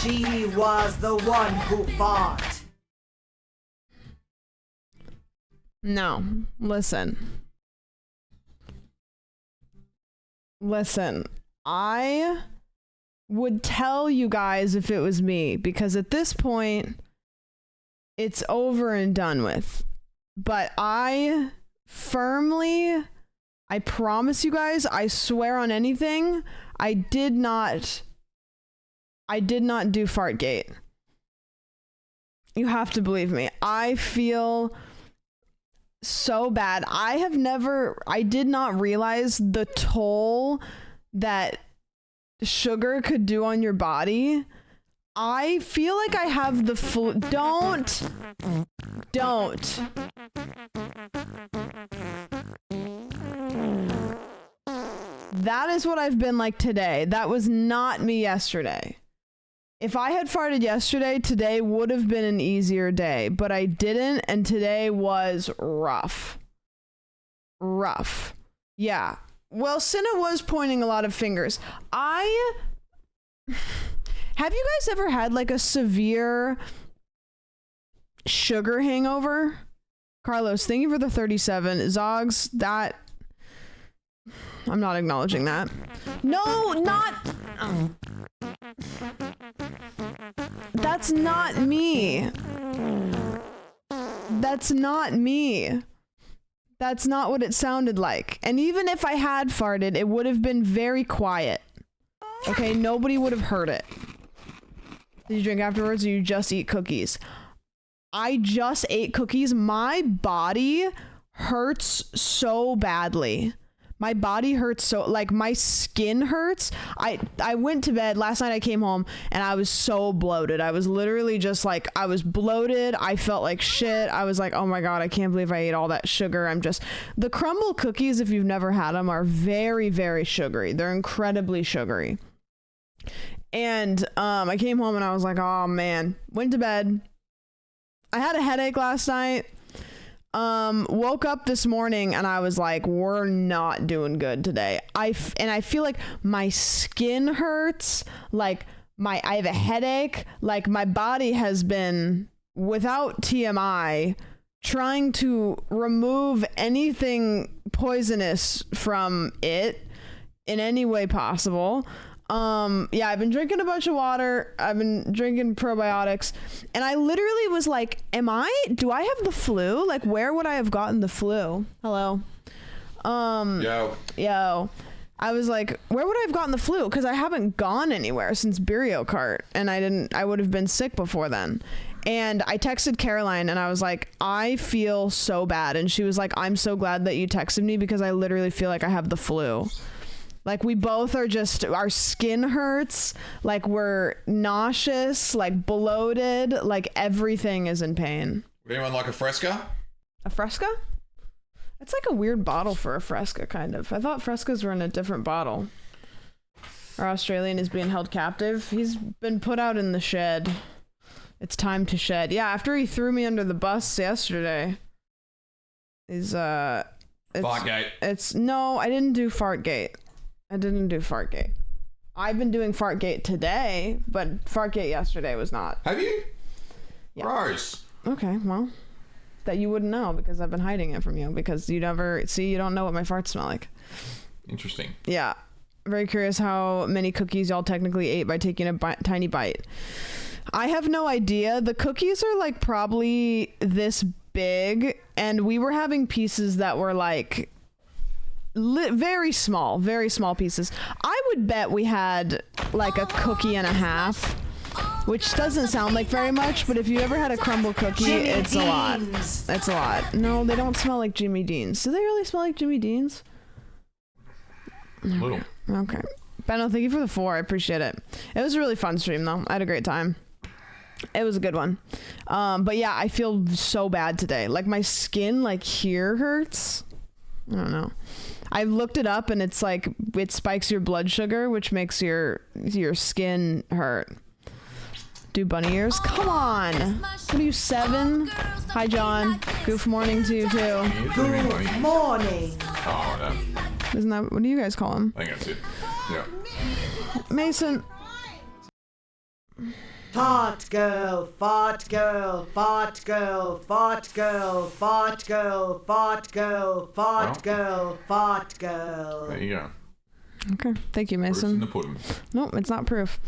She was the one who fought. No, listen. Listen, I would tell you guys if it was me, because at this point, it's over and done with. But I promise you guys, I swear on anything, I did not do fartgate. You have to believe me. I feel so bad. I did not realize the toll that sugar could do on your body. I feel like I have the flu. Don't. That is what I've been like today. That was not me yesterday. If I had farted yesterday, today would have been an easier day, but I didn't, and today was rough. Rough. Yeah. Well, Cinna was pointing a lot of fingers. Have you guys ever had like a severe sugar hangover? Carlos, thank you for the 37. Zogs, that... I'm not acknowledging that. No, not... That's not me. That's not me. That's not what it sounded like. And even if I had farted, it would have been very quiet. Okay, nobody would have heard it. Did you drink afterwards or you just eat cookies? I just ate cookies. My body hurts so badly. My body hurts so, like, my skin hurts. I went to bed last night. I came home and I was so bloated. I was literally just like, I was bloated. I felt like shit. I was like, oh my God, I can't believe I ate all that sugar. The crumble cookies, if you've never had them, are very, very sugary. They're incredibly sugary. And I came home and I was like, oh man, went to bed. I had a headache last night. Woke up this morning and I was like, we're not doing good today. I feel like my skin hurts, like I have a headache, like my body has been, without TMI, trying to remove anything poisonous from it in any way possible. Yeah, I've been drinking a bunch of water. I've been drinking probiotics, and I literally was like, do I have the flu? Like, where would I have gotten the flu? Hello. Yo. I was like, where would I have gotten the flu? Because I haven't gone anywhere since Burial Cart, and I would have been sick before then. And I texted Caroline and I was like, I feel so bad. And she was like, I'm so glad that you texted me because I literally feel like I have the flu. Like, we both are just, our skin hurts, like we're nauseous, like bloated, like everything is in pain. Would anyone like a Fresca? A Fresca? It's like a weird bottle for a Fresca, kind of. I thought Frescas were in a different bottle. Our Australian is being held captive. He's been put out in the shed. It's time to shed. Yeah, after he threw me under the bus yesterday. Fartgate. No, I didn't do fartgate. I've been doing fartgate today, but fartgate yesterday was not. Have you? Yeah. Gross. Okay, well, that you wouldn't know because I've been hiding it from you because you don't know what my farts smell like. Interesting. Yeah. Very curious how many cookies y'all technically ate by taking a tiny bite. I have no idea. The cookies are like probably this big, and we were having pieces that were like very small pieces. I would bet we had like a cookie and a half, which doesn't sound like very much, but if you ever had a crumble cookie, it's a lot. It's a lot. No, they don't smell like Jimmy Dean's. Do they really smell like Jimmy Dean's? Little. Okay. Benno, thank you for the 4. I appreciate it. It was a really fun stream though. I had a great time. It was a good one. But yeah, I feel so bad today. Like my skin like here hurts. I don't know. I looked it up and it's like it spikes your blood sugar, which makes your skin hurt. Do bunny ears? Come on. What are you, 7? Hi, John. Goof morning to you too. Good morning. Oh, no. Isn't that, what do you guys call him? I think that's it. Yeah. Mason. Fart girl, fart girl, fart girl, fart girl, fart girl, fart girl, fart girl, fart girl. There you go. Okay, thank you, Proof's in Mason. the pudding. No, it's not proof.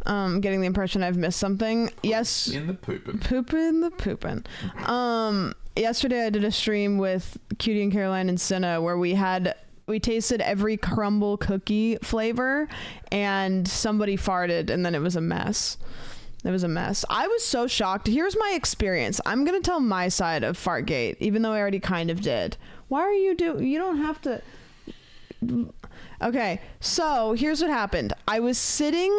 Getting the impression I've missed something. Yes. In the poopin'. Poopin' the poopin'. Yesterday I did a stream with Cutie and Caroline and Cinna where we tasted every crumble cookie flavor and somebody farted and then it was a mess. It was a mess. I was so shocked. Here's my experience. I'm going to tell my side of Fartgate, even though I already kind of did. Why are you you don't have to. Okay, so here's what happened. I was sitting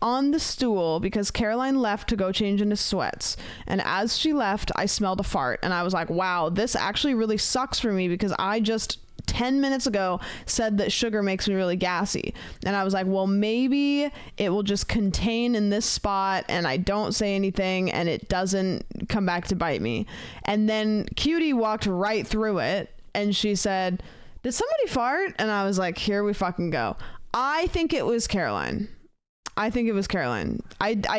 on the stool because Caroline left to go change into sweats. And as she left, I smelled a fart. And I was like, wow, this actually really sucks for me because I just 10 minutes ago said that sugar makes me really gassy. And I was like, well, maybe it will just contain in this spot and I don't say anything and it doesn't come back to bite me. And then Cutie walked right through it and she said, did somebody fart? And I was like, here we fucking go. I think it was Caroline. I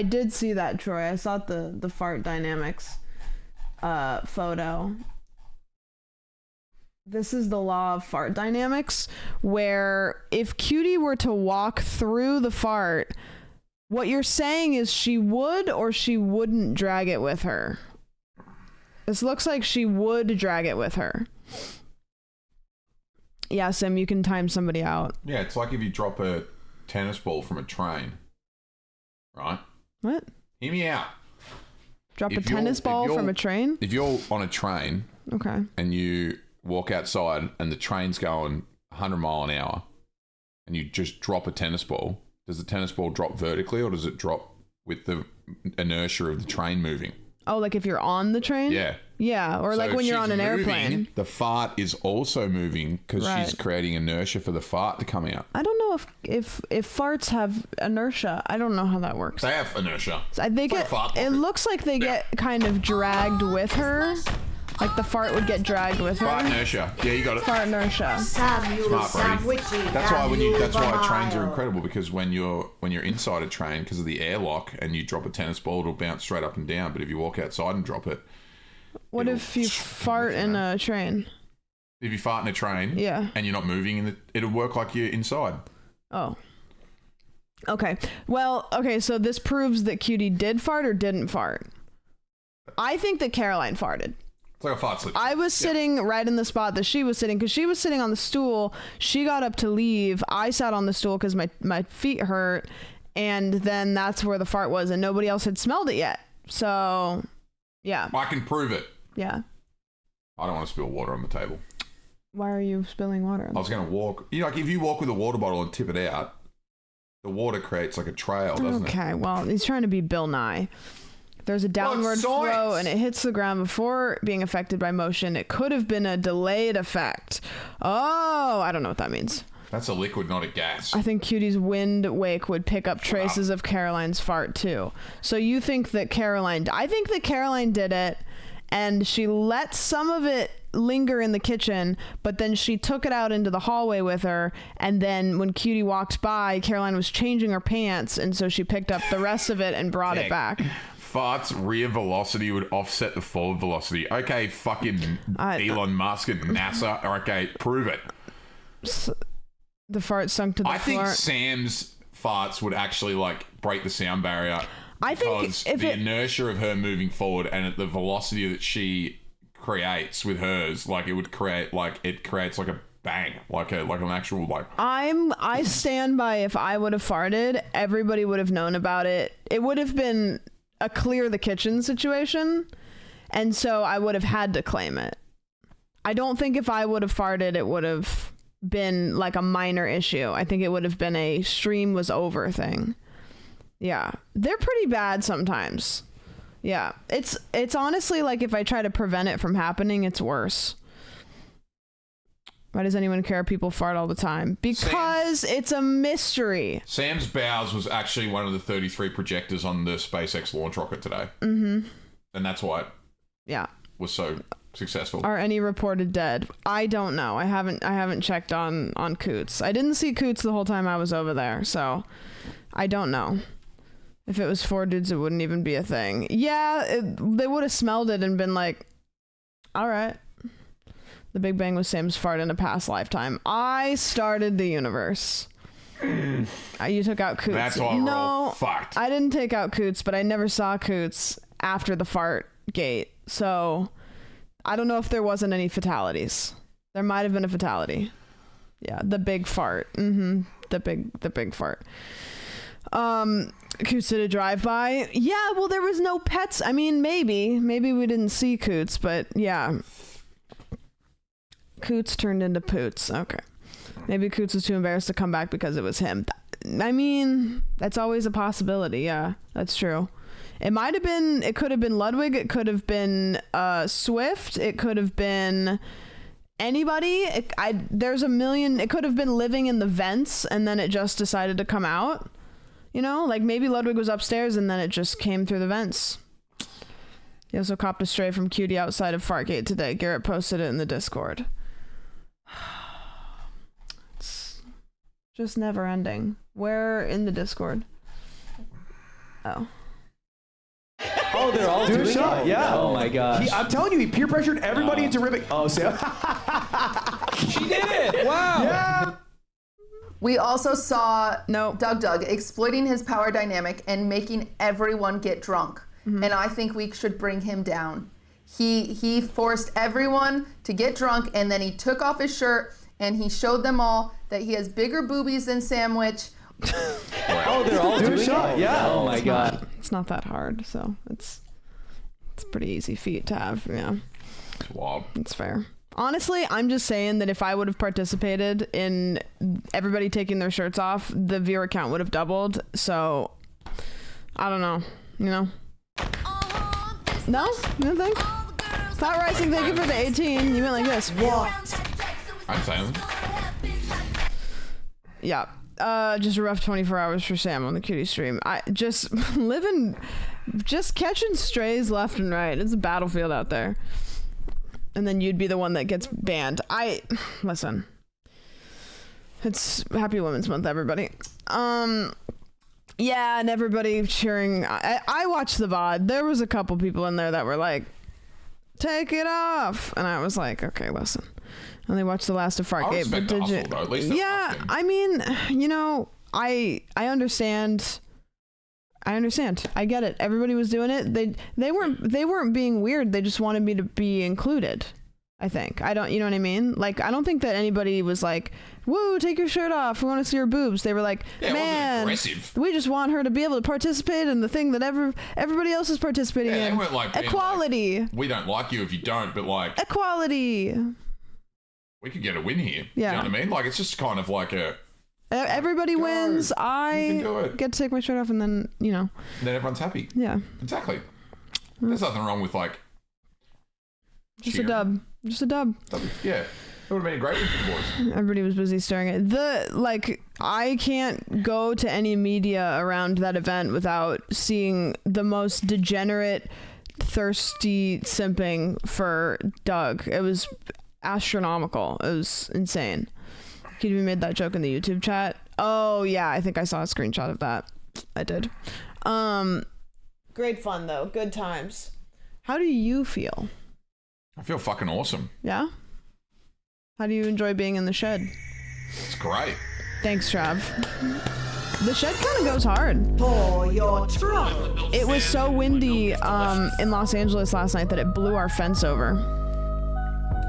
did see that, Troy. I saw the fart dynamics photo. This is the law of fart dynamics, where if Cutie were to walk through the fart, what you're saying is she would or she wouldn't drag it with her. This looks like she would drag it with her. Yeah, Sim, you can time somebody out. Yeah, it's like if you drop a tennis ball from a train, right? What? Hear me out. Drop a tennis ball from a train? If you're on a train, okay, and you walk outside and the train's going 100 mile an hour and you just drop a tennis ball, does the tennis ball drop vertically or does it drop with the inertia of the train moving? Oh, like if you're on the train? Yeah. Yeah, or So like when if you're on she's an moving, airplane. the fart is also moving because Right. she's creating inertia for the fart to come out. I don't know if farts have inertia. I don't know how that works. They have inertia. They It's like get. a fart It pocket. looks like they get kind of dragged with her. Like the fart would get dragged with her. Fart inertia. Yeah, you got it. Fart inertia. Samuel Smart, Brady. Sandwichy. That's why that's why Samuel trains are Vile. incredible, because when you're inside a train, because of the airlock, and you drop a tennis ball, it'll bounce straight up and down. But if you walk outside and drop it, What if you fart in a train? if you fart in a train, Yeah. and you're not moving, it'll work like you're inside. Oh. Okay. Well, okay, so this proves that Cutie did fart or didn't fart. I think that Caroline farted. It's like a fart slip. I was sitting right in the spot that she was sitting because she was sitting on the stool. She got up to leave. I sat on the stool because my feet hurt. And then that's where the fart was. And nobody else had smelled it yet. So, yeah. I can prove it. Yeah. I don't want to spill water on the table. Why are you spilling water on I was going to walk. Like if you walk with a water bottle and tip it out, the water creates like a trail, doesn't it? Okay, well, he's trying to be Bill Nye. If there's a downward flow science. and it hits the ground before being affected by motion, it could have been a delayed effect. Oh, I don't know what that means. That's a liquid, not a gas. I think Cutie's wind wake would pick up traces of Caroline's fart too. So you think that I think that Caroline did it and she let some of it linger in the kitchen, but then she took it out into the hallway with her, and then when Cutie walked by, Caroline was changing her pants, and so she picked up the rest of it and brought it back. Fart's rear velocity would offset the forward velocity. Okay, fucking Elon Musk and NASA. Okay, prove it. The fart sunk to the I floor. think Sam's farts would actually like break the sound barrier. I think because if the inertia of her moving forward and at the velocity that she creates with hers, like it would create like it creates like a bang, like an actual like. I stand by, if I would have farted, everybody would have known about it. It would have been a clear the kitchen situation, and so I would have had to claim it. I don't think if I would have farted, it would have been like a minor issue. I think it would have been a stream was over thing. Yeah, they're pretty bad sometimes. Yeah, it's honestly like if I try to prevent it from happening, it's worse. Why does anyone care? People fart all the time. Because it's a mystery. Sam's bowels was actually one of the 33 projectors on the SpaceX launch rocket today. Mm-hmm. And that's why it was so successful. Are any reported dead? I don't know. I haven't checked on Coots. I didn't see Coots the whole time I was over there, so I don't know. If it was 4 dudes, it wouldn't even be a thing. Yeah, they would have smelled it and been like, all right. The Big Bang was Sam's fart in a past lifetime. I started the universe. You took out Coots. That's why we're all fucked. I didn't take out Coots, but I never saw Coots after the fart gate. So I don't know if there wasn't any fatalities. There might have been a fatality. Yeah, the big fart. The big fart. Coots did a drive-by. Yeah, well, there was no pets. I mean, maybe we didn't see Coots, but yeah. Coots turned into Poots. Okay. Maybe Coots was too embarrassed to come back because it was him. I mean, that's always a possibility. Yeah, that's true. It could have been Ludwig. It could have been Swift. It could have been anybody. There's a million. It could have been living in the vents and then it just decided to come out. You know, like maybe Ludwig was upstairs and then it just came through the vents. He also copped a stray from Cutie outside of Fartgate today. Garrett posted it in the Discord. It's just never ending. Where in the Discord? Oh. Oh, they're all doing a shot. it? Yeah. Oh my gosh. I'm telling you, he peer pressured everybody into ribbing. Oh, Sam. She did it. Wow. Yeah. We also saw No. Doug exploiting his power dynamic and making everyone get drunk. And I think we should bring him down. He forced everyone to get drunk and then he took off his shirt and he showed them all that he has bigger boobies than Sandwich. Oh, they're all doing a shot. it? Yeah. Oh my god. It's not that hard, so it's a pretty easy feat to have. Yeah. It's wild. It's fair. Honestly, I'm just saying that if I would have participated in everybody taking their shirts off, the viewer count would have doubled. So, I don't know. You know? No? You don't think? Thought Rising, thank you for the 18. You went like this. What? I'm saying. Yeah. Just a rough 24 hours for Sam on the Cutie stream. I just just catching strays left and right. It's a battlefield out there. And then you'd be the one that gets banned. Listen. It's Happy Women's Month, everybody. Yeah, and everybody cheering. I watched the VOD. There was a couple people in there that were like, take it off. And I was like, okay, listen. And they watched the last of Fartgate. But did you? Though. At least yeah, I mean, you know, I understand. I get it. Everybody was doing it. They weren't being weird. They just wanted me to be included. I think. You know what I mean? Like, I don't think that anybody was like, woo, take your shirt off. We want to see your boobs. They were like, man, we just want her to be able to participate in the thing that everybody else is participating in. They weren't like equality. Like, we don't like you if you don't, but like equality. We could get a win here. Yeah. You know what I mean? Like, it's just kind of like a everybody wins. I get to take my shirt off and then, you know. Then everyone's happy. Yeah. Exactly. There's nothing wrong with like just a dub. Just a dub. Yeah. It would have been a great win for the boys. Everybody was busy staring at I can't go to any media around that event without seeing the most degenerate, thirsty simping for Doug. It was astronomical. It was insane. Could you made that joke in the YouTube chat? Oh yeah, I think I saw a screenshot of that. I did. Great fun though. Good times. How do you feel? I feel fucking awesome. Yeah? How do you enjoy being in the shed? It's great. Thanks, Trav. The shed kind of goes hard. For your trouble. It was so windy in Los Angeles last night that it blew our fence over.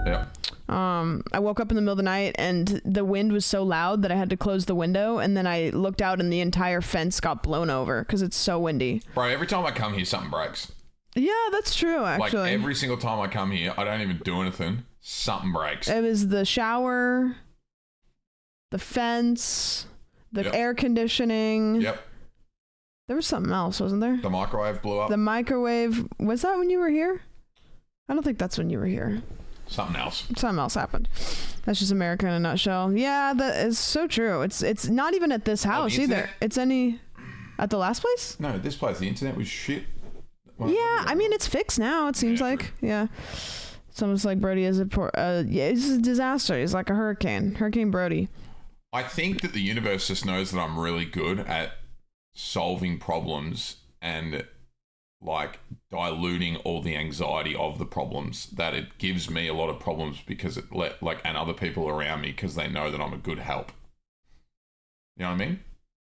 Yeah. I woke up in the middle of the night and the wind was so loud that I had to close the window, and then I looked out and the entire fence got blown over because it's so windy. Bro, every time I come here, something breaks. Yeah, that's true, actually. Like, every single time I come here, I don't even do anything. Something breaks. It was the shower, the fence, the air conditioning. Yep. There was something else, wasn't there? The microwave blew up. The microwave. Was that when you were here? I don't think that's when you were here. Something else. Something else happened. That's just America in a nutshell. Yeah, that is so true. It's not even at this house either. It's at the last place? No, this place, the internet was shit. Well, yeah, I mean, it's fixed now, it seems like. Yeah. Someone's like, Brody is it's a disaster. He's like a hurricane. Hurricane Brody. I think that the universe just knows that I'm really good at solving problems and like diluting all the anxiety of the problems, that it gives me a lot of problems because it and other people around me, because they know that I'm a good help. You know what I mean?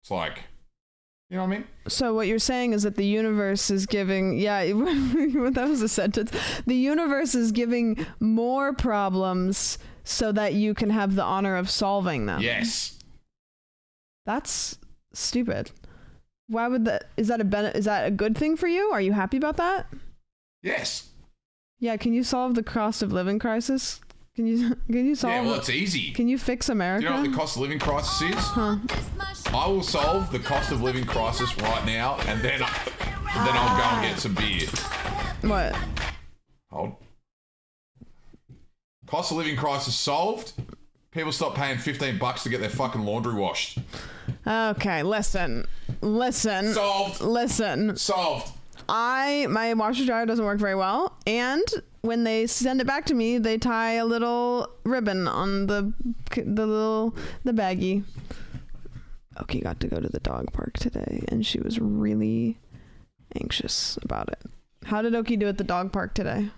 It's like, you know what I mean? So what you're saying is that the universe is giving, that was a sentence. The universe is giving more problems so that you can have the honor of solving them. Yes. That's stupid. Why would that? Is that a good thing for you? Are you happy about that? Yes. Yeah. Can you solve the cost of living crisis? Can you solve? Yeah. Well, it's easy. Can you fix America? Do you know what the cost of living crisis is? Huh. I will solve the cost of living crisis right now, and then I'll go and get some beer. What? Hold. Cost of living crisis solved. People stop paying $15 to get their fucking laundry washed. Okay, listen. Solved. Listen. Solved. My washer dryer doesn't work very well, and when they send it back to me, they tie a little ribbon on the baggie. Oki got to go to the dog park today, and she was really anxious about it. How did Oki do at the dog park today?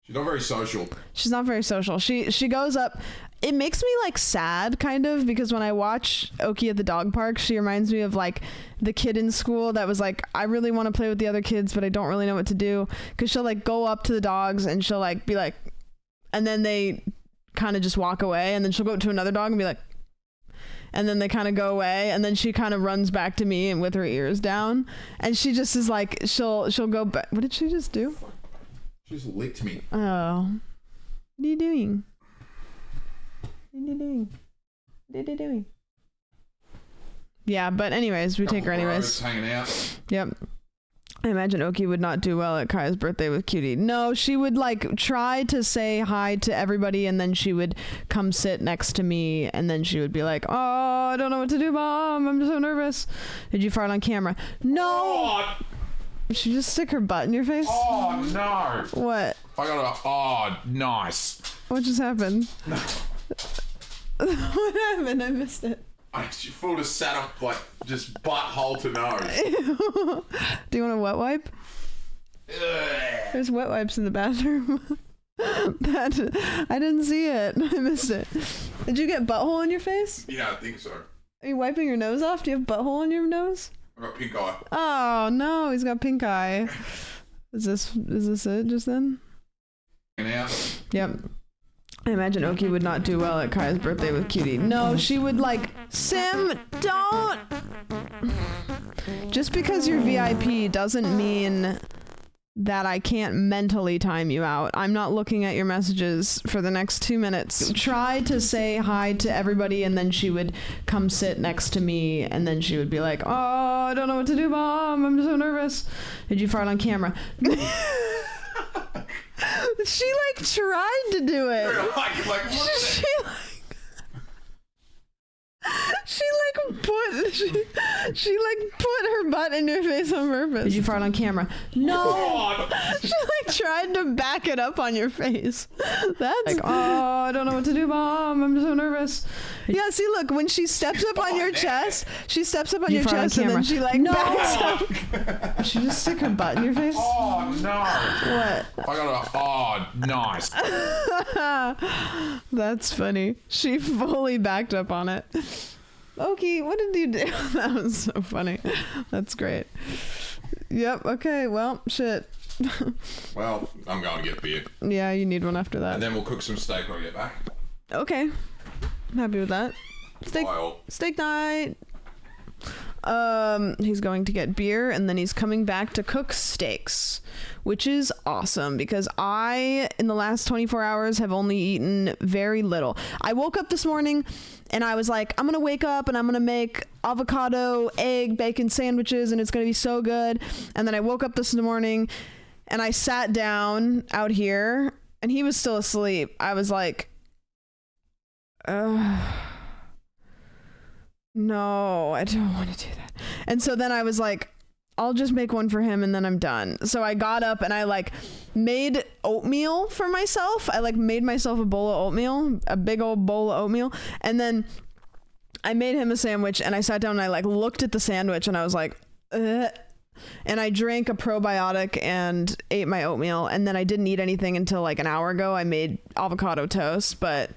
She's not very social. She's not very social. She goes up. It makes me like sad kind of, because when I watch Oki at the dog park, she reminds me of like the kid in school that was like, I really want to play with the other kids, but I don't really know what to do. Because she'll like go up to the dogs and she'll like be like, and then they kind of just walk away, and then she'll go to another dog and be like, and then they kind of go away, and then she kind of runs back to me and with her ears down, and she just is like, she'll go back. What did she just do? She just licked me. Oh. What are you doing? What are you doing? Yeah, but anyways, we take her anyways. Hanging out. Yep. I imagine Oki would not do well at Kaya's birthday with Cutie. No, she would like try to say hi to everybody, and then she would come sit next to me, and then she would be like, oh, I don't know what to do, Mom. I'm so nervous. Did you fart on camera? No. Oh, Did she just stick her butt in your face? oh no. What? I got oh, nice. What just happened? What happened? I missed it. She full just sat up like just butthole to nose. Do you want a wet wipe? There's wet wipes in the bathroom. I didn't see it. I missed it. Did you get butthole in your face? Yeah, I think so. Are you wiping your nose off? Do you have butthole in your nose? I got pink eye. Oh no, he's got pink eye. Is this it just then? Now. Yep. I imagine Oki would not do well at Kaya's birthday with Cutie. No, she would like, Sim, don't. Just because you're VIP doesn't mean that I can't mentally time you out. I'm not looking at your messages for the next 2 minutes. Try to say hi to everybody, and then she would come sit next to me, and then she would be like, oh, I don't know what to do, Mom. I'm so nervous. Did you fart on camera? She like tried to do it. She put her butt in your face on purpose. Did you fart on camera? No. She like tried to back it up on your face. That's like, oh, I don't know what to do, Mom. I'm so nervous. Yeah, see, look, when she steps up on your chest, and then she like backs up. She just stick her butt in your face? Oh no. What? I got nice. That's funny. She fully backed up on it. Oki, what did you do? That was so funny. That's great. Yep. Okay. Well, shit. Well, I'm going to get beer. Yeah, you need one after that. And then we'll cook some steak when I get back. Okay. I'm happy with that. Steak night. He's going to get beer, and then he's coming back to cook steaks, which is awesome because I, in the last 24 hours, have only eaten very little. I woke up this morning and I was like, I'm going to wake up and I'm going to make avocado, egg, bacon sandwiches, and it's going to be so good. And then I woke up this morning and I sat down out here and he was still asleep. I was like, no, I don't want to do that. And so then I was like, I'll just make one for him and then I'm done. So I got up and I like made oatmeal for myself. I like made myself a bowl of oatmeal, a big old bowl of oatmeal. And then I made him a sandwich and I sat down and I like looked at the sandwich and I was like, ugh. And I drank a probiotic and ate my oatmeal, and then I didn't eat anything until like an hour ago. I made avocado toast, but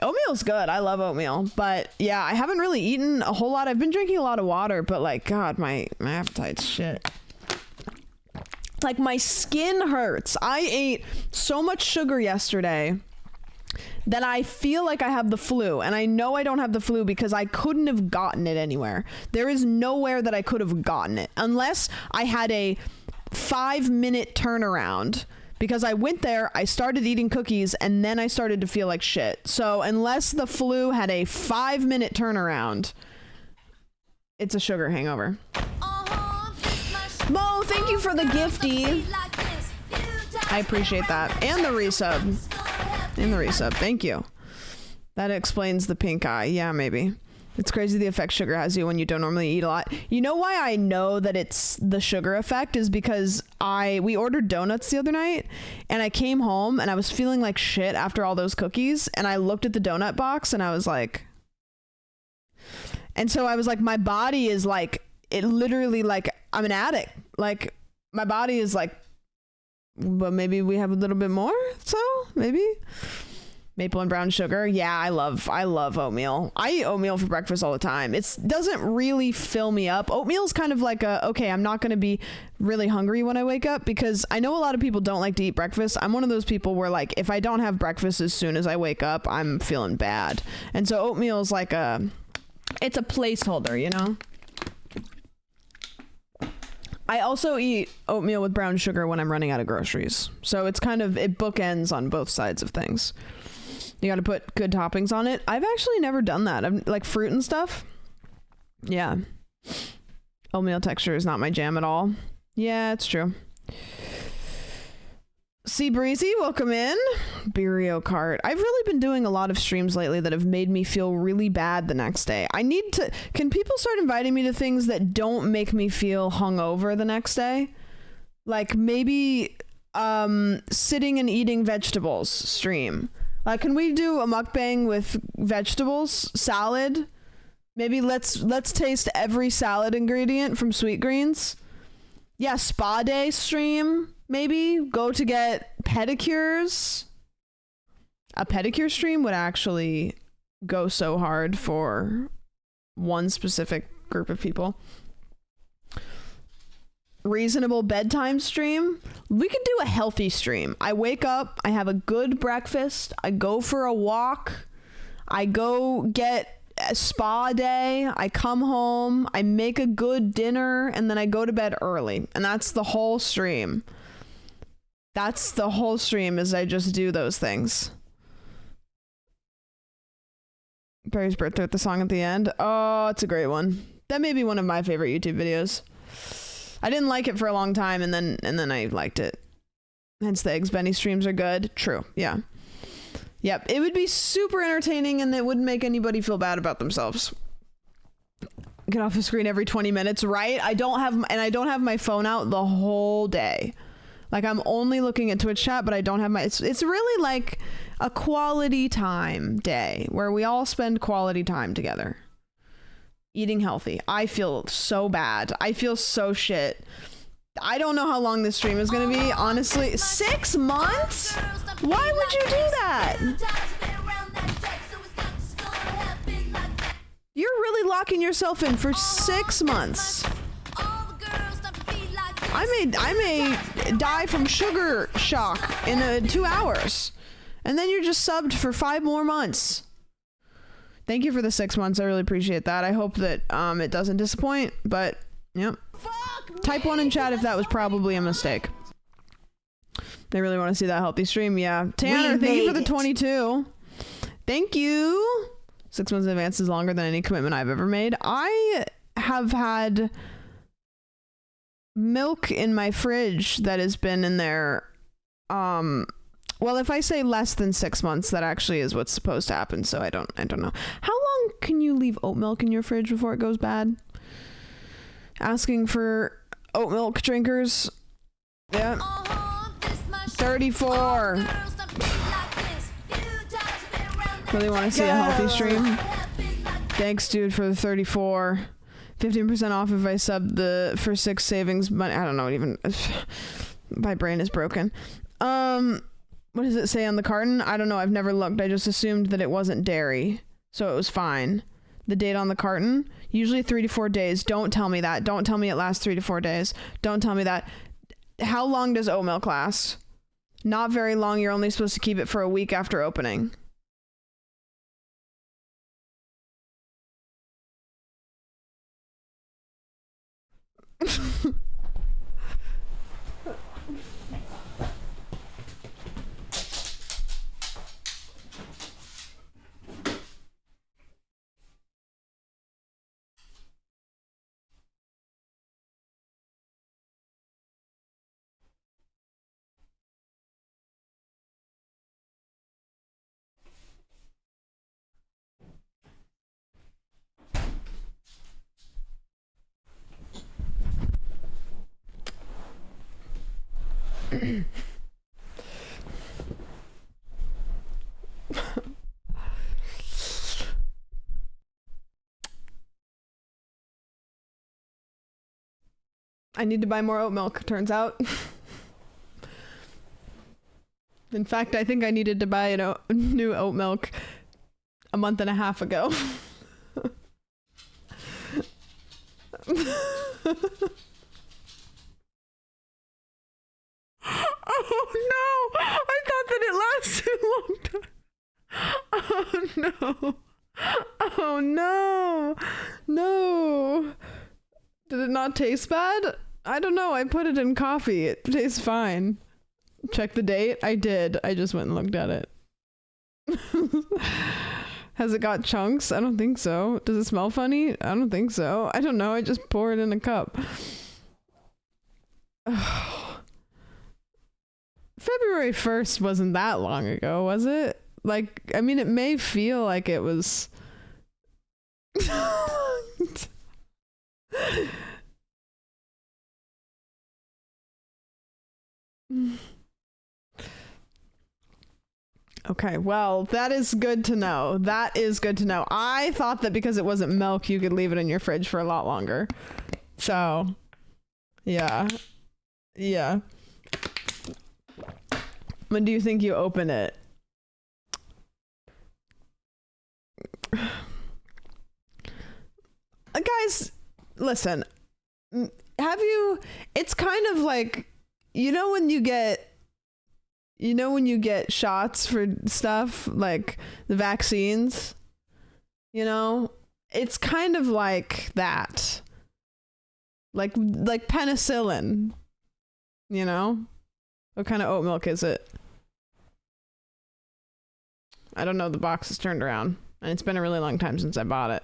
oatmeal's good. I love oatmeal. But yeah, I haven't really eaten a whole lot. I've been drinking a lot of water, but like, God, my appetite's shit. Like, my skin hurts. I ate so much sugar yesterday that I feel like I have the flu, and I know I don't have the flu because I couldn't have gotten it anywhere. There is nowhere that I could have gotten it unless I had a 5-minute turnaround, because I went there, I started eating cookies, and then I started to feel like shit. So unless the flu had a 5-minute turnaround, it's a sugar hangover. Mo, thank you for the gifty. I appreciate that. And the resub. Thank you. That explains the pink eye. Yeah, maybe. It's crazy the effect sugar has you when you don't normally eat a lot. You know why I know that it's the sugar effect is because we ordered donuts the other night, and I came home and I was feeling like shit after all those cookies, and I looked at the donut box and I was like, and so I was like, my body is like, it literally, like, I'm an addict. Like, my body is like, but maybe we have a little bit more, so maybe maple and brown sugar. Yeah, I love oatmeal. I eat oatmeal for breakfast all the time. It doesn't really fill me up. Oatmeal's kind of like okay, I'm not going to be really hungry when I wake up, because I know a lot of people don't like to eat breakfast. I'm one of those people where, like, if I don't have breakfast as soon as I wake up, I'm feeling bad. And so oatmeal is like it's a placeholder, you know? I also eat oatmeal with brown sugar when I'm running out of groceries. So it's kind of, it bookends on both sides of things. You got to put good toppings on it. I've actually never done that. I'm like fruit and stuff. Yeah. Oatmeal texture is not my jam at all. Yeah, it's true. Sea Breezy, welcome in. Beerio Cart. I've really been doing a lot of streams lately that have made me feel really bad the next day. Can people start inviting me to things that don't make me feel hungover the next day? Like maybe sitting and eating vegetables stream. Like, can we do a mukbang with vegetables, salad? Maybe let's taste every salad ingredient from Sweet Greens. Yeah, spa day stream. Maybe go to get pedicures. A pedicure stream would actually go so hard for one specific group of people. Reasonable bedtime stream. We could do a healthy stream. I wake up, I have a good breakfast, I go for a walk, I go get a spa day, I come home, I make a good dinner, and then I go to bed early. And that's the whole stream. That's the whole stream, is I just do those things. Barry's birthday with the song at the end. Oh, it's a great one. That may be one of my favorite YouTube videos. I didn't like it for a long time, and then I liked it. Hence the Eggs Benny streams are good. True. Yeah. Yep. It would be super entertaining, and it wouldn't make anybody feel bad about themselves. Get off the screen every 20 minutes, right? I don't have my phone out the whole day. Like, I'm only looking at Twitch chat, but I don't have my... It's really like a quality time day where we all spend quality time together. Eating healthy. I feel so bad. I feel so shit. I don't know how long this stream is going to be, honestly. 6 months? Why would you do that? You're really locking yourself in for 6 months. I may die from sugar shock in 2 hours. And then you're just subbed for 5 more months. Thank you for the 6 months. I really appreciate that. I hope that it doesn't disappoint, but yep. Type 1 in chat if that was probably a mistake. They really want to see that healthy stream. Yeah. Tanner, thank you for the 22. Thank you. 6 months in advance is longer than any commitment I've ever made. I have had milk in my fridge that has been in there. Well, if I say less than 6 months, that actually is what's supposed to happen. So I don't know. How long can you leave oat milk in your fridge before it goes bad? Asking for oat milk drinkers. Yeah. 34. Really want to see a healthy stream? Thanks, dude, for the 34. 15% off if I sub the for 6 savings money. I don't know what even. My brain is broken. What does it say on the carton? I don't know. I've never looked. I just assumed that it wasn't dairy, so it was fine. The date on the carton? Usually 3 to 4 days. Don't tell me that. Don't tell me it lasts 3 to 4 days. Don't tell me that. How long does oat milk last? Not very long. You're only supposed to keep it for a week after opening. I need to buy more oat milk, turns out. In fact, I think I needed to buy a new oat milk a month and a half ago. Oh no! I thought that it lasted a long time. Oh no! Oh no! No! Did it not taste bad? I don't know. I put it in coffee. It tastes fine. Check the date. I did. I just went and looked at it. Has it got chunks? I don't think so. Does it smell funny? I don't think so. I don't know. I just pour it in a cup. February 1st wasn't that long ago, was it? Like, I mean, it may feel like it was... Okay, well, that is good to know. That is good to know. I thought that because it wasn't milk, you could leave it in your fridge for a lot longer. So, yeah. Yeah. When do you think you open it? Guys, listen. Have you... It's kind of like... You know when you get shots for stuff, like the vaccines? You know? It's kind of like that. Like penicillin. You know? What kind of oat milk is it? I don't know. The box is turned around. And it's been a really long time since I bought it.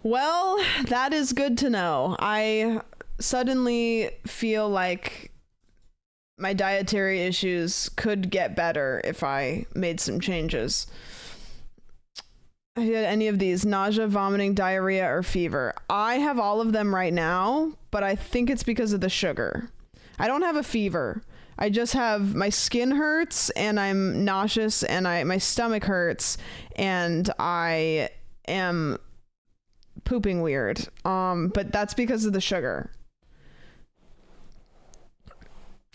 Well, that is good to know. I suddenly feel like my dietary issues could get better if I made some changes. Have you had any of these? Nausea, vomiting, diarrhea, or fever? I have all of them right now, but I think it's because of the sugar. I don't have a fever. I just have my skin hurts and I'm nauseous and my stomach hurts and I am pooping weird. But that's because of the sugar.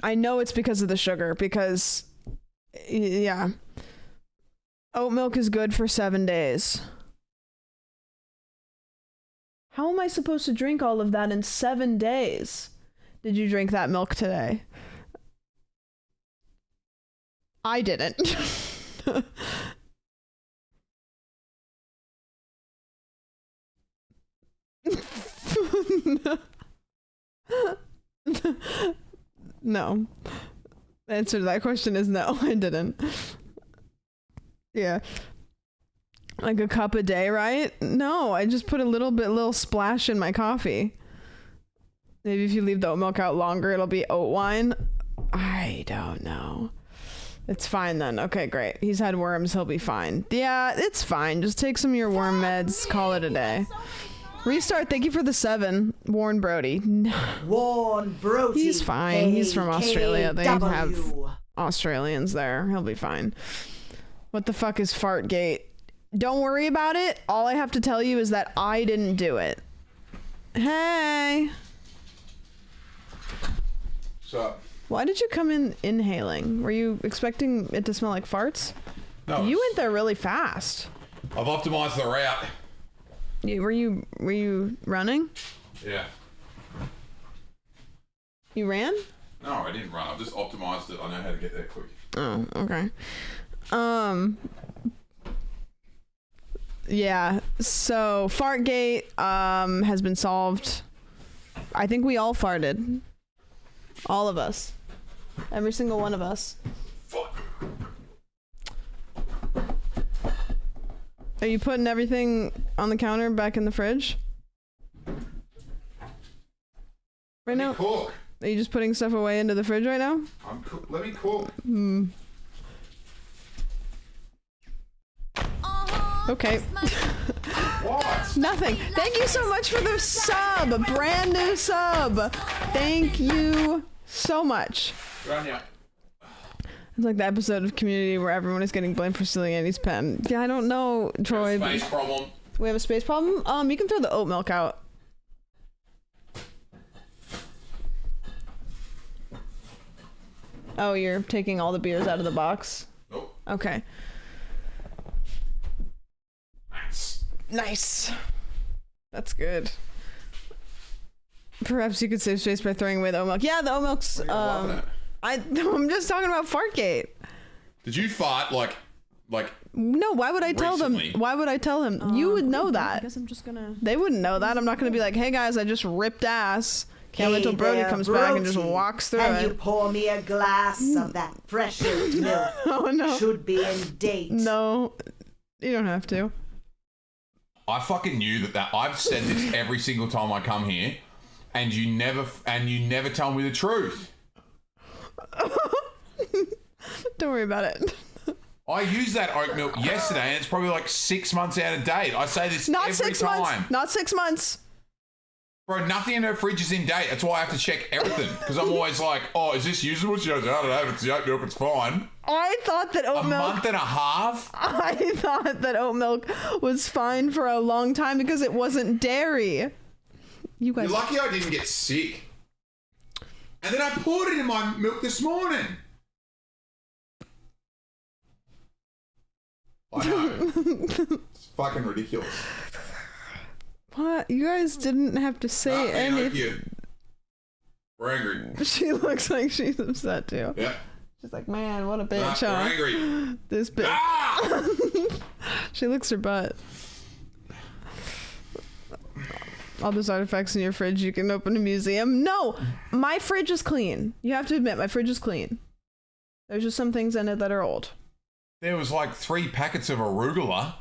I know it's because of the sugar because, yeah. Oat milk is good for 7 days. How am I supposed to drink all of that in 7 days? Did you drink that milk today? I didn't. No. The answer to that question is no, I didn't. Yeah. Like a cup a day, right? No, I just put a little splash in my coffee. Maybe if you leave the oat milk out longer, it'll be oat wine. I don't know. It's fine then. Okay, great. He's had worms. He'll be fine. Yeah, it's fine. Just take some of your worm meds. Call it a day. Restart. Thank you for the 7. Warren Brody. Warren Brody. He's fine. He's from Australia. They AKW. have Australians there. He'll be fine. What the fuck is fartgate? Don't worry about it. All I have to tell you is that I didn't do it. Hey. So. Why did you come in inhaling? Were you expecting it to smell like farts? No. You went there really fast. I've optimized the route. Were you running? Yeah. You ran? No, I didn't run. I've just optimized it. I know how to get there quick. Oh, okay. Yeah. So fartgate has been solved. I think we all farted. All of us. Every single one of us. Fuck. Are you putting everything on the counter back in the fridge? Right now? Cook. Are you just putting stuff away into the fridge right now? Let me cook. Okay. What? Nothing. Thank you so much for the sub. A brand new sub. Thank you so much. Rania. It's like the episode of Community where everyone is getting blamed for stealing Andy's pen. Yeah, I don't know, Troy. Space problem. We have a space problem? You can throw the oat milk out. Oh, you're taking all the beers out of the box? Nope. Okay. Nice. Nice. That's good. Perhaps you could save space by throwing away the oat milk. Yeah, the oat milk's... I'm just talking about fartgate. Did you fart like No, why would I tell recently? them? Why would I tell him? You would know that. I guess I'm just gonna... They wouldn't know that. I'm not going to be like, hey guys, I just ripped ass. Can't wait Hey till Brody there, comes back and just Brody. walks through and it. you pour me a glass of that fresh oat milk. Oh no. Should be in date. No, you don't have to. I fucking knew that I've said this every single time I come here, and you never tell me the truth. Don't worry about it. I used that oat milk yesterday, and it's probably like 6 months out of date. I say this Not every 6 time. months. Not 6 months. Bro, nothing in her fridge is in date. That's why I have to check everything. Because I'm always like, oh, is this usable? She goes, I don't know. If it's the oat milk, it's fine. I thought that oat A milk. month and a half? I thought that oat milk was fine for a long time because it wasn't dairy. You guys. You're lucky I didn't get sick. And then I poured it in my milk this morning. I know. It's fucking ridiculous. What? You guys didn't have to say anything. We're angry. She looks like she's upset too. Yeah. She's like, man, what a bitch, We're huh? angry. This bitch. Ah! She licks her butt. All those artifacts in your fridge, you can open a museum. No, my fridge is clean. You have to admit, my fridge is clean. There's just some things in it that are old. There was like 3 packets of arugula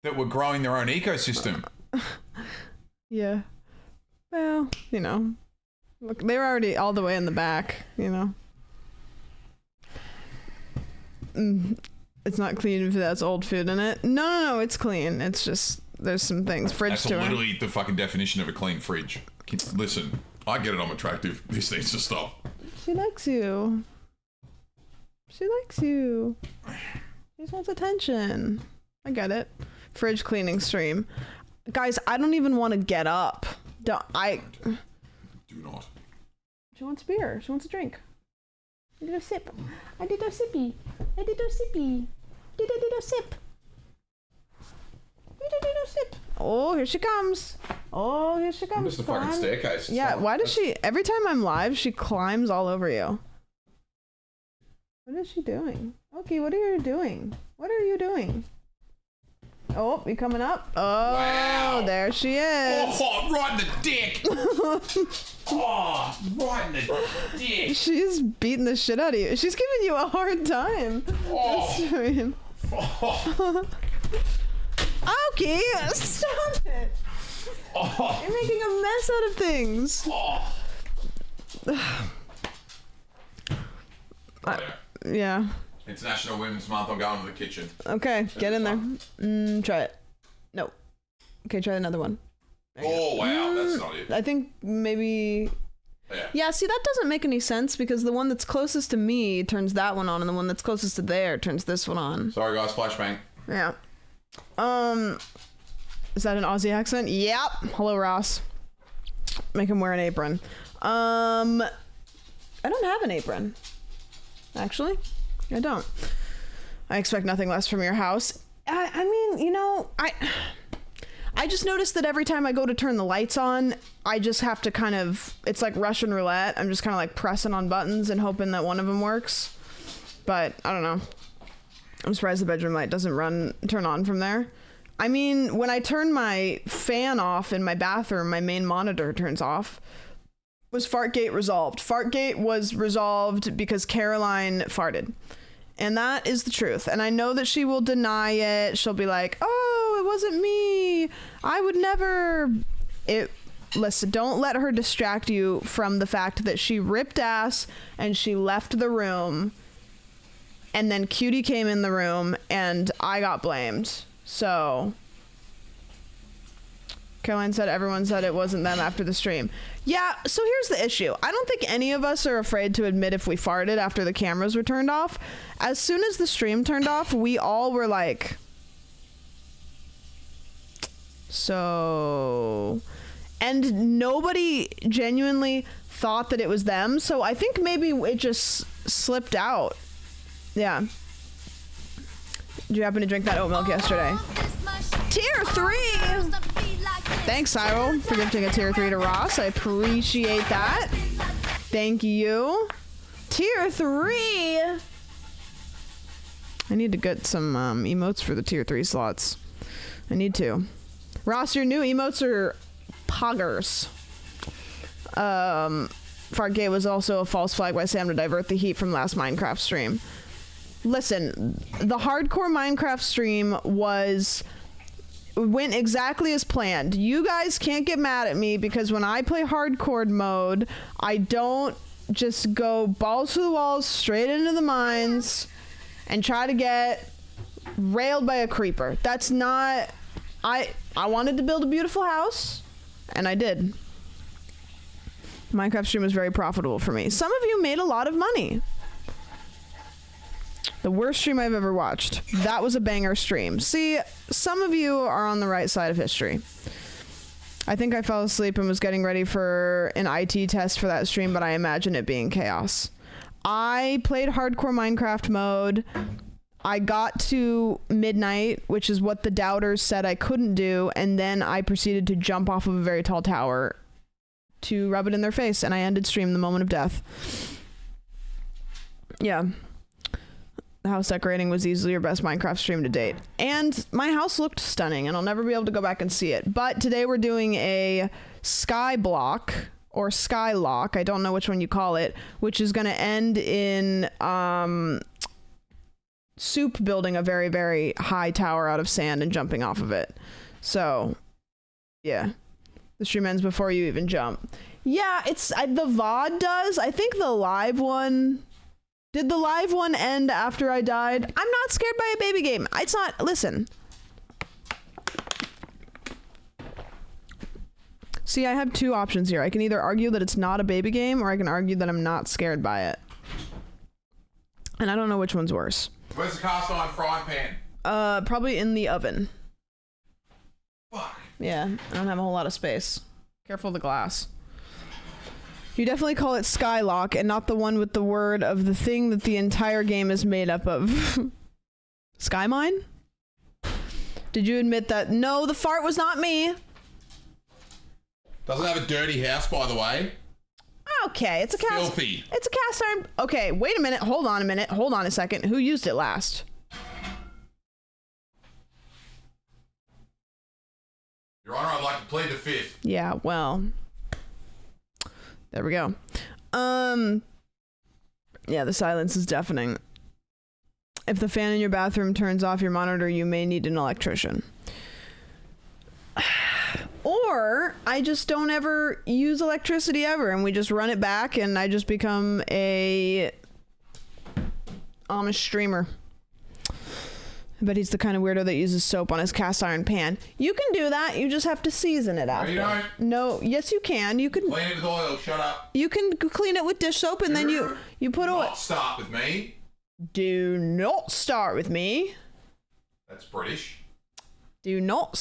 that were growing their own ecosystem. Yeah. Well, you know. Look, they were already all the way in the back, you know. It's not clean if that's old food in it. No, it's clean. It's just, there's some things. Fridge That's tour. literally the fucking definition of a clean fridge. Listen, I get it, I'm attractive. This needs to stop. She likes you. She likes you. She just wants attention. I get it. Fridge cleaning stream. Guys, I don't even want to get up. Do not. She wants beer. She wants a drink. I did a sip. I did a sippy. I did a sippy. Did a sip. Did a sip. Oh, here she comes. Oh, here she comes. Just a fucking staircase. It's Yeah, fine. why does she... Every time I'm live, she climbs all over you. What is she doing? Okay, what are you doing? What are you doing? Oh, you coming up? Oh, Wow. there she is. Oh, right in the dick. Oh, right in the dick. She's beating the shit out of you. She's giving you a hard time. Oh. Just saying. Oh. Okay, stop it. Oh. You're making a mess out of things. Oh. Yeah. International Women's Month, I'm going to the kitchen. Okay, get in there. Try it. No. Okay, try another one. Oh, wow, that's not it. I think maybe... Yeah, see, that doesn't make any sense because the one that's closest to me turns that one on and the one that's closest to there turns this one on. Sorry, guys, flashbang. Yeah. Is that an Aussie accent? Yep. Hello, Ross. Make him wear an apron. I don't have an apron. Actually, I don't. I expect nothing less from your house. I mean, you know, I just noticed that every time I go to turn the lights on, I just have to kind of, it's like Russian roulette. I'm just kind of like pressing on buttons and hoping that one of them works. But I don't know. I'm surprised the bedroom light doesn't turn on from there. I mean, when I turn my fan off in my bathroom, my main monitor turns off. Was fartgate resolved? Fartgate was resolved because Caroline farted. And that is the truth. And I know that she will deny it. She'll be like, oh, it wasn't me. I would never. Listen, don't let her distract you from the fact that she ripped ass and she left the room. And then Cutie came in the room and I got blamed. So Caroline said everyone said it wasn't them after the stream. Yeah, so here's the issue. I don't think any of us are afraid to admit if we farted after the cameras were turned off. As soon as the stream turned off, we all were like, so, and nobody genuinely thought that it was them. So I think maybe it just slipped out. Yeah. Did you happen to drink that oat milk yesterday? Tier 3! Thanks, Cyril, for gifting a tier 3 to Ross. I appreciate that. Thank you. Tier 3! I need to get some emotes for the tier 3 slots. I need to. Ross, your new emotes are poggers. Fartgate was also a false flag by Sam to divert the heat from last Minecraft stream. Listen, the hardcore Minecraft stream went exactly as planned. You guys can't get mad at me because when I play hardcore mode, I don't just go balls to the walls straight into the mines and try to get railed by a creeper. That's not... I wanted to build a beautiful house, and I did. Minecraft stream was very profitable for me. Some of you made a lot of money. The worst stream I've ever watched. That was a banger stream. See, some of you are on the right side of history. I think I fell asleep and was getting ready for an IT test for that stream, but I imagine it being chaos. I played hardcore Minecraft mode. I got to midnight, which is what the doubters said I couldn't do, and then I proceeded to jump off of a very tall tower to rub it in their face, and I ended stream the moment of death. Yeah. The house decorating was easily your best Minecraft stream to date. And my house looked stunning, and I'll never be able to go back and see it. But today we're doing a Skyblock, or Skylock, I don't know which one you call it, which is going to end in Soup building a very, very high tower out of sand and jumping off of it. So, yeah. The stream ends before you even jump. Yeah, the VOD does. I think the live one... Did the live one end after I died? I'm not scared by a baby game. It's not... Listen. See, I have two options here. I can either argue that it's not a baby game, or I can argue that I'm not scared by it. And I don't know which one's worse. Where's the cast iron frying pan? Probably in the oven. Fuck. Yeah, I don't have a whole lot of space. Careful of the glass. You definitely call it Skylock and not the one with the word of the thing that the entire game is made up of. Sky mine? Did you admit that? No, the fart was not me. Doesn't have a dirty house, by the way. Okay, it's a cast. Filthy. It's a cast iron. Okay, wait a minute. Hold on a minute. Hold on a second. Who used it last? Your Honor, I'd like to plead the fifth. Yeah, well... There we go. Yeah, the silence is deafening. If the fan in your bathroom turns off your monitor, you may need an electrician. Or I just don't ever use electricity ever, and we just run it back, and I just become a Amish streamer. But he's the kind of weirdo that uses soap on his cast iron pan. You can do that. You just have to season it after. No, you don't. No, yes, you can. You can clean it with oil. Shut up. You can clean it with dish soap, and then you put oil. Not start with me. Do not start with me. That's British. Do not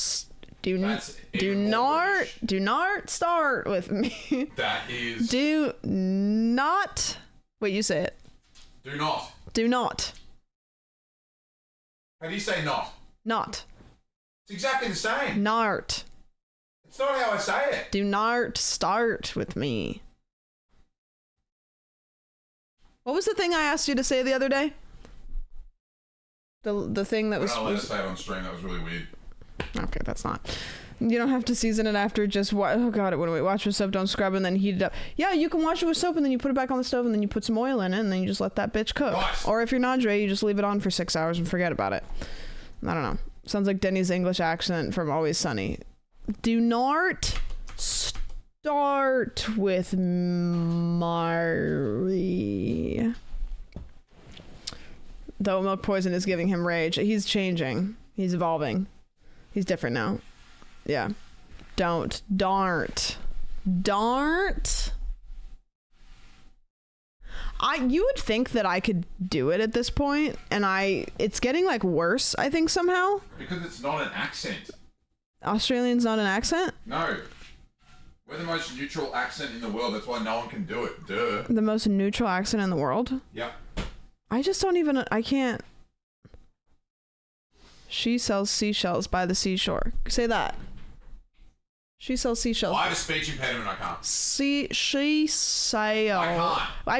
start with me. That is. Do not. Wait, you say it. Do not. Do not. How do you say not? Not. It's exactly the same. Nart. It's not how I say it. Do not start with me. What was the thing I asked you to say the other day? The thing that was. Let us say it on stream. That was really weird. Okay, that's not. You don't have to season it after. Just oh god, when we wash with soap, don't scrub and then heat it up. Yeah, you can wash it with soap and then you put it back on the stove and then you put some oil in it and then you just let that bitch cook. Nice. Or if you're Nadre, you just leave it on for 6 hours and forget about it. I don't know. Sounds like Denny's English accent from Always Sunny. Do not start with Mari. Though milk poison is giving him rage. He's changing. He's evolving. He's different now. Yeah. Don't. Dart. You would think that I could do it at this point, and it's getting like worse, I think, somehow. Because it's not an accent. Australian's not an accent? No. We're the most neutral accent in the world. That's why no one can do it. Duh. The most neutral accent in the world? Yep. I just don't even, I can't. She sells seashells by the seashore. Say that. She sells seashells. Well, I have a speech impediment. I can't. She sails. I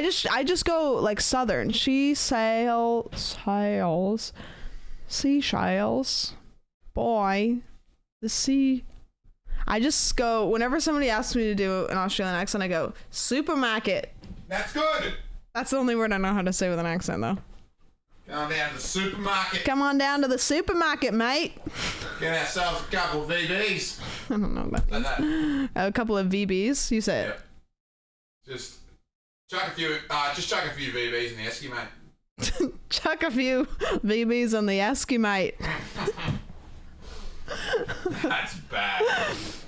can't. I just go like southern. She sails seashells. Boy, the sea. I just go whenever somebody asks me to do an Australian accent. I go supermarket. That's good. That's the only word I know how to say with an accent, though. Come on down to the supermarket. Come on down to the supermarket, mate. Get ourselves a couple of VBs. I don't know about Like that. a couple of VBs. You say Yep. Just chuck a few VBs in the esky, mate. it. Chuck a few VBs on the esky, mate. That's bad.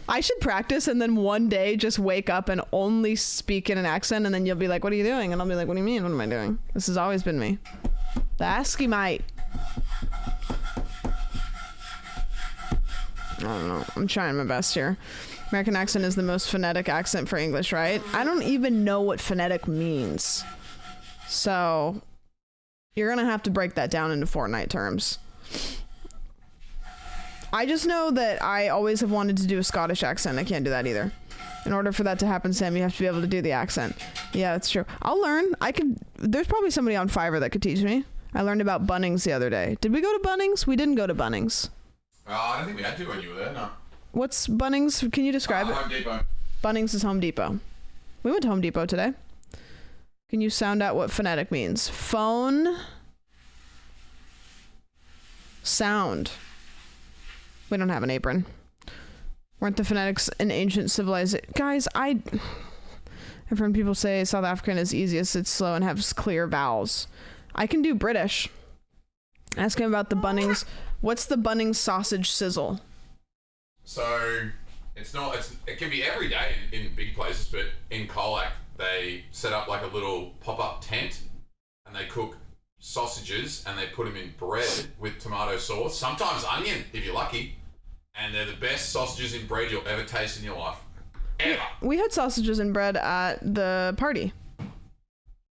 I should practice and then one day just wake up and only speak in an accent, and then you'll be like, what are you doing? And I'll be like, what do you mean? What am I doing? This has always been me. The ASCII mate. I don't know. I'm trying my best here. American accent is the most phonetic accent for English, right? I don't even know what phonetic means. So you're going to have to break that down into Fortnite terms. I just know that I always have wanted to do a Scottish accent. I can't do that either. In order for that to happen, Sam, you have to be able to do the accent. Yeah, that's true. I'll learn. There's probably somebody on Fiverr that could teach me. I learned about Bunnings the other day. Did we go to Bunnings? We didn't go to Bunnings. I don't think we had to when you were there, no. What's Bunnings? Can you describe it? Home Depot. Bunnings is Home Depot. We went to Home Depot today. Can you sound out what phonetic means? Phone. Sound. We don't have an apron. Weren't the phonetics in ancient civilization? Guys, I've heard people say South African is easiest. It's slow and has clear vowels. I can do British. Ask him about the Bunnings. What's the Bunnings sausage sizzle? So it can be every day in big places, but in Colac they set up like a little pop-up tent and they cook sausages and they put them in bread with tomato sauce, sometimes onion if you're lucky, and they're the best sausages in bread you'll ever taste in your life. Ever. We had sausages and bread at the party.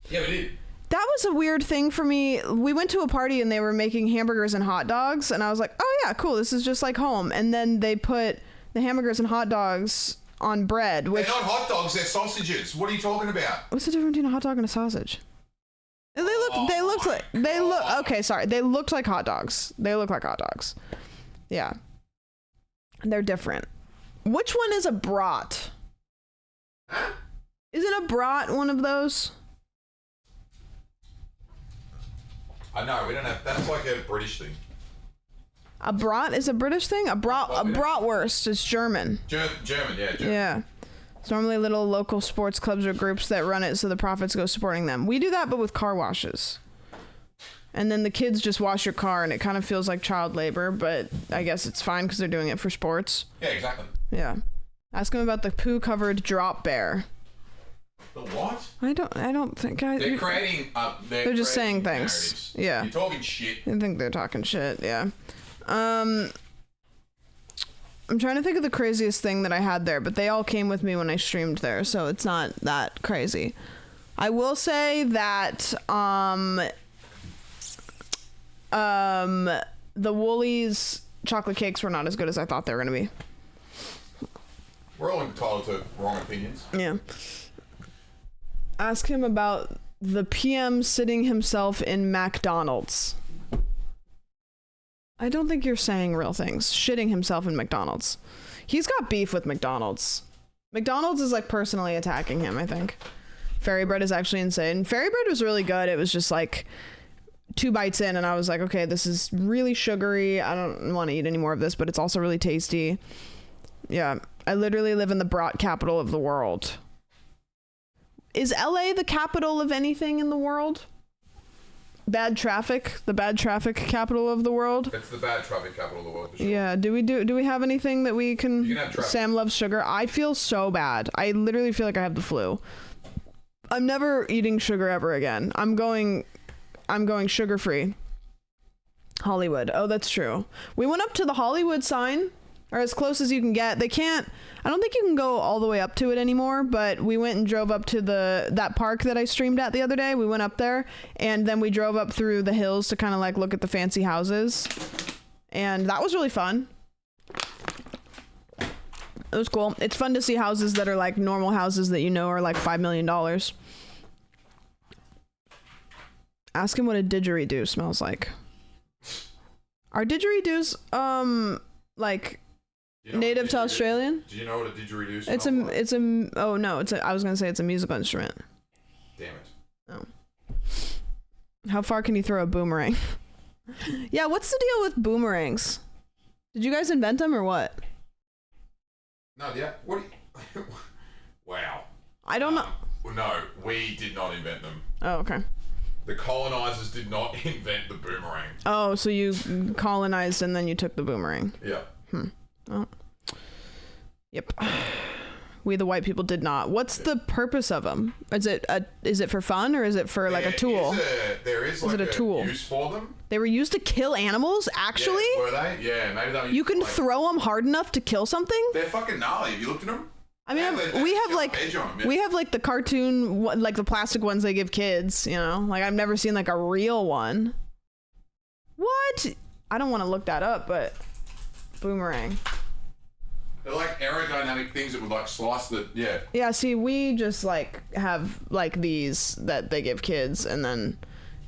Yeah, we did. That was a weird thing for me. We went to a party and they were making hamburgers and hot dogs, and I was like, oh yeah, cool, this is just like home. And then they put the hamburgers and hot dogs on bread, which... They're not hot dogs, they're sausages. What are you talking about? What's the difference between a hot dog and a sausage? They looked like hot dogs. They look like hot dogs. Yeah. They're different. Which one is a brat? Huh? Isn't a brat one of those? I know, we don't have... That's like a British thing. A brat is a British thing? A bratwurst is German. German, yeah. German. Yeah. It's normally little local sports clubs or groups that run it, so the profits go supporting them. We do that, but with car washes. And then the kids just wash your car, and it kind of feels like child labor, but I guess it's fine because they're doing it for sports. Yeah, exactly. Yeah. Ask them about the poo-covered drop bear. The what? I don't think They're creating... they're just saying things. narratives. Yeah. You're talking shit. I think they're talking shit, yeah. I'm trying to think of the craziest thing that I had there, but they all came with me when I streamed there, so it's not that crazy. I will say that the Woolies chocolate cakes were not as good as I thought they were going to be. We're all entitled to wrong opinions. Yeah. Ask him about the PM sitting himself in McDonald's. I don't think you're saying real things. Shitting himself in McDonald's. He's got beef with McDonald's. McDonald's is like personally attacking him, I think. Fairy bread is actually insane. Fairy bread was really good. It was just like 2 bites in and I was like, okay, this is really sugary. I don't want to eat any more of this, but it's also really tasty. Yeah. I literally live in the brat capital of the world. Is LA the capital of anything in the world? Bad traffic, the bad traffic capital of the world. It's the bad traffic capital of the world for sure. Yeah, do we have anything that we can? You can have traffic. Sam loves sugar. I feel so bad. I literally feel like I have the flu. I'm never eating sugar ever again. I'm going sugar free. Hollywood. Oh, that's true. We went up to the Hollywood sign, or as close as you can get. I don't think you can go all the way up to it anymore, but we went and drove up to that park that I streamed at the other day. We went up there and then we drove up through the hills to kind of like look at the fancy houses. And that was really fun. It was cool. It's fun to see houses that are like normal houses that you know are like $5 million. Ask him what a didgeridoo smells like. Are didgeridoos like native to Australian? Do you know what a didgeridoo smells like? I was gonna say it's a musical instrument. Damn it. Oh. How far can you throw a boomerang? Yeah, what's the deal with boomerangs? Did you guys invent them or what? No, yeah. What? Wow. I don't know. Well, no, we did not invent them. Oh, okay. The colonizers did not invent the boomerang. Oh, so you colonized and then you took the boomerang. Yeah. Oh. Yep. We the white people did not. What's the purpose of them? Is it for fun or is it for like a tool? There is like it a tool? Use for them. They were used to kill animals, actually? Yeah, were they? Yeah, maybe they were You can like, throw them hard enough to kill something? They're fucking gnarly. Have you looked at them? I mean, we have like the cartoon, like the plastic ones they give kids, you know? Like I've never seen like a real one. What? I don't want to look that up, but boomerang. They're like aerodynamic things that would like slice the, yeah. Yeah, see, we just like have like these that they give kids and then...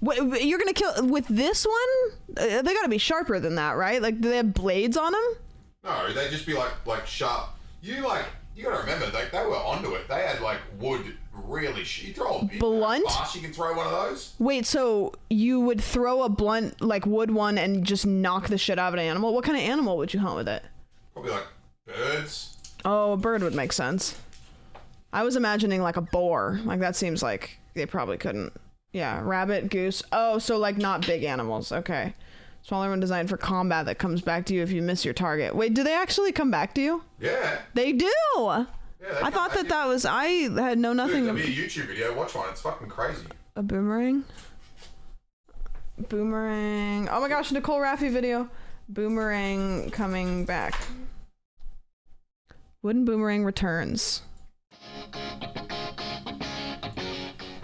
You're gonna kill with this one? They gotta be sharper than that, right? Like, do they have blades on them? No, they just be like sharp. You gotta remember, they were onto it. They had like wood really. You throw a big blunt. Fast, you can throw one of those. Wait, so you would throw a blunt like wood one and just knock the shit out of an animal? What kind of animal would you hunt with it? Probably like birds. Oh, a bird would make sense. I was imagining like a boar. Like that seems like they probably couldn't. Yeah, rabbit, goose. Oh, so like not big animals. Okay. Smaller one designed for combat that comes back to you if you miss your target. Wait, do they actually come back to you? Yeah. They do. Yeah, I thought that was. I had know nothing. Dude, there'll be a YouTube video. Watch one. It's fucking crazy. A boomerang. Boomerang. Oh my gosh, Nicole Raffi video. Boomerang coming back. Wooden boomerang returns.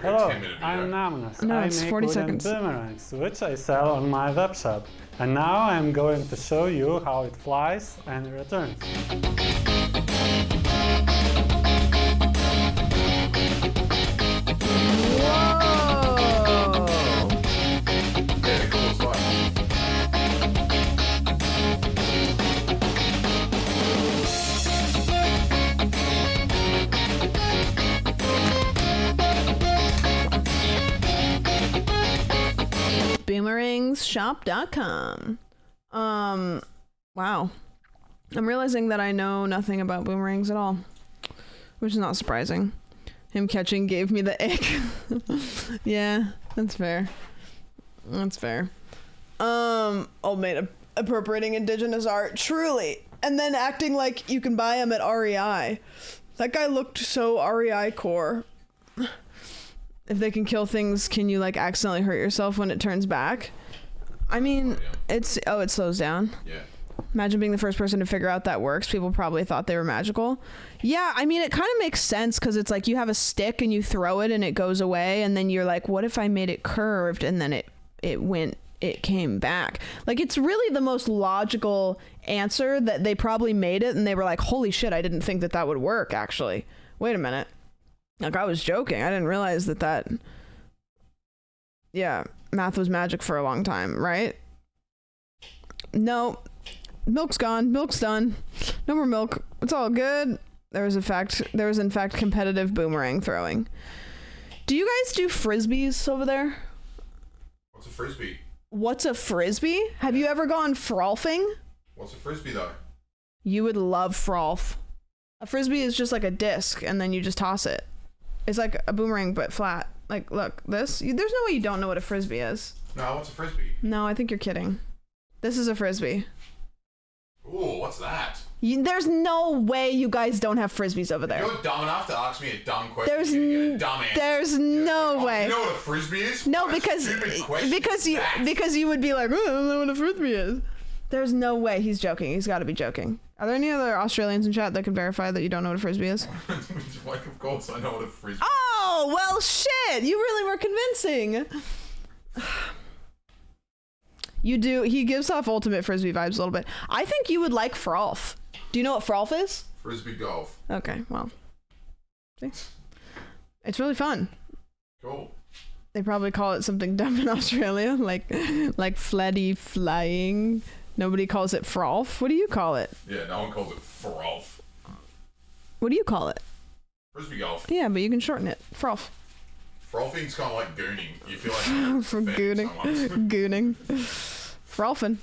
Hello, I'm Namnas. No, I it's make 40 wooden seconds. boomerangs, which I sell on my webshop. And now I'm going to show you how it flies and returns. Whoa! Yeah, cool as fuck. Boomeringshop.com. Wow. I'm realizing that I know nothing about boomerangs at all, which is not surprising. Him catching gave me the ick. Yeah, that's fair. That's fair. Old mate appropriating indigenous art, truly, and then acting like you can buy them at REI. That guy looked so REI core. If they can kill things, can you like accidentally hurt yourself when it turns back? I mean, it slows down. Yeah. Imagine being the first person to figure out that works. People probably thought they were magical. Yeah, I mean, it kind of makes sense because it's like you have a stick and you throw it and it goes away, and then you're like, what if I made it curved and then it came back? Like, it's really the most logical answer that they probably made it and they were like, holy shit, I didn't think that would work, actually. Wait a minute. Like, I was joking. I didn't realize that yeah, math was magic for a long time, right? No. Milk's gone. Milk's done. No more milk. It's all good. There was in fact competitive boomerang throwing. Do you guys do frisbees over there? What's a frisbee? What's a frisbee? Have you ever gone frolfing? What's a frisbee though? You would love frolf. A frisbee is just like a disc and then you just toss it. It's like a boomerang but flat. Like, look, this. There's no way you don't know what a frisbee is. No, what's a frisbee? No, I think you're kidding. This is a frisbee. Ooh, what's that? There's no way you guys don't have frisbees over there. You're dumb enough to ask me a dumb question. You're get a dumb answer. There's no way. You know what a frisbee is? No, What a because stupid question because you would be like, oh, I don't know what a frisbee is. There's no way he's joking. He's got to be joking. Are there any other Australians in chat that can verify that you don't know what a frisbee is? Like, of course I know what a frisbee is. Oh, well, shit. You really were convincing. You do. He gives off ultimate frisbee vibes a little bit. I think you would like frolf. Do you know what frolf is? Frisbee golf. Okay, well. See? It's really fun. Cool. They probably call it something dumb in Australia, like fleddy flying. Nobody calls it frolf. What do you call it? Yeah, no one calls it frolf. What do you call it? Frisbee golf. Yeah, but you can shorten it. Frolf. Frolfing's kind of like gooning. You feel like For gooning. Gooning. Frolfing.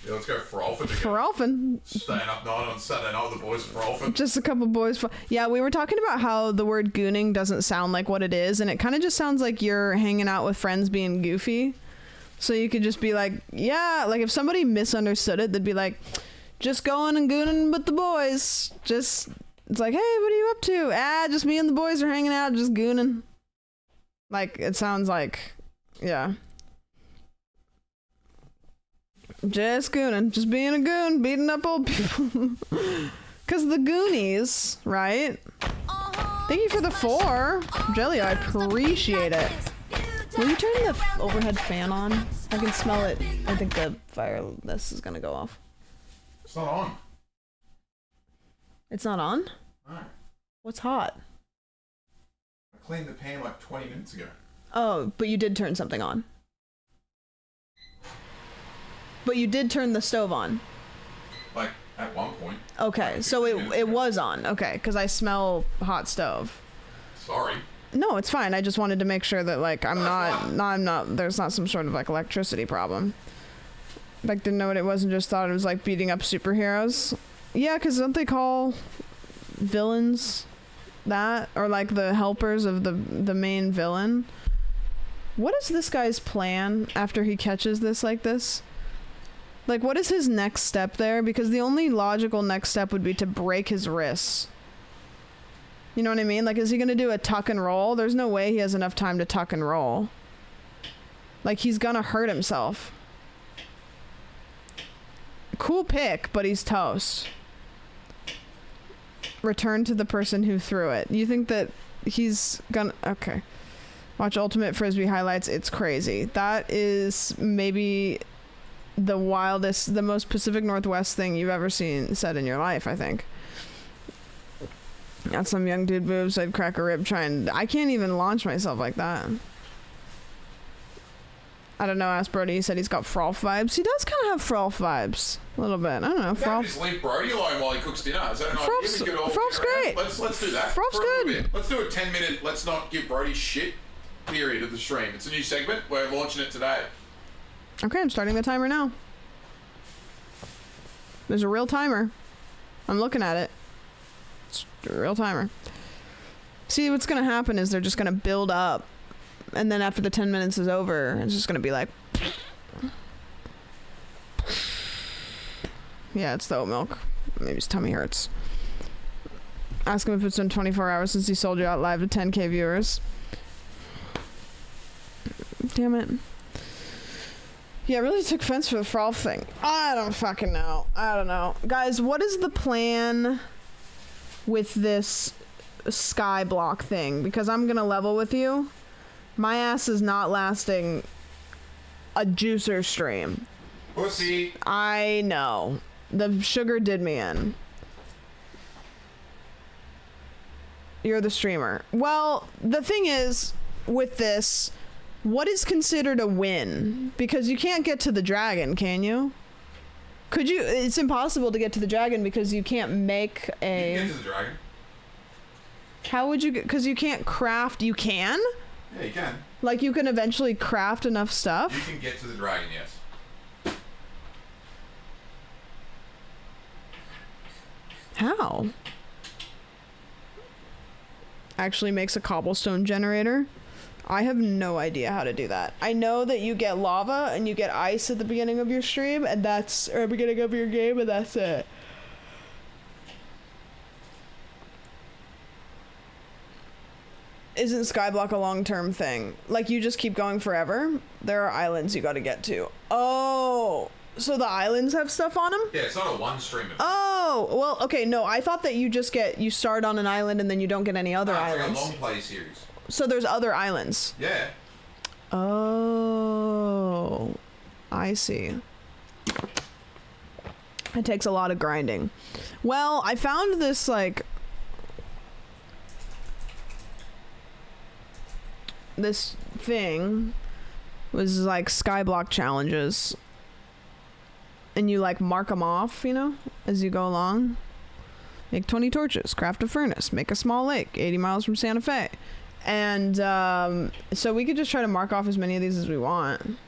Yeah, let's go frolfing together. Frolfing. Staying up night on Saturday night with the boys frolfing. Just a couple boys. Yeah, we were talking about how the word gooning doesn't sound like what it is, and it kind of just sounds like you're hanging out with friends being goofy. So you could just be like, yeah, like if somebody misunderstood it, they'd be like, just going and gooning with the boys. Just, it's like, hey, what are you up to? Just me and the boys are hanging out, just gooning. Like, it sounds like, yeah. Just gooning, just being a goon, beating up old people. Because the Goonies, right? Thank you for the 4. Jelly, I appreciate it. Will you turn the overhead fan on? I can smell it. I think the fire, this is gonna go off. It's not on. It's not on? No. What's hot? I cleaned the pan like 20 minutes ago. Oh, but you did turn something on. But you did turn the stove on. Like, at one point. Okay, so it was on. Okay, because I smell hot stove. Sorry. No, it's fine. I just wanted to make sure that, like, I'm not, there's not some sort of, like, electricity problem. Like, didn't know what it was and just thought it was, like, beating up superheroes. Yeah, because don't they call villains that? Or, like, the helpers of the main villain? What is this guy's plan after he catches this like this? Like, what is his next step there? Because the only logical next step would be to break his wrists. You know what I mean? Like, is he going to do a tuck and roll? There's no way he has enough time to tuck and roll. Like, he's going to hurt himself. Cool pick, but he's toast. Return to the person who threw it. You think that he's gonna... Okay. Watch Ultimate Frisbee highlights. It's crazy. That is maybe the wildest, the most Pacific Northwest thing you've ever said in your life, I think. Got some young dude boobs. I'd crack a rib trying. I can't even launch myself like that. I don't know. Ask Brody. He said he's got Frolf vibes. He does kind of have Frolf vibes. A little bit. I don't know. Frolf. Just leave Brody alone while he cooks dinner. Is that an idea? Frolf's great. Let's do that. Frolf's good. Let's do a 10-minute. Let's not give Brody shit. Period of the stream. It's a new segment. We're launching it today. Okay, I'm starting the timer now. There's a real timer. I'm looking at it. It's a real timer. See, what's going to happen is they're just going to build up. And then after the 10 minutes is over, it's just going to be like... Yeah, it's the oat milk. Maybe his tummy hurts. Ask him if it's been 24 hours since he sold you out live to 10k viewers. Damn it. Yeah, it really took offense for the frolf thing. I don't fucking know. I don't know. Guys, what is the plan with this Skyblock thing? Because I'm gonna level with you. My ass is not lasting a juicer stream. Pussy. I know. The sugar did me in. You're the streamer. Well, the thing is, with this, what is considered a win? Because you can't get to the dragon, can you? Could you? It's impossible to get to the dragon because you can't make a... You can get to the dragon. How would you get... Because you can't craft... You can? Yeah, you can. Like, you can eventually craft enough stuff? You can get to the dragon, yes. How? Actually makes a cobblestone generator. I have no idea how to do that. I know that you get lava and you get ice at the beginning of your stream, and that's, or beginning of your game, and that's it. Isn't Skyblock a long-term thing? Like, you just keep going forever? There are islands you gotta get to. Oh, so the islands have stuff on them? Yeah, it's not a one stream. Oh, well, okay, no, I thought that you just get, you start on an island and then you don't get any other islands. It's like a long play series. So there's other islands. Yeah. Oh, I see. It takes a lot of grinding. Well, I found this, like, this thing was like Skyblock challenges, and you like mark them off, you know, as you go along. Make 20 torches, craft a furnace, make a small lake 80 miles from Santa Fe. And so we could just try to mark off as many of these as we want.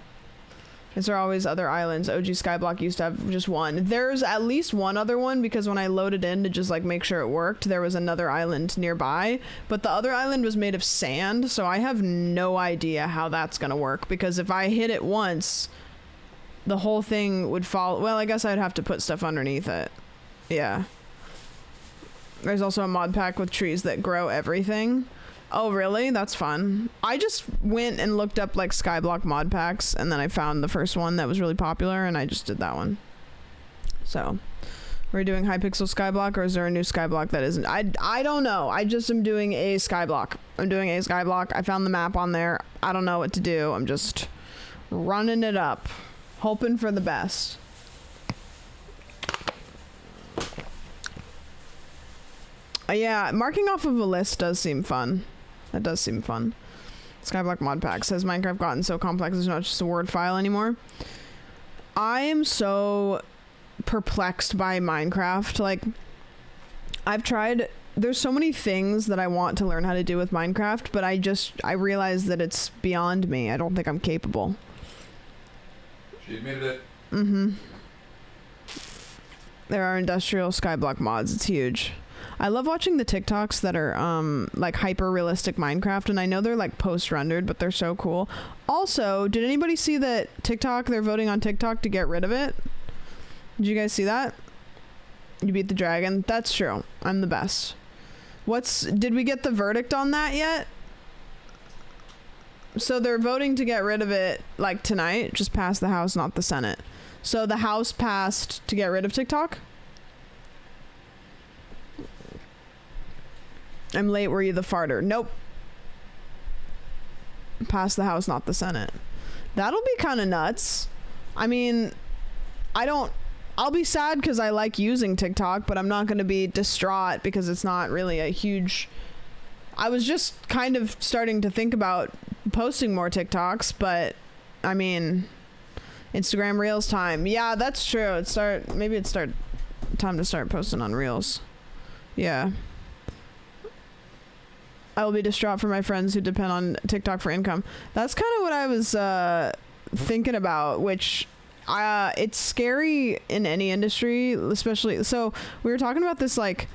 Is there always other islands? OG Skyblock used to have just one. There's at least one other one, because when I loaded in to just like make sure it worked, there was another island nearby. But the other island was made of sand, so I have no idea how that's gonna work, because if I hit it once, the whole thing would fall. Well, I guess I'd have to put stuff underneath it. Yeah. There's also a mod pack with trees that grow everything. Oh, really? That's fun. I just went and looked up like Skyblock mod packs, and then I found the first one that was really popular, and I just did that one. So, we're doing Hypixel Skyblock, or is there a new Skyblock that isn't? I don't know. I just am doing a Skyblock. I'm doing a Skyblock. I found the map on there. I don't know what to do. I'm just running it up, hoping for the best. Yeah, marking off of a list does seem fun. That does seem fun. Skyblock mod pack says Minecraft gotten so complex it's not just a Word file anymore. I am so perplexed by Minecraft. Like, I've tried, there's so many things that I want to learn how to do with Minecraft, but I realize that it's beyond me. I don't think I'm capable. She admitted it. Mm-hmm. There are industrial Skyblock mods. It's huge. I love watching the TikToks that are like hyper realistic Minecraft, and I know they're like post rendered, but they're so cool. Also, did anybody see that TikTok, they're voting on TikTok to get rid of it? Did you guys see that? You beat the dragon? That's true. I'm the best. Did we get the verdict on that yet? So they're voting to get rid of it like tonight, just passed the House, not the Senate. So the House passed to get rid of TikTok? I'm late, were you the farter? Nope. Pass the House, not the Senate. That'll be kind of nuts. I mean, I'll be sad because I like using TikTok, but I'm not going to be distraught because it's not really a huge... I was just kind of starting to think about posting more TikToks, but I mean, Instagram Reels time. Yeah, that's true. Maybe it's time to start posting on Reels. Yeah. I will be distraught for my friends who depend on TikTok for income. That's kind of what I was thinking about, which it's scary in any industry, especially. So we were talking about this, like,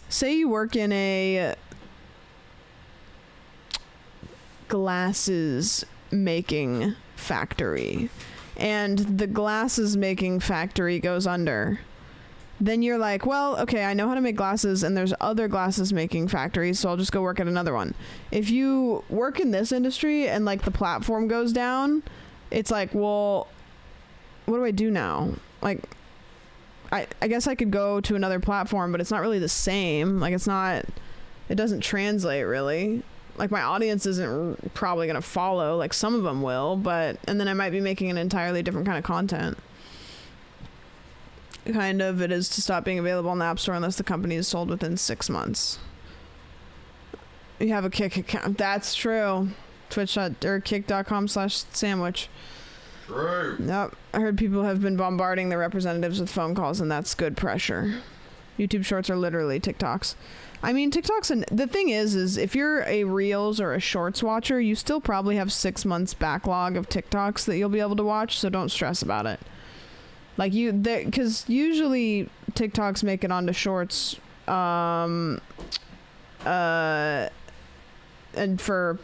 say you work in a glasses making factory and the glasses making factory goes under. Then you're like, well, okay, I know how to make glasses and there's other glasses making factories, so I'll just go work at another one. If you work in this industry and like the platform goes down, it's like, well, what do I do now? Like, I guess I could go to another platform, but it's not really the same. Like, it doesn't translate really. Like, my audience isn't probably going to follow. Like, some of them will, and then I might be making an entirely different kind of content. Kind of, it is to stop being available on the App Store unless the company is sold within 6 months. You have a Kick account. That's true. Or kick.com/sandwich. True. Yep. I heard people have been bombarding the representatives with phone calls, and that's good pressure. YouTube Shorts are literally TikToks. I mean, TikToks, and the thing is if you're a Reels or a Shorts watcher, you still probably have 6 months backlog of TikToks that you'll be able to watch, so don't stress about it. Like, because usually TikToks make it onto Shorts, and for,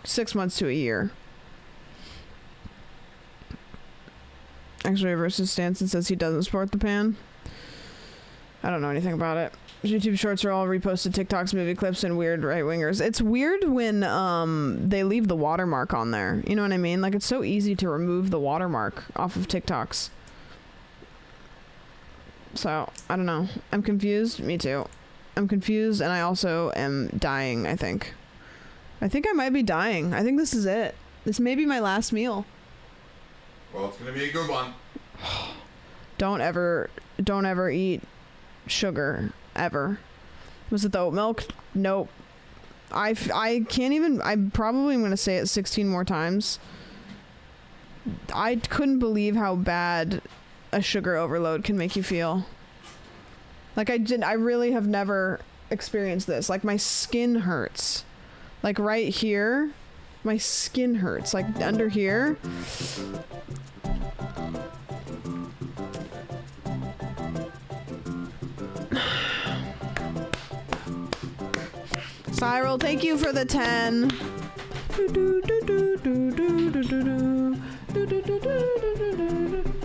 6 months to a year. Actually, versus Stanson says he doesn't support the pan. I don't know anything about it. YouTube Shorts are all reposted TikToks, movie clips, and weird right-wingers. It's weird when they leave the watermark on there. You know what I mean? Like, it's so easy to remove the watermark off of TikToks. So, I don't know. I'm confused. Me too. I'm confused, and I also am dying, I think. I think I might be dying. I think this is it. This may be my last meal. Well, it's gonna be a good one. Don't ever eat sugar, ever. Was it the oat milk? Nope. I can't even, I'm probably going to say it 16 more times. I couldn't believe how bad a sugar overload can make you feel. Like, I really have never experienced this. Like, my skin hurts. Like, right here, my skin hurts. Like, under here. Cyril, thank you for the 10.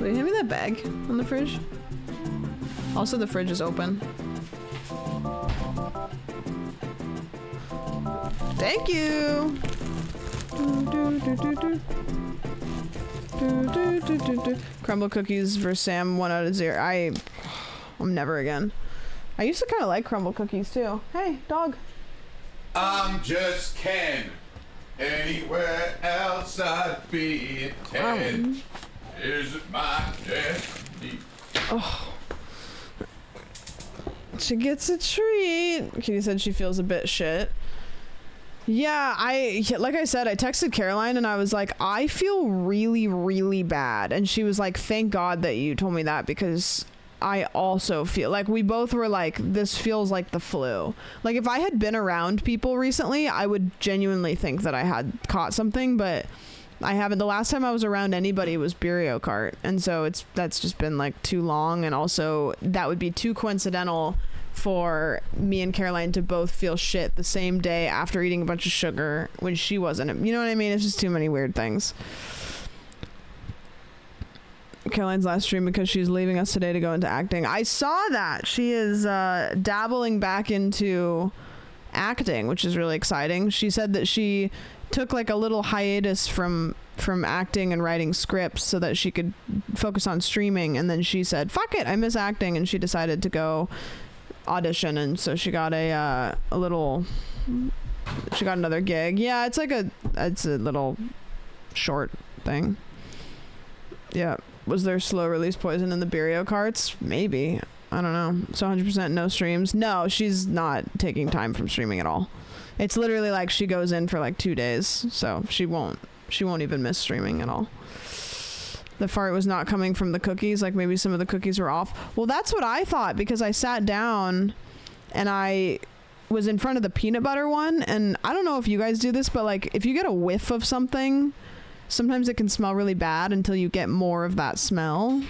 Wait, hand me that bag on the fridge. Also, the fridge is open. Thank you. Crumble cookies versus Sam, 1 out of 0. I'm never again. I used to kind of like crumble cookies too. Hey, dog. I'm just Ken. Anywhere else I'd be at 10. Is it my destiny? Oh. She gets a treat. Kitty said she feels a bit shit. Yeah, like I said, I texted Caroline and I was like, I feel really, really bad. And she was like, thank God that you told me that, because I also feel like, we both were like, this feels like the flu. Like, if I had been around people recently, I would genuinely think that I had caught something, but I haven't. The last time I was around anybody was Burio Kart, and so that's just been like too long, and also that would be too coincidental for me and Caroline to both feel shit the same day after eating a bunch of sugar when she wasn't. You know what I mean? It's just too many weird things. Caroline's last stream because she's leaving us today to go into acting. I saw that. She is dabbling back into acting, which is really exciting. She said that she took like a little hiatus from acting and writing scripts so that she could focus on streaming, and then she said, fuck it, I miss acting, and she decided to go audition, and so she got she got another gig. Yeah, it's a little short thing. Yeah. Was there slow release poison in the Burio carts? Maybe. I don't know. So 100% no streams. No, she's not taking time from streaming at all. It's literally like she goes in for like 2 days, so she won't even miss streaming at all. The fart was not coming from the cookies, like maybe some of the cookies were off. Well, that's what I thought, because I sat down and I was in front of the peanut butter one, and I don't know if you guys do this, but like if you get a whiff of something, sometimes it can smell really bad until you get more of that smell.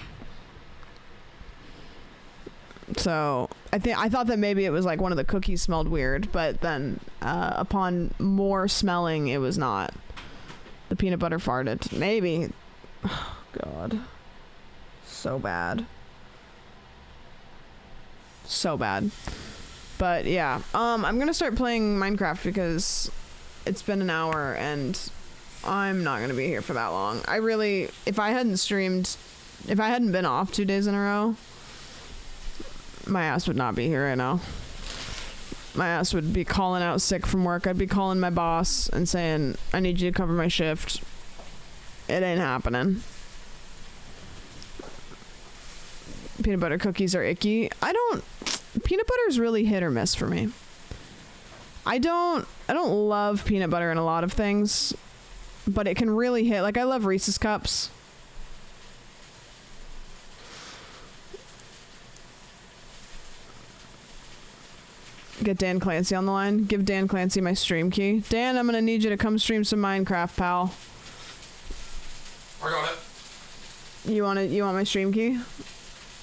So I thought that maybe it was like one of the cookies smelled weird, but then upon more smelling, it was not. The peanut butter farted. Maybe. Oh, God. So bad. So bad. But yeah, I'm gonna start playing Minecraft because it's been an hour and I'm not gonna be here for that long. If I hadn't streamed If I hadn't been off 2 days in a row, my ass would not be here right now. My ass would be calling out sick from work. I'd be calling my boss and saying, I need you to cover my shift. It ain't happening. Peanut butter cookies are icky. Peanut butter is really hit or miss for me. I don't love peanut butter in a lot of things, but it can really hit. Like, I love Reese's Cups. Get Dan Clancy on the line. Give Dan Clancy my stream key. Dan, I'm gonna need you to come stream some Minecraft, pal. I got it. You want my stream key?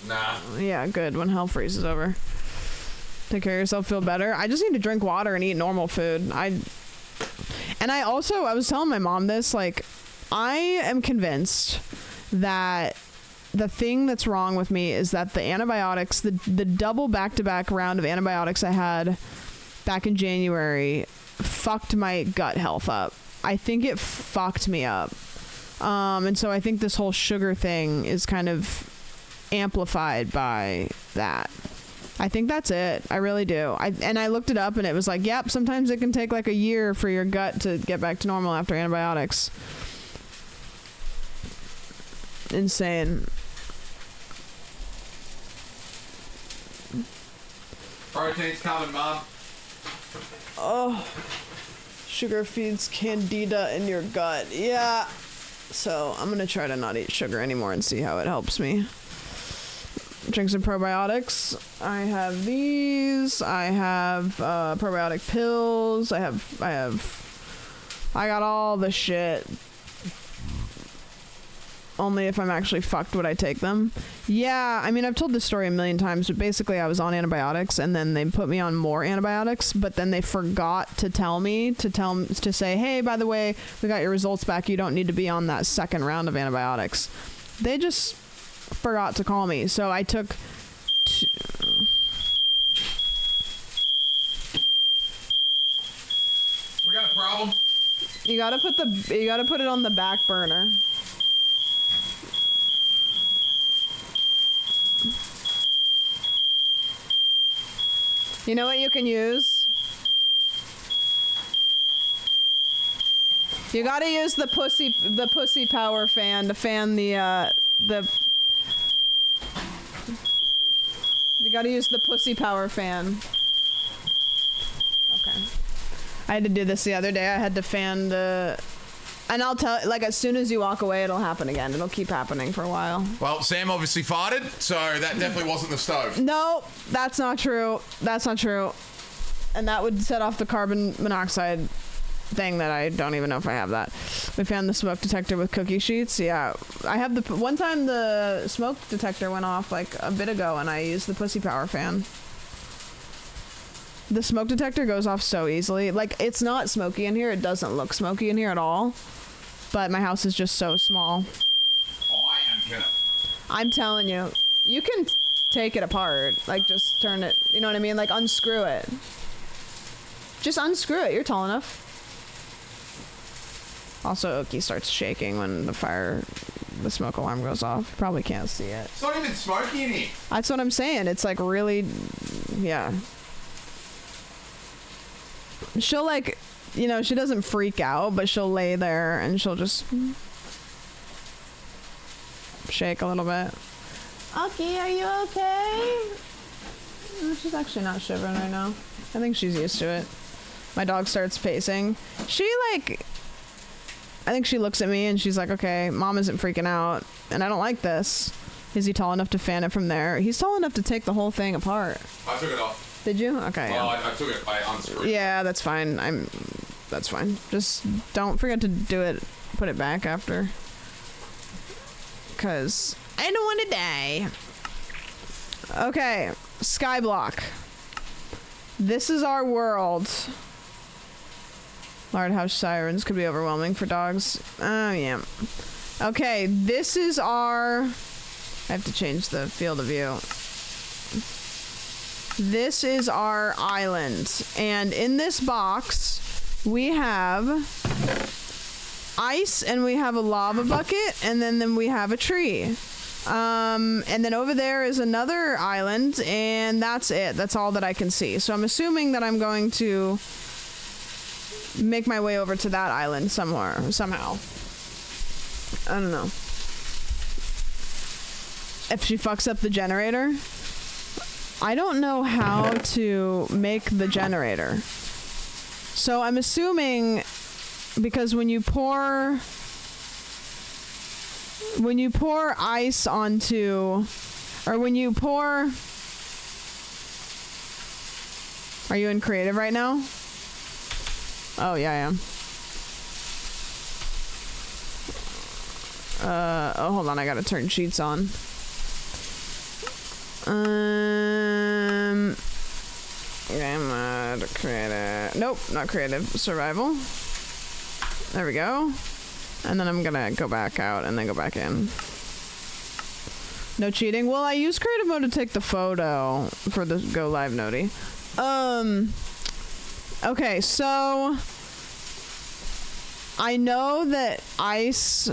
Nah. Yeah, good. When hell freezes over. Take care of yourself, feel better. I just need to drink water and eat normal food. I was telling my mom this, like, I am convinced that the thing that's wrong with me is that the antibiotics, the double back-to-back round of antibiotics I had back in January fucked my gut health up. I think it fucked me up. And so I think this whole sugar thing is kind of amplified by that. I think that's it. I really do. I looked it up and it was like, yep, sometimes it can take like a year for your gut to get back to normal after antibiotics. Insane. Protein's coming, Mom. Oh, sugar feeds candida in your gut. Yeah. So I'm going to try to not eat sugar anymore and see how it helps me. Drink some probiotics. I have these. I have probiotic pills. I got all the shit. Only if I'm actually fucked would I take them. Yeah, I mean, I've told this story a million times, but basically I was on antibiotics and then they put me on more antibiotics, but then they forgot to to say, hey, by the way, we got your results back. You don't need to be on that second round of antibiotics. They just forgot to call me. So I took We got a problem. you gotta put it on the back burner. You know what you can use? You gotta use the pussy power fan to fan the you gotta use the pussy power fan. Okay. I had to do this the other day. I had to fan the, and I'll tell, like, as soon as you walk away, it'll happen again. It'll keep happening for a while. Well, Sam obviously farted, so that definitely wasn't the stove. No, that's not true. That's not true. And that would set off the carbon monoxide thing that I don't even know if I have that. We found the smoke detector with cookie sheets. Yeah, I have the, one time the smoke detector went off like a bit ago and I used the pussy power fan. The smoke detector goes off so easily. Like, it's not smoky in here. It doesn't look smoky in here at all. But my house is just so small. I am gonna. I'm telling you, you can take it apart. Like, just turn it, you know what I mean? Like, unscrew it. Just unscrew it. You're tall enough. Also, Oki starts shaking when the smoke alarm goes off. You probably can't see it. It's not even smoky in here. That's what I'm saying. It's like really, yeah. She'll, like, you know, she doesn't freak out, but she'll lay there and she'll just shake a little bit. Oki, are you okay? She's actually not shivering right now. I think she's used to it. My dog starts pacing. She, like, I think she looks at me and she's like, okay, mom isn't freaking out and I don't like this. Is he tall enough to fan it from there? He's tall enough to take the whole thing apart. I took it off. Did you? Okay. Well, Yeah. I took it. I unscrewed it. Yeah, that's fine. That's fine. Just don't forget to do it. Put it back after. Cause I don't want to die. Okay, Skyblock. This is our world. Large house sirens could be overwhelming for dogs. Oh yeah. Okay, this is our. I have to change the field of view. This is our island, and in this box we have ice and we have a lava bucket and then we have a tree. And then over there is another island, and that's it. That's all that I can see. So I'm assuming that I'm going to make my way over to that island somehow. I don't know. If she fucks up the generator, I don't know how to make the generator. So I'm assuming because when you pour ice onto, or when you pour, are you in creative right now? Oh yeah, I am. Oh, hold on, I gotta turn sheets on. Game mode, creative. Nope, not creative. Survival. There we go. And then I'm gonna go back out and then go back in. No cheating. Well, I use creative mode to take the photo for the go live noti. Okay, so I know that ice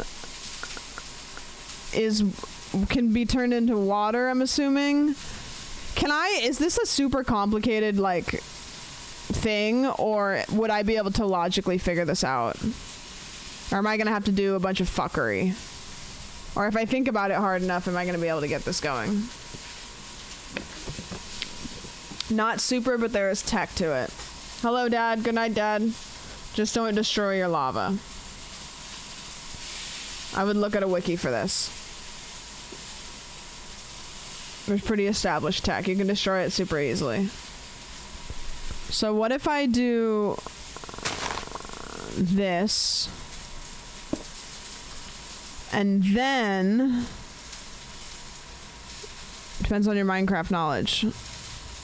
can be turned into water, I'm assuming. Is this a super complicated like thing, or would I be able to logically figure this out? Or am I gonna have to do a bunch of fuckery? Or if I think about it hard enough, am I gonna be able to get this going? Not super, but there is tech to it. Hello, Dad. Good night, Dad. Just don't destroy your lava. I would look at a wiki for this. There's pretty established tech. You can destroy it super easily. So what if I do this, and then depends on your Minecraft knowledge.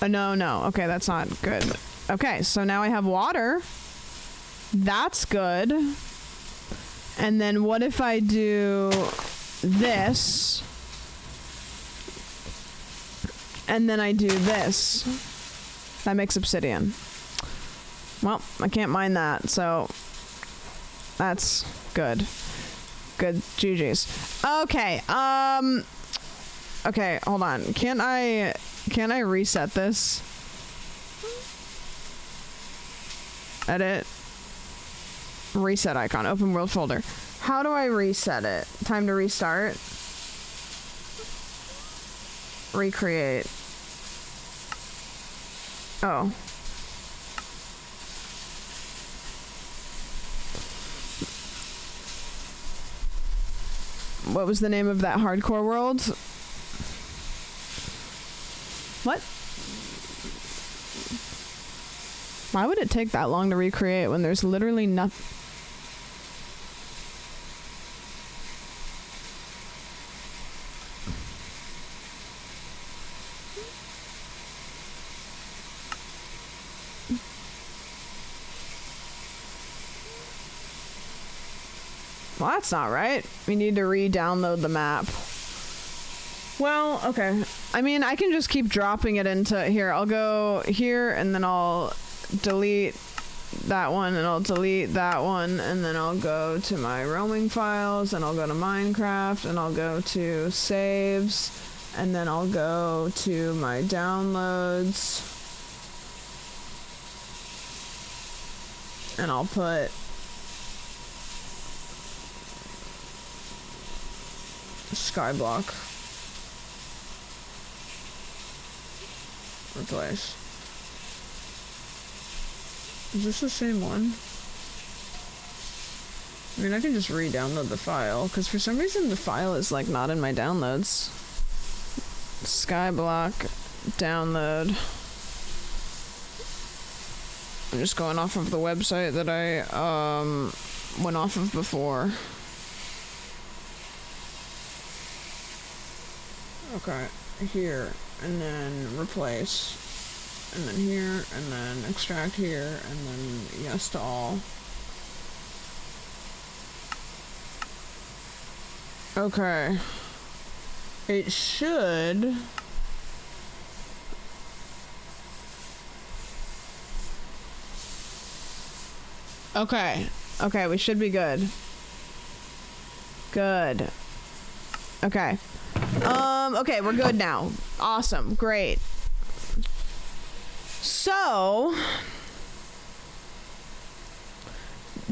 No. Okay, that's not good. Okay, so now I have water. That's good. And then what if I do this? And then I do this. That makes obsidian. Well, I can't mine that, so that's good. Good GG's. Okay, okay, hold on. Can I reset this? Edit. Reset icon. Open world folder. How do I reset it? Time to restart. Recreate. Oh. What was the name of that hardcore world? What? Why would it take that long to recreate when there's literally nothing? Well, that's not right. We need to re-download the map. Well, okay. I mean, I can just keep dropping it into here. I'll go here, and then I'll delete that one, and I'll delete that one, and then I'll go to my roaming files, and I'll go to Minecraft, and I'll go to saves, and then I'll go to my downloads, and I'll put Skyblock. Replace. Is this the same one? I mean, I can just re-download the file, because for some reason the file is like not in my downloads. Skyblock download. I'm just going off of the website that I went off of before. Okay, here, and then replace, and then here, and then extract here, and then yes to all. Okay. It should... Okay. Okay, we should be good. Good. Okay. Okay, we're good now. Awesome, great. So,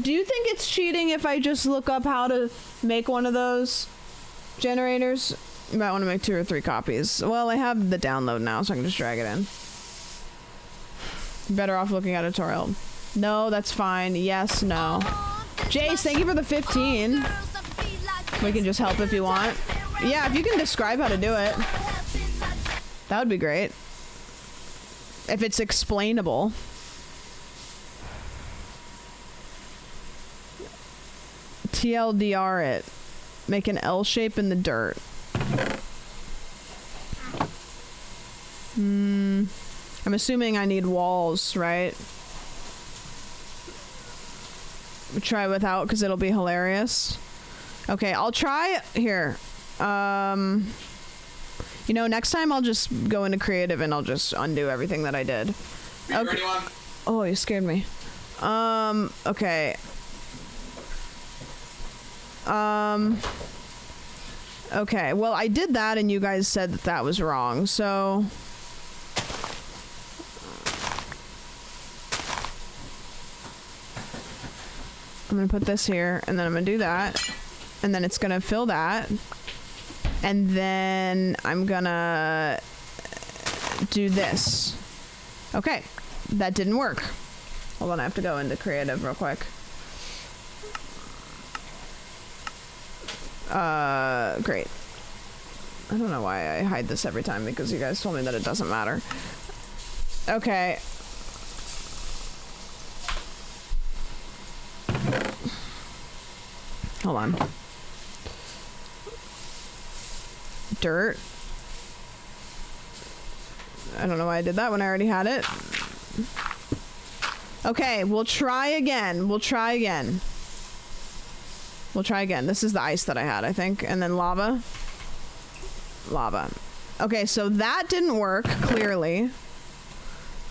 do you think it's cheating if I just look up how to make one of those generators? You might want to make 2 or 3 copies. Well, I have the download now, so I can just drag it in. Better off looking at a tutorial. No, that's fine. Yes, no. Jace, thank you for the 15. We can just help if you want. Yeah, if you can describe how to do it, that would be great. If it's explainable. TLDR it. Make an L shape in the dirt. I'm assuming I need walls, right? Try without because it'll be hilarious. Okay, I'll try here. You know, next time I'll just go into creative and I'll just undo everything that I did. Okay. Oh, you scared me. Okay. Okay, well, I did that and you guys said that that was wrong, so... I'm gonna put this here, and then I'm gonna do that, and then it's gonna fill that, and then I'm gonna do this. Okay, that didn't work. Hold on, I have to go into creative real quick. Great. I don't know why I hide this every time, because you guys told me that it doesn't matter. Okay. Hold on. Dirt. I don't know why I did that when I already had it. Okay, we'll try again. We'll try again. We'll try again. This is the ice that I had, I think. And then lava. Lava. Okay, so that didn't work, clearly.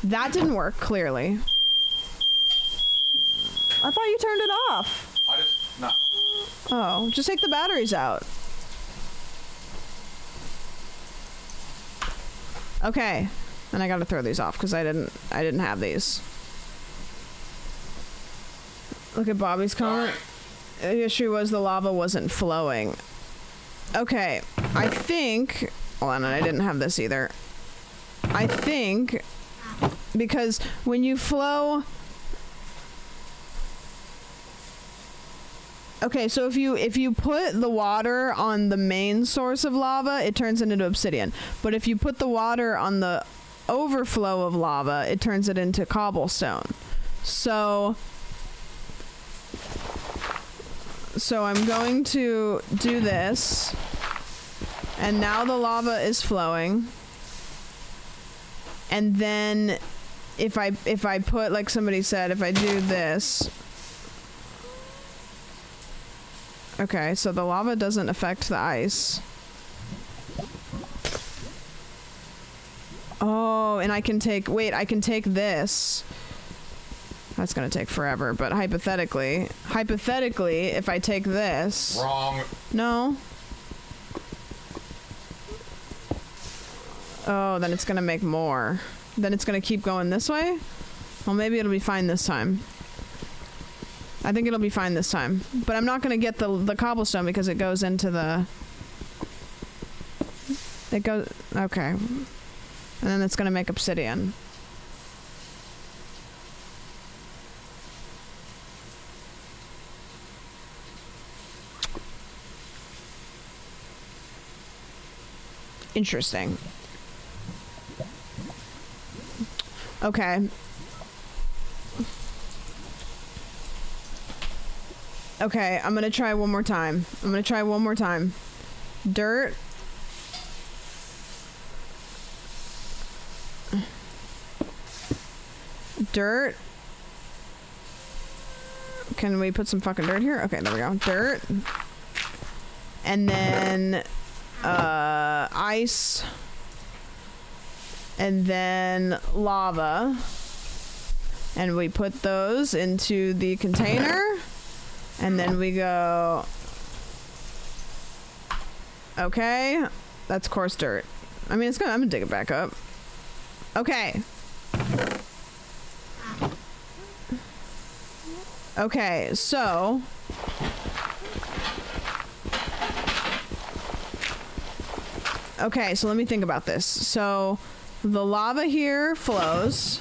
That didn't work, clearly. I thought you turned it off. I just... No. Oh, just take the batteries out. Okay. And I gotta throw these off because I didn't have these. Look at Bobby's comment. The issue was the lava wasn't flowing. Okay, I think... Hold on, I didn't have this either. I think... Because when you flow... Okay, so if you put the water on the main source of lava, it turns it into obsidian. But if you put the water on the overflow of lava, it turns it into cobblestone. So I'm going to do this. And now the lava is flowing. And then if I put, like somebody said, if I do this... Okay, so the lava doesn't affect the ice. Oh, and I can take... Wait, I can take this. That's gonna take forever, but hypothetically, if I take this... Wrong. No. Oh, then it's gonna make more. Then it's gonna keep going this way? Well, maybe it'll be fine this time. I think it'll be fine this time. But I'm not going to get the cobblestone because it goes into the... It goes... Okay. And then it's going to make obsidian. Interesting. Okay. Okay, I'm gonna try one more time. Dirt. Dirt. Can we put some fucking dirt here? Okay, there we go. Dirt. And then, ice. And then lava. And we put those into the container. And then we go, okay, That's coarse dirt. I mean, I'm gonna dig it back up. Okay. Okay, so... Okay, so let me think about this. So, the lava here flows.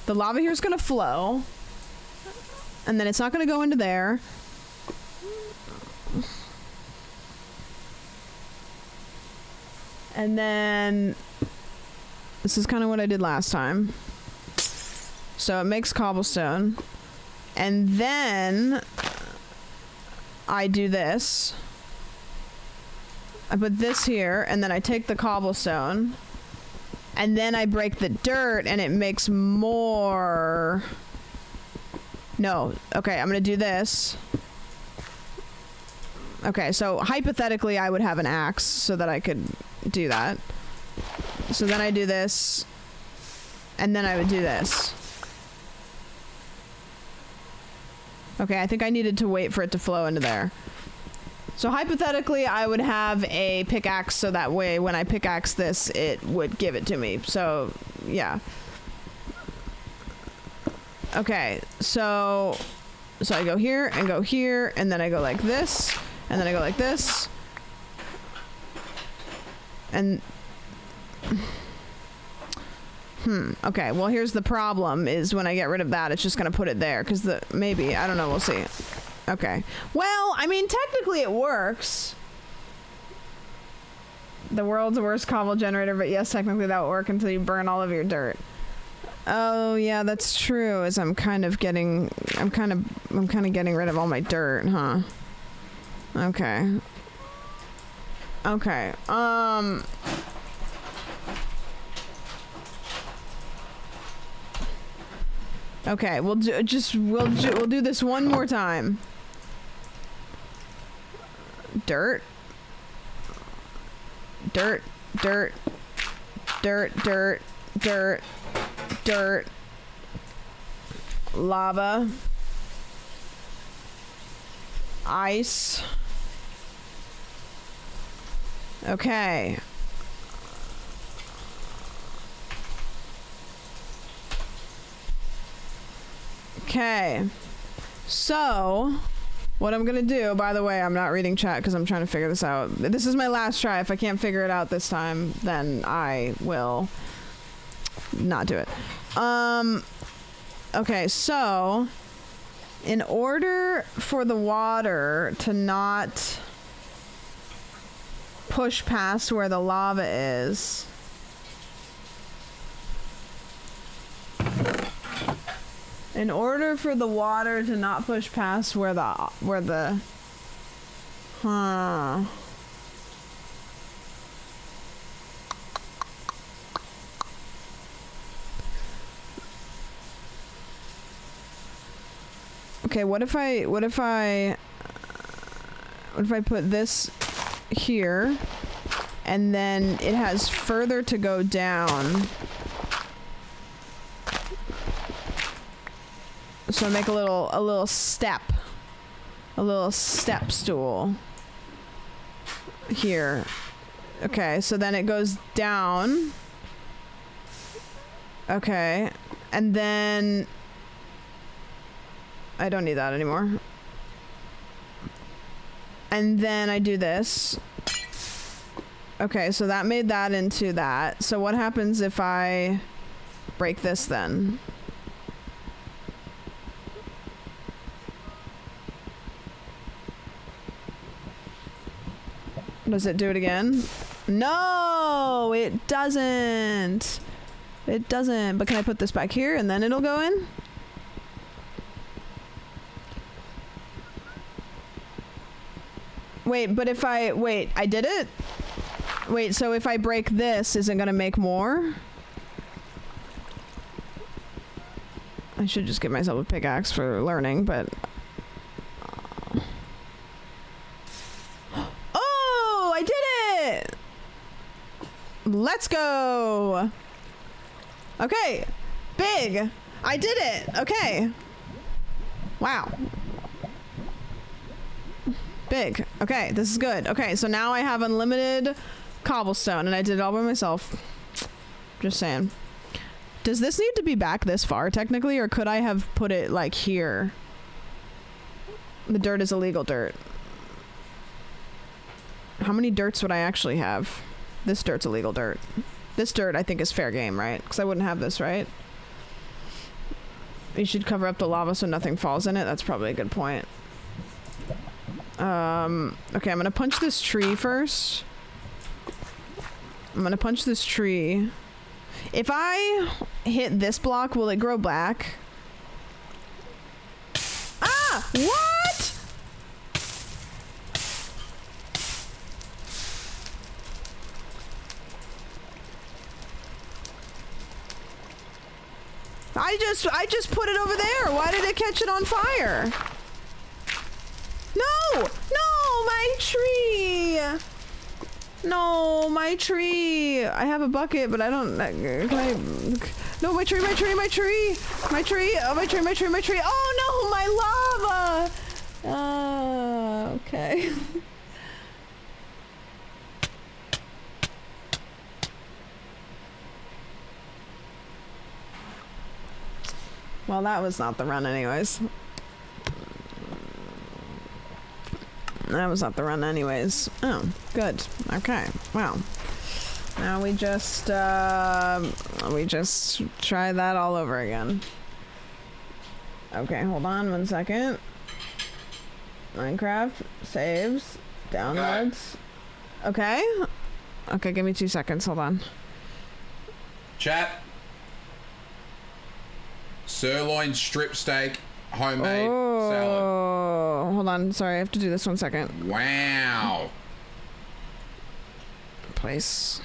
The lava here is gonna flow. And then it's not gonna go into there. And then... This is kind of what I did last time. So it makes cobblestone. And then... I do this. I put this here, and then I take the cobblestone, and then I break the dirt, and it makes more... No. Okay, I'm gonna do this. Okay, so hypothetically, I would have an axe so that I could do that. So then I do this, and then I would do this. Okay, I think I needed to wait for it to flow into there. So hypothetically, I would have a pickaxe so that way when I pickaxe this, it would give it to me. So, yeah. Okay, so I go here, and then I go like this, and then I go like this. And... Okay, well here's the problem, is when I get rid of that, it's just gonna put it there, because maybe, I don't know, we'll see. Okay. Well, I mean, technically it works. The world's worst cobble generator, but yes, technically that will work until you burn all of your dirt. Oh, yeah, that's true, as I'm kind of getting rid of all my dirt, huh? Okay. Okay, okay, we'll do this one more time. Dirt. Dirt, dirt, dirt, dirt, dirt, dirt. Lava. Ice. Okay. Okay. So, what I'm gonna do, by the way, I'm not reading chat because I'm trying to figure this out. This is my last try. If I can't figure it out this time, then I will not do it. Okay, so in order for the water to not push past where the lava is, in order for the water to not push past where the Okay, what if I put this here, and then it has further to go down. So I make a little step stool here. Okay, so then it goes down. Okay, and then I don't need that anymore. And then I do this. Okay, so that made that into that. So what happens if I break this then? Does it do it again? No, it doesn't. It doesn't. But can I put this back here and then it'll go in? Wait, but if I did it? Wait, so if I break this, is it gonna make more? I should just give myself a pickaxe for learning, but... Oh, I did it! Let's go! Okay, big! I did it! Okay. Wow. Big. Okay, this is good. Okay, so now I have unlimited cobblestone, and I did it all by myself. Just saying. Does this need to be back this far, technically, or could I have put it, like, here? The dirt is illegal dirt. How many dirts would I actually have? This dirt's illegal dirt. This dirt, I think, is fair game, right? Because I wouldn't have this, right? You should cover up the lava so nothing falls in it. That's probably a good point. Okay, I'm gonna punch this tree first. I'm gonna punch this tree. If I hit this block, will it grow back? Ah! What? I just put it over there. Why did it catch it on fire? No! No, my tree! No, my tree! I have a bucket, but I don't... No, my tree, my tree, my tree! My tree! Oh, my tree, my tree, my tree! Oh, no, my lava! Okay. Well, that was not the run anyways. That was not the run anyways. Oh, good. Okay. Well, now we just try that all over again. Okay, hold on 1 second. Minecraft saves, downloads. Okay. Okay, give me 2 seconds. Hold on. Chat. Sirloin strip steak, homemade salad. Oh, hold on. Sorry, I have to do this 1 second. Wow. Place.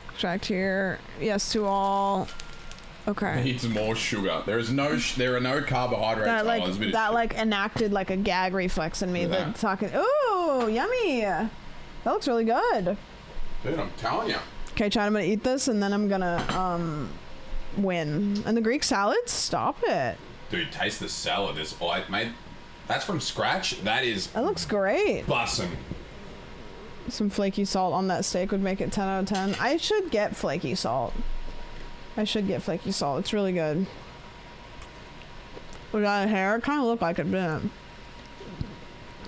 Extract here. Yes to all. Okay. Needs more sugar. There are no carbohydrates. That like enacted like a gag reflex in me. That talking. Ooh, yummy. That looks really good. Dude, I'm telling you. Okay, Chad, I'm gonna eat this and then I'm gonna win. And the Greek salad? Stop it. Dude, taste the salad. That's from scratch. That looks great. bussin'. Some flaky salt on that steak would make it 10 out of 10. I should get flaky salt. It's really good. Without hair, it kind of looked like it didn't.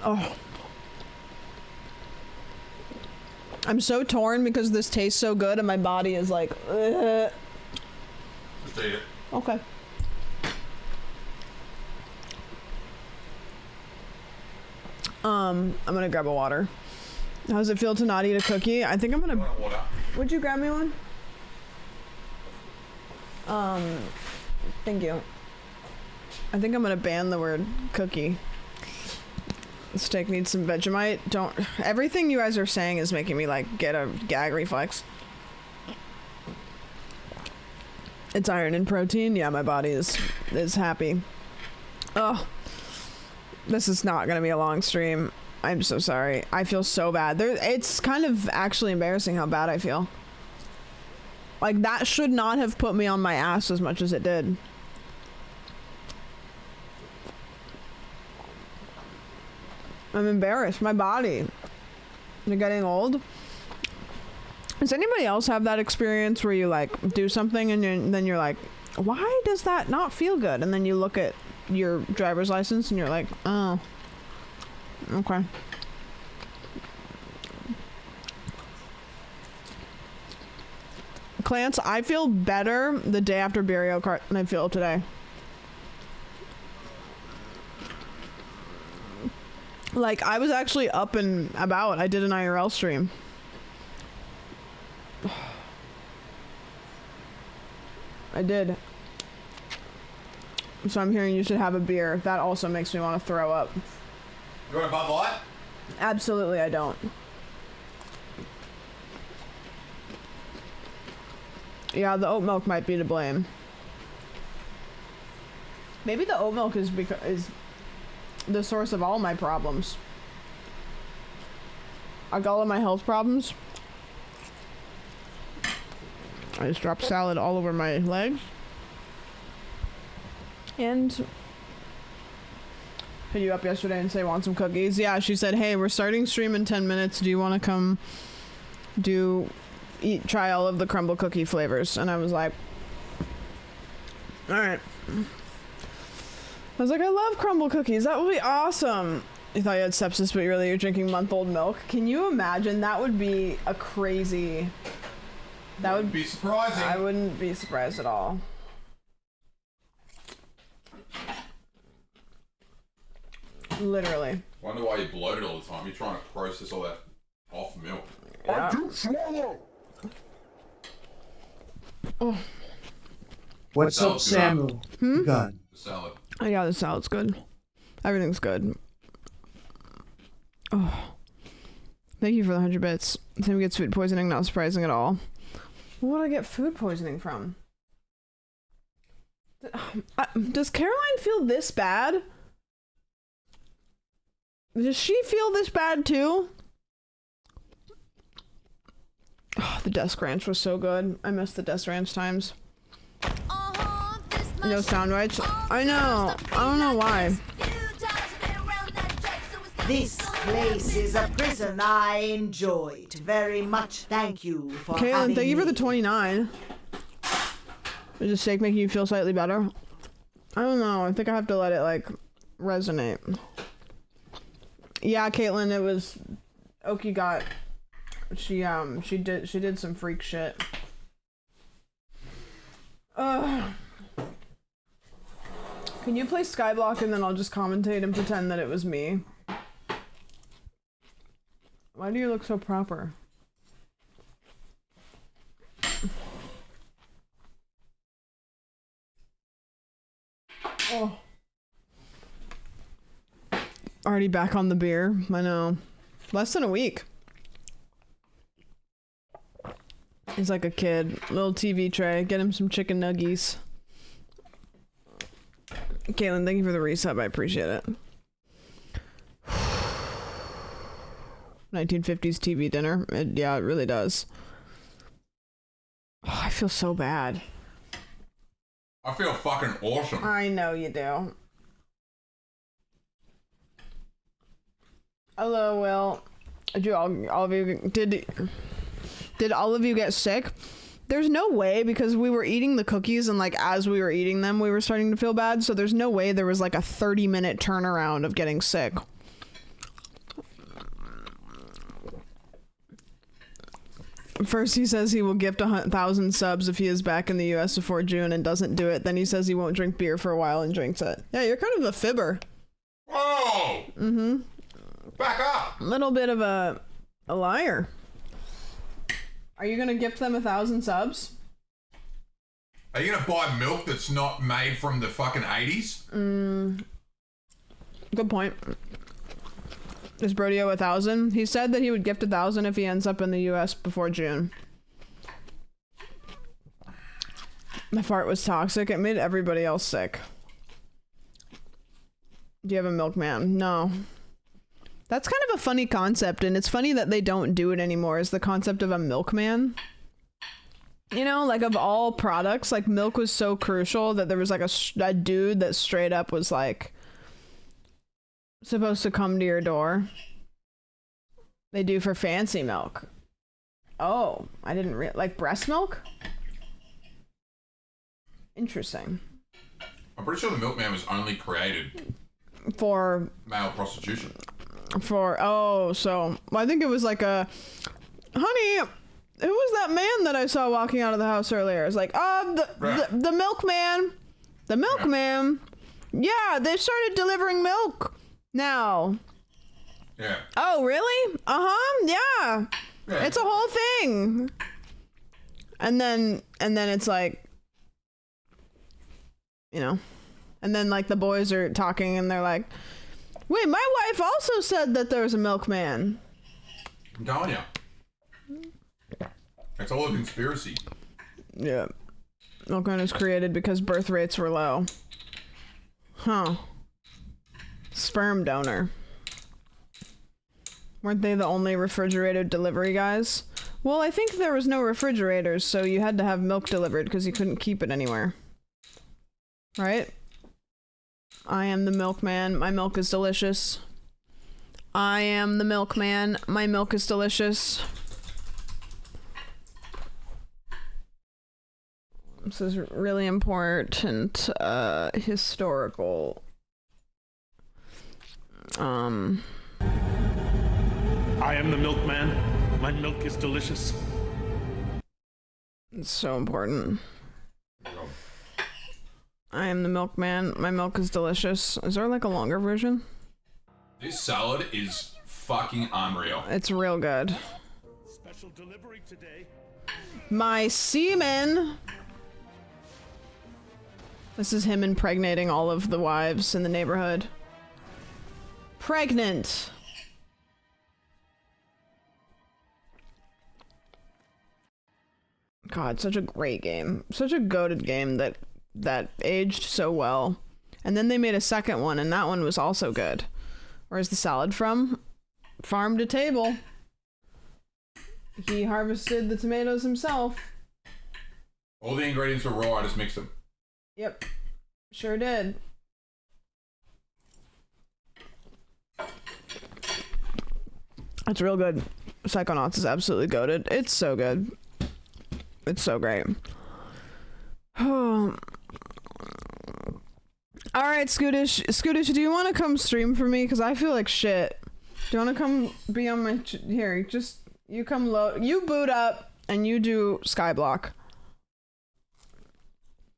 Oh. I'm so torn because this tastes so good and my body is like, ugh. Just eat it. Okay. I'm gonna grab a water. How does it feel to not eat a cookie? I think I'm gonna... Water. Would you grab me one? Thank you. I think I'm gonna ban the word cookie. The steak needs some Vegemite. Everything you guys are saying is making me like get a gag reflex. It's iron and protein. Yeah, my body is happy. Oh, this is not gonna be a long stream. I'm so sorry. I feel so bad. It's kind of actually embarrassing how bad I feel. Like that should not have put me on my ass as much as it did. I'm embarrassed. My body. You're getting old. Does anybody else have that experience where you like do something and then you're like, why does that not feel good? And then you look at your driver's license and you're like, oh, okay. Clance, I feel better the day after Mario Kart than I feel today. Like, I was actually up and about. I did an IRL stream. I did. So I'm hearing you should have a beer. That also makes me want to throw up. You want a Bud Light? Absolutely, I don't. Yeah, the oat milk might be to blame. Maybe the oat milk is the source of all my problems. Like all of my health problems. I just dropped salad all over my legs. And hit you up yesterday and say, want some cookies? Yeah, she said, hey, we're starting stream in 10 minutes. Do you want to come try all of the crumble cookie flavors? And I was like, all right. I was like, I love crumble cookies. That would be awesome. You thought you had sepsis, but really you're drinking month-old milk. Can you imagine? That would be a crazy... That would be surprising. I wouldn't be surprised at all. Literally. Wonder why you're bloated all the time. You're trying to process all that off milk. Yeah. I do swallow. Oh. What's up, Salad's good, huh? Samuel? You got it. The salad. Oh, yeah, the salad's good. Everything's good. Oh. Thank you for the 100 bits. Tim gets food poisoning, not surprising at all. What would I get food poisoning from? Does Caroline feel this bad? Does she feel this bad too? Oh, the desk ranch was so good. I miss the desk ranch times. No sound rights. I know. I don't know why. This place is a prison I enjoyed very much. Thank you for Caitlin, having thank you for the me. 29. Is the steak making you feel slightly better? I don't know. I think I have to let it like resonate. Yeah, Caitlin, it was Oki got she did some freak shit. Can you play Skyblock and then I'll just commentate and pretend that it was me? Why do you look so proper? Oh. Already back on the beer. I know. Less than a week. He's like a kid. Little TV tray. Get him some chicken nuggies. Caitlin, thank you for the resub. I appreciate it. 1950s TV dinner. Yeah, it really does. Oh, I feel so bad. I feel fucking awesome. I know you do. Hello, Will. Did all of you did all of you get sick? There's no way, because we were eating the cookies and like as we were eating them we were starting to feel bad, so there's no way there was like a 30-minute turnaround of getting sick. First he says he will gift 1,000 subs if he is back in the US before June and doesn't do it. Then he says he won't drink beer for a while and drinks it. Yeah, you're kind of a fibber. Whoa! Mm-hmm. Back up! A little bit of a liar. Are you gonna gift them 1,000 subs? Are you gonna buy milk that's not made from the fucking 80s? Good point. Is Brodio 1,000? He said that he would gift 1,000 if he ends up in the US before June. My fart was toxic. It made everybody else sick. Do you have a milkman? No. That's kind of a funny concept, and it's funny that they don't do it anymore, is the concept of a milkman. You know, like of all products, like milk was so crucial that there was like a dude that straight up was like supposed to come to your door. They do for fancy milk. Oh, I didn't like breast milk? Interesting. I'm pretty sure the milkman was only created For male prostitution. So I think it was like a, honey, who was that man that I saw walking out of the house earlier? It's like, the milkman. The milkman. Yeah, they started delivering milk now. Yeah. Oh, really? Yeah. It's a whole thing. And then it's like, you know, and then like the boys are talking and they're like, wait, my wife also said that there was a milkman. I'm telling you. It's all a conspiracy. Yeah. Milkman was created because birth rates were low. Huh. Sperm donor. Weren't they the only refrigerated delivery guys? Well, I think there was no refrigerators, so you had to have milk delivered because you couldn't keep it anywhere. Right? I am the milkman. My milk is delicious. I am the milkman. My milk is delicious. This is really important, historical. I am the milkman. My milk is delicious. It's so important. I am the milkman. My milk is delicious. Is there like a longer version? This salad is fucking unreal. It's real good. Special delivery today. My semen. This is him impregnating all of the wives in the neighborhood. Pregnant. God, such a great game. Such a goated game that aged so well. And then they made a second one, and that one was also good. Where's the salad from? Farm to table. He harvested the tomatoes himself. All the ingredients were raw, I just mixed them. Yep. Sure did. It's real good. Psychonauts is absolutely goated. It's so good. It's so great. Alright, Scootish, do you want to come stream for me? Because I feel like shit. Do you want to come be on my... Here, just... You come low... You boot up, and you do Skyblock.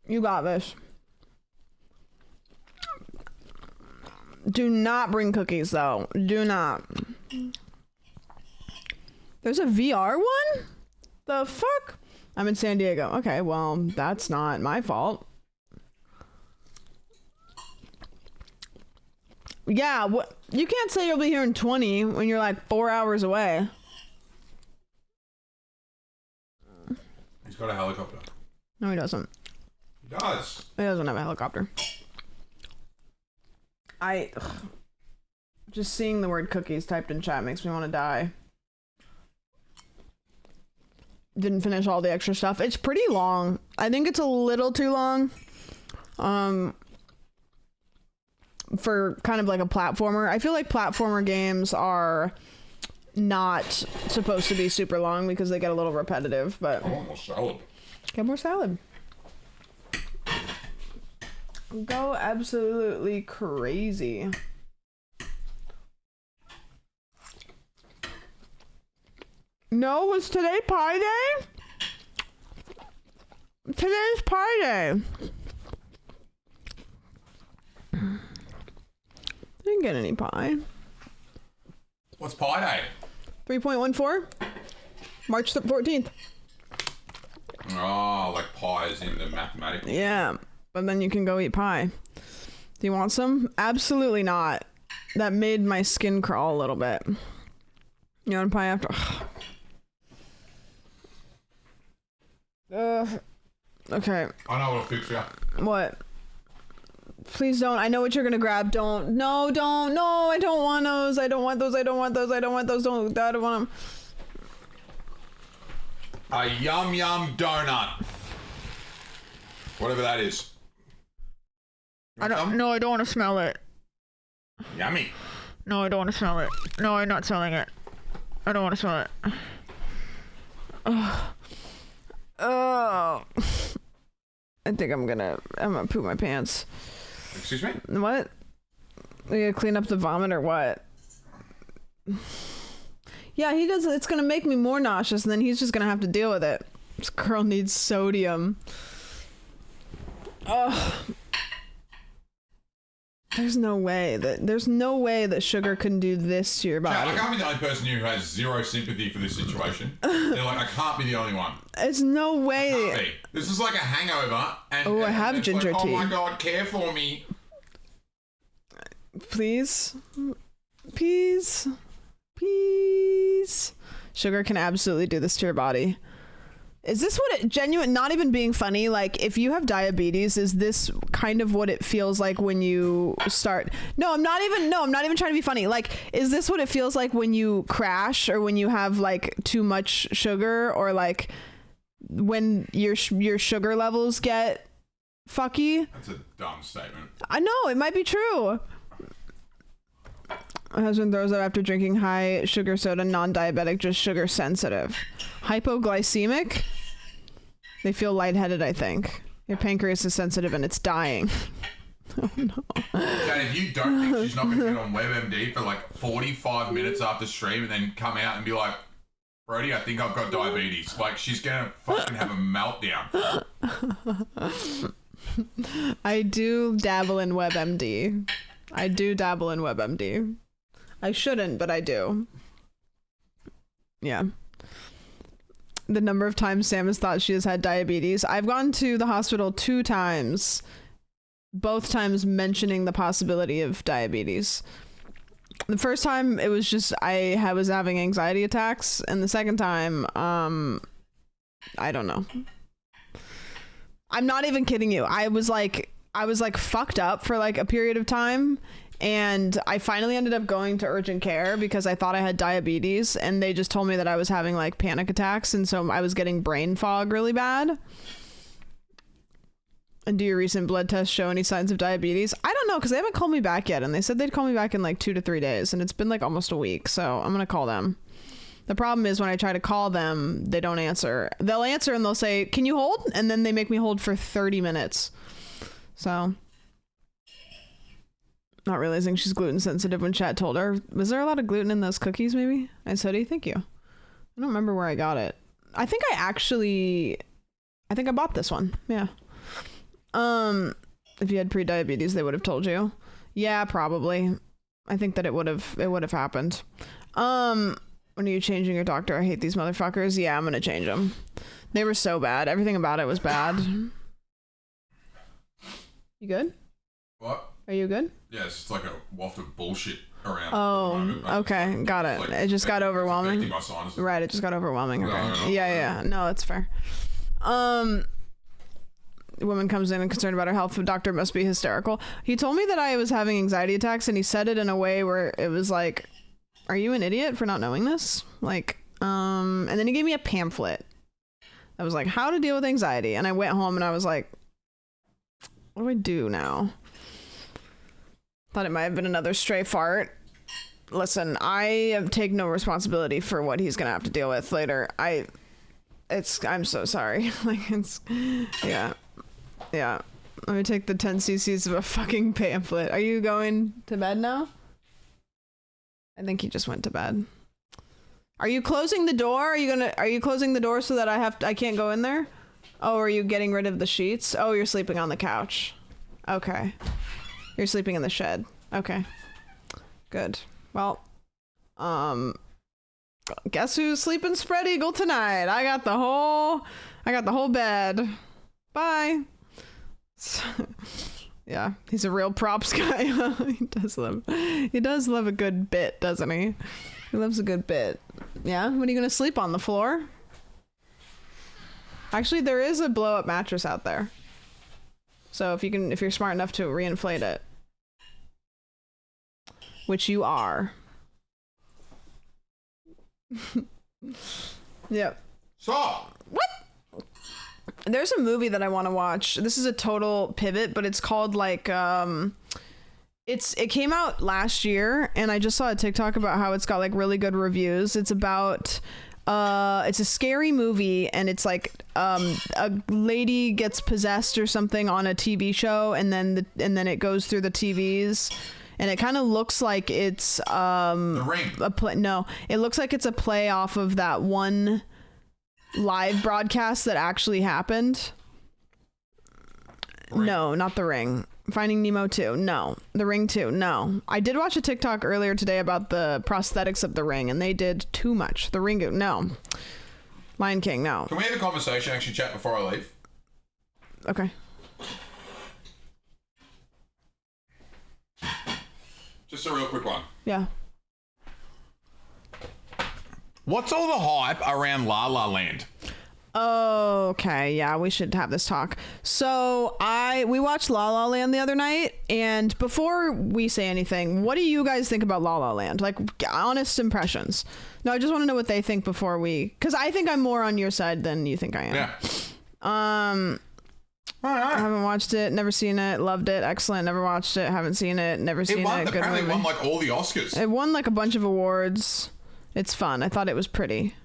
You got this. Do not bring cookies, though. Do not. There's a VR one? The fuck? I'm in San Diego. Okay, well, that's not my fault. Yeah, what? You can't say you'll be here in 20 when you're like 4 hours away. He's got a helicopter. No, he doesn't. He does. He doesn't have a helicopter. Just seeing the word cookies typed in chat makes me want to die. Didn't finish all the extra stuff. It's pretty long. I think it's a little too long. For kind of like a platformer. I feel like platformer games are not supposed to be super long because they get a little repetitive, but... I want more salad. Get more salad. Go absolutely crazy. No, was today pie day? Today's pie day. Didn't get any pie. What's pie day? 3.14? March 14th. Oh, like pies in the mathematical. Yeah, but then you can go eat pie. Do you want some? Absolutely not. That made my skin crawl a little bit. You want pie after? Okay. I know what'll fix you. What? Please don't. I know what you're gonna grab. Don't. No, don't. No, I don't want those. I don't want those. I don't want those. I don't want those. Don't. I don't want them. A yum yum donut. Whatever that is. I don't. No, I don't want to smell it. Yummy. No, I don't want to smell it. No, I'm not smelling it. I don't want to smell it. Oh. I think I'm gonna poop my pants. Excuse me? What? We gotta clean up the vomit or what? Yeah, he does. It's gonna make me more nauseous, and then he's just gonna have to deal with it. This girl needs sodium. Ugh. There's no way that sugar can do this to your body. Chad, I can't be the only person who has zero sympathy for this situation. They're like, I can't be the only one. It's no way. I can't be. This is like a hangover. And, I have ginger like, tea. Oh my god, care for me. Please. Please. Please. Sugar can absolutely do this to your body. Is this what it genuine, not even being funny, like if you have diabetes, is this kind of what it feels like when you start? No, I'm not even trying to be funny. Like, is this what it feels like when you crash or when you have like too much sugar or like when your sugar levels get fucky. That's a dumb statement. I know, it might be true. My husband throws up after drinking high sugar soda, non-diabetic, just sugar sensitive. Hypoglycemic? They feel lightheaded, I think. Your pancreas is sensitive and it's dying. Oh no. Dad, if you don't think she's not going to get on WebMD for like 45 minutes after stream and then come out and be like, Brody, I think I've got diabetes. Like, she's going to fucking have a meltdown. I do dabble in WebMD. I shouldn't, but I do. Yeah. The number of times Sam has thought she has had diabetes. I've gone to the hospital 2 times. Both times mentioning the possibility of diabetes. The first time it was just I was having anxiety attacks, and the second time, I don't know. I'm not even kidding you. I was like fucked up for like a period of time, and I finally ended up going to urgent care because I thought I had diabetes, and they just told me that I was having like panic attacks, and so I was getting brain fog really bad. And do your recent blood tests show any signs of diabetes? I don't know, because they haven't called me back yet, and they said they'd call me back in like 2 to 3 days, and it's been like almost a week, so I'm gonna call them. The problem is when I try to call them, they don't answer. They'll answer and they'll say, can you hold? And then they make me hold for 30 minutes. So, not realizing she's gluten sensitive when chat told her. Was there a lot of gluten in those cookies, maybe? Ice hoodie, thank you. I don't remember where I got it. I think I bought this one, yeah. If you had pre-diabetes, they would have told you. Yeah, probably. I think that it would have happened. When are you changing your doctor? I hate these motherfuckers. Yeah, I'm gonna change them. They were so bad. Everything about it was bad. You good? What? Are you good? Yeah, it's just like a waft of bullshit around. Oh, okay. Got it. It just got overwhelming. Right, it just got overwhelming. Okay. No. Yeah. No, that's fair. The woman comes in and concerned about her health. The doctor must be hysterical. He told me that I was having anxiety attacks, and he said it in a way where it was like, are you an idiot for not knowing this? Like, and then he gave me a pamphlet. I was like, how to deal with anxiety. And I went home and I was like, what do I do now? Thought it might have been another stray fart. Listen, I take no responsibility for what he's gonna have to deal with later. I'm so sorry. Like, it's, yeah. Let me take the 10 cc's of a fucking pamphlet. Are you going to bed now? I think he just went to bed. Are you closing the door? Are you closing the door so that I can't go in there? Oh, are you getting rid of the sheets? Oh, you're sleeping on the couch. Okay. You're sleeping in the shed. Okay. Good. Well, guess who's sleeping spread eagle tonight? I got the whole bed. Bye. Yeah, he's a real props guy. He does love a good bit, doesn't he? He loves a good bit. Yeah, what are you gonna sleep on the floor? Actually, there is a blow up mattress out there. So if you're smart enough to reinflate it, which you are. Yep. Stop. What? There's a movie that I want to watch. This is a total pivot, but it's called like it came out last year, and I just saw a TikTok about how it's got like really good reviews. It's about it's a scary movie, and it's like a lady gets possessed or something on a TV show, and then it goes through the TVs. And it kind of looks like it's The Ring. No, it looks like it's a play off of that one live broadcast that actually happened. Ring. No, not The Ring. Finding Nemo 2. No. The Ring 2. No. I did watch a TikTok earlier today about the prosthetics of The Ring, and they did too much. The Ring. No. Lion King. No. Can we have a conversation, actually chat before I leave? Okay. Just a real quick one. Yeah. What's all the hype around La La Land? Okay, yeah, we should have this talk. So we watched La La Land the other night, and before we say anything, what do you guys think about La La Land? Like, honest impressions. No, I just want to know what they think before because I think I'm more on your side than you think I am. Yeah. I haven't watched it, never seen it, loved it, excellent, never watched it, haven't seen it, never seen it, good apparently movie. won like all the Oscars. It won like a bunch of awards. It's fun. I thought it was pretty.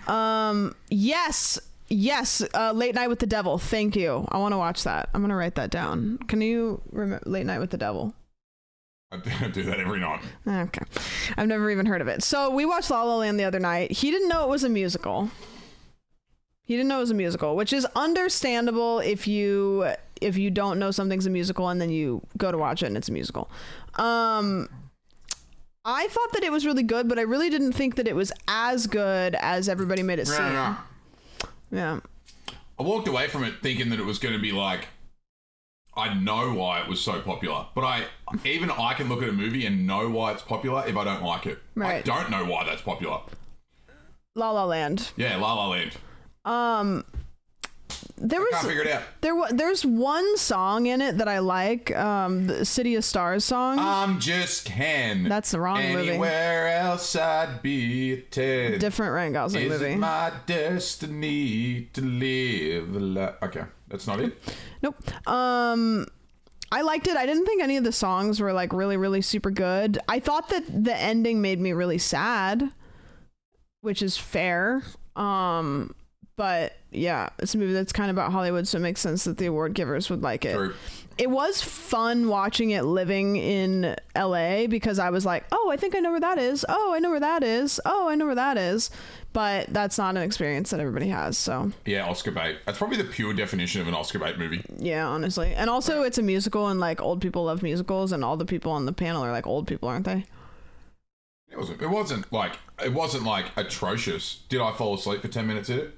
Yes, Late Night with the Devil. Thank you. I want to watch that. I'm gonna write that down. Can you remember Late Night with the Devil? I do that every night. Okay. I've never even heard of it. So we watched La La Land the other night. He didn't know it was a musical. Which is understandable if you don't know something's a musical and then you go to watch it and it's a musical. I thought that it was really good, but I really didn't think that it was as good as everybody made it seem. Yeah. I walked away from it thinking that it was going to be like, I know why it was so popular, but I can look at a movie and know why it's popular if I don't like it. Right. I don't know why that's popular. La La Land. Yeah, La La Land. Can't figure it out. There's one song in it that I like, the City of Stars song. I'm just Ken. That's the wrong movie. Anywhere else I'd be a Ted. Different Ryan Gosling Is movie. it my destiny to live a life? Okay, that's not it. Nope. I liked it. I didn't think any of the songs were like really, really super good. I thought that the ending made me really sad, which is fair. But yeah, it's a movie that's kind of about Hollywood, so it makes sense that the award givers would like it. True. It was fun watching it living in LA because I was like, oh, I think I know where that is. Oh, I know where that is. Oh, I know where that is. But that's not an experience that everybody has. So Yeah, Oscar bait. That's probably the pure definition of an Oscar bait movie. yeah, honestly. And also it's a musical and like old people love musicals and all the people on the panel are like old people, aren't they? It wasn't like atrocious. Did I fall asleep for 10 minutes in it?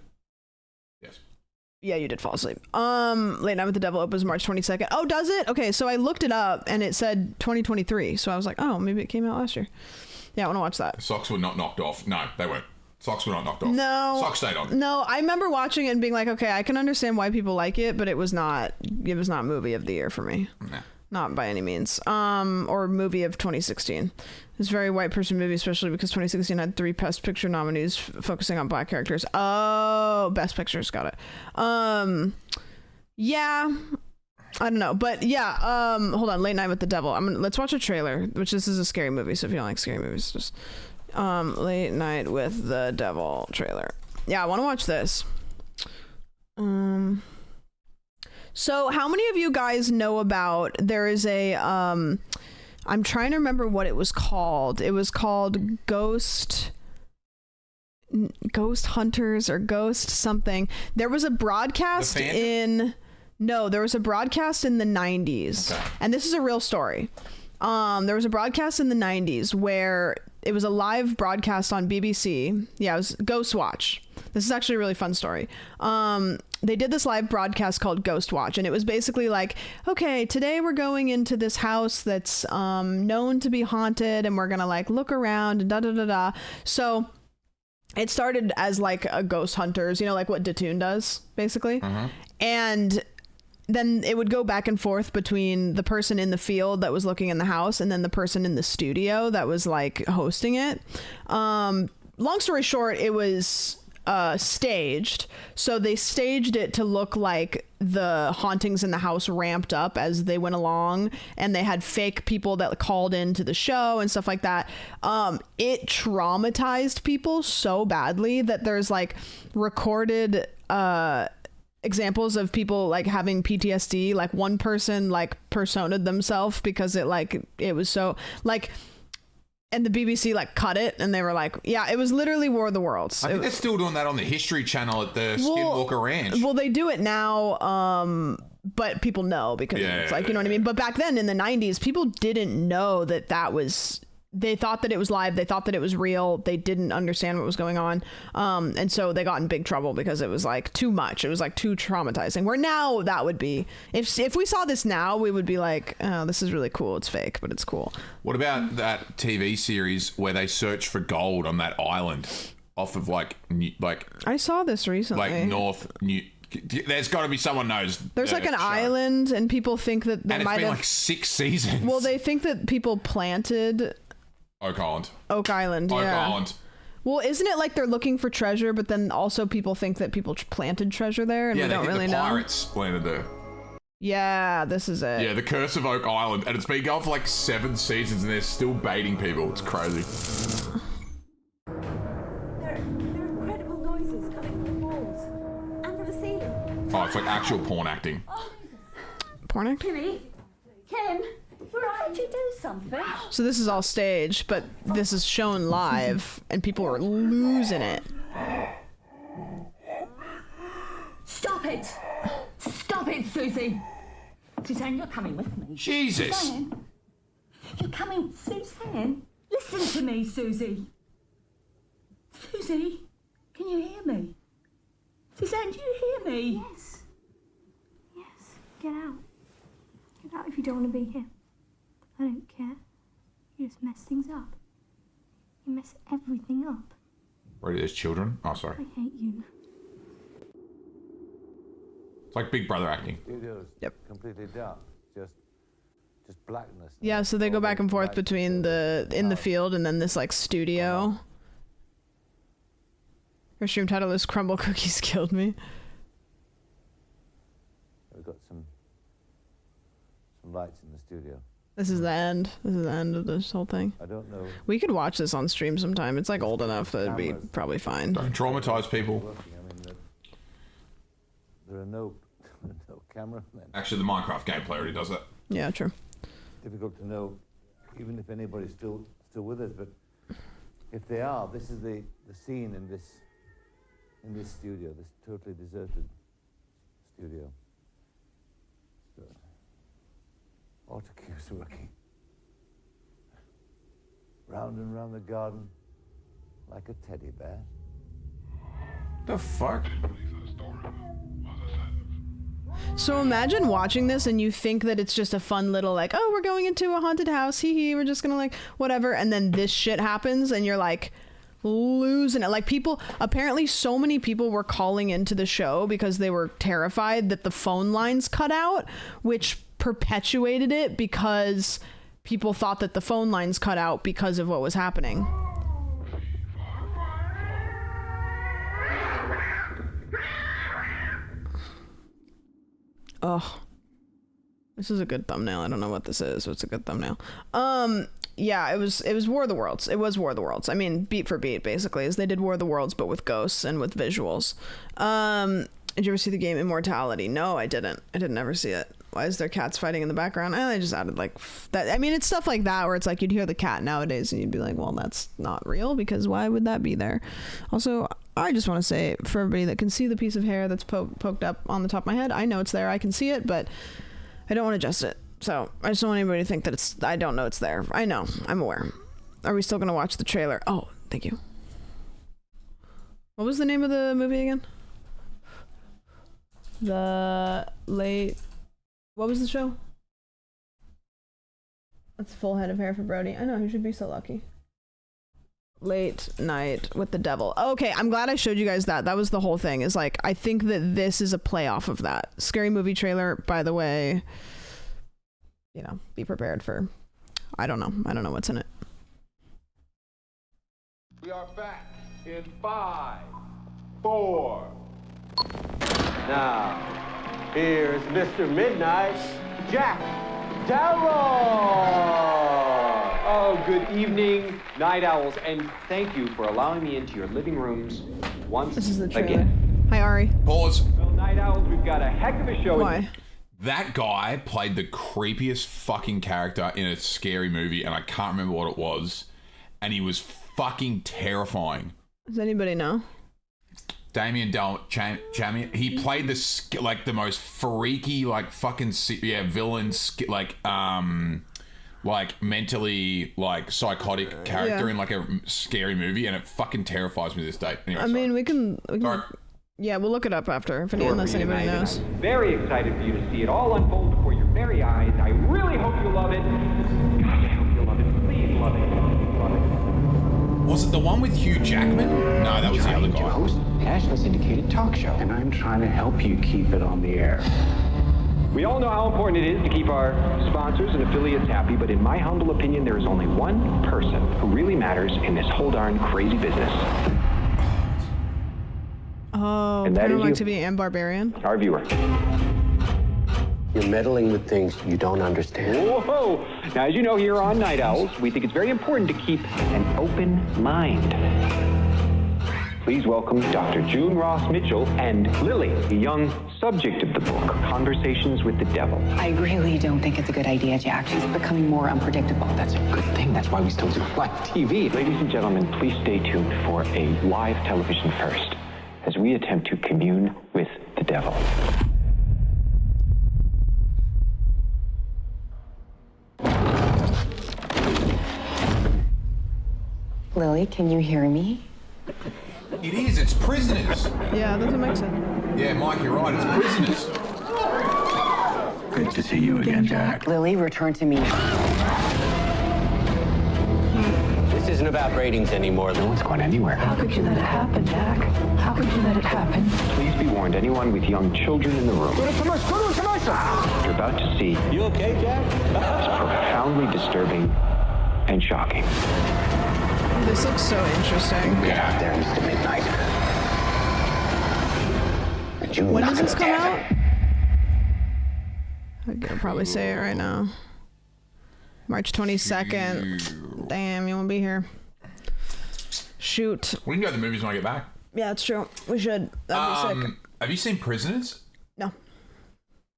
Yes. Yeah, you did fall asleep. Late Night with the Devil opens March 22nd. Oh, does it? Okay, so I looked it up and it said 2023. So I was like, oh, maybe it came out last year. Yeah, I want to watch that. Socks were not knocked off. No, they weren't. Socks were not knocked off. No. Socks stayed on. No, I remember watching it and being like, okay, I can understand why people like it, but it was not movie of the year for me. Nah. Not by any means. Or movie of 2016. It's a very white person movie, especially because 2016 had 3 Best Picture nominees focusing on black characters. Oh, Best Pictures, got it. Yeah, I don't know, but yeah. Hold on, Late Night with the Devil. Let's watch a trailer. Which this is a scary movie, so if you don't like scary movies, just Late Night with the Devil trailer. Yeah, I want to watch this. So how many of you guys know about, there is a, I'm trying to remember what it was called. It was called Ghost Hunters or Ghost something. There was a broadcast there was a broadcast in the 90s. Okay. And this is a real story. There was a broadcast in the 90s where it was a live broadcast on BBC. Yeah, it was Ghost Watch. This is actually a really fun story. They did this live broadcast called Ghost Watch, and it was basically like, okay, today we're going into this house that's known to be haunted, and we're gonna like look around and da-da-da-da. So it started as like a ghost hunters, you know, like what Datoon does, basically. And then it would go back and forth between the person in the field that was looking in the house and then the person in the studio that was like hosting it. Long story short, it was staged. So they staged it to look like the hauntings in the house ramped up as they went along, and they had fake people that called into the show and stuff like that. It traumatized people so badly that there's like recorded examples of people like having PTSD. Like one person like personaed themselves because it was so like, and the BBC like cut it and they were like, yeah, it was literally War of the Worlds. I think they're still doing that on the History Channel at the Skinwalker Ranch. Well, they do it now, but people know because it's like, you know what I mean? But back then in the 90s, people didn't know that was... They thought that it was live. They thought that it was real. They didn't understand what was going on. And so they got in big trouble because it was like too much. It was like too traumatizing. Where now that would be, if we saw this now, we would be like, oh, this is really cool. It's fake, but it's cool. What about that TV series where they search for gold on that island off of like I saw this recently. There's got to be someone knows. There's like an island and people think that they might have like 6 seasons. Well, they think that people planted Oak Island. Yeah. Well, isn't it like they're looking for treasure, but then also people think that people planted treasure there, and we don't really know. Pirates landed there. Yeah, this is it. Yeah, The Curse of Oak Island, and it's been going for like 7 seasons, and they're still baiting people. It's crazy. There are incredible noises coming from the walls and from the ceiling. Oh, it's like actual porn acting. Porn acting? Kimmy, Kim, could you do something? So this is all staged, but this is shown live, and people are losing it. Stop it! Stop it, Susie! Suzanne, you're coming with me. Jesus. Suzanne, you're coming. Suzanne, listen to me, Susie. Susie, can you hear me? Suzanne, do you hear me? Yes. Yes. Get out. Get out if you don't want to be here. I don't care. You just mess things up. You mess everything up. Where are those children? Oh, sorry. I hate you. It's like Big Brother acting. Yep. Completely dark. Just blackness. Yeah, so they go back and forth between in the field and then this like studio. Her stream title is Crumble Cookies Killed Me. We've got some lights in the studio. This is the end. This is the end of this whole thing. I don't know. We could watch this on stream sometime. It's like old enough that it'd be probably fine. Don't traumatize people. I mean, there are no cameramen. Actually, the Minecraft gameplay already does that. Yeah, true. Difficult to know, even if anybody's still with us. But if they are, this is the scene in this studio, this totally deserted studio. Autocue's working. Round and round the garden, like a teddy bear. The fuck? So imagine watching this and you think that it's just a fun little like, oh, we're going into a haunted house, hee hee, we're just gonna like whatever, and then this shit happens and you're like losing it. Like people, apparently so many people were calling into the show because they were terrified that the phone lines cut out, which perpetuated it because people thought that the phone lines cut out because of what was happening. Oh, this is a good thumbnail. I don't know what this is, but it's a good thumbnail. Yeah, it was War of the Worlds. It was War of the Worlds. I mean, beat for beat, basically, as they did War of the Worlds, but with ghosts and with visuals. Did you ever see the game Immortality? No, I didn't. I didn't ever see it. Why is there cats fighting in the background? And I just added like that. I mean, it's stuff like that where it's like you'd hear the cat nowadays and you'd be like, well, that's not real because why would that be there? Also, I just want to say for everybody that can see the piece of hair that's poked up on the top of my head, I know it's there. I can see it, but I don't want to adjust it. So I just don't want anybody to think that I don't know it's there. I know. I'm aware. Are we still going to watch the trailer? Oh, thank you. What was the name of the movie again? What was the show? That's a full head of hair for Brody. I know, he should be so lucky. Late Night with the Devil. Okay, I'm glad I showed you guys that. That was the whole thing. Is like, I think that this is a play off of that. Scary Movie trailer, by the way. You know, be prepared for, I don't know what's in it. We are back in 5, 4. Now, here's Mr. Midnight, Jack Darrow! Oh, good evening, night owls, and thank you for allowing me into your living rooms once This is the trailer. again. Hi, Ari. Pause. Well, night owls, we've got a heck of a show. Why? That guy played the creepiest fucking character in a scary movie, and I can't remember what it was, and he was fucking terrifying. Does anybody know? Damien Chamian, he played the most freaky, like fucking villain, like mentally like psychotic character in like a scary movie, and it fucking terrifies me to this day. Anyway, I mean, we can yeah, we'll look it up after unless anybody knows. I'm very excited for you to see it all unfold before your very eyes. I really hope you love it. Gosh, I hope you love it. Please love it. Love it. Was it the one with Hugh Jackman? No, that was the other guy. Host national syndicated talk show, and I'm trying to help you keep it on the air. We all know how important it is to keep our sponsors and affiliates happy, but in my humble opinion, there is only one person who really matters in this whole darn crazy business. Oh, and that is Paranormal you. Activity and Barbarian. Our viewer. You're meddling with things you don't understand. Whoa! Now, as you know, here on Night Owls, we think it's very important to keep an open mind. Please welcome Dr. June Ross Mitchell and Lily, the young subject of the book, Conversations with the Devil. I really don't think it's a good idea, Jack. She's becoming more unpredictable. That's a good thing. That's why we still do live TV. Ladies and gentlemen, please stay tuned for a live television first as we attempt to commune with the devil. Lily, can you hear me? It is. It's prisoners. Yeah, that doesn't make sense. Yeah, Mike, you're right. It's prisoners. Good to see you again, Jack. Lily, return to me. This isn't about ratings anymore. No one's going anywhere. How could you let it happen, Jack? How could you let it happen? Please be warned, anyone with young children in the room. What you're about to see. You okay, Jack? is profoundly disturbing and shocking. This looks so interesting. Get out there and to midnight. But you When knock does on this the come cabin. out? I could probably say it right now. March 22nd. Damn, you won't be here. Shoot. We can go to the movies when I get back. Yeah, it's true. We should. That'd be sick. Have you seen Prisoners? No.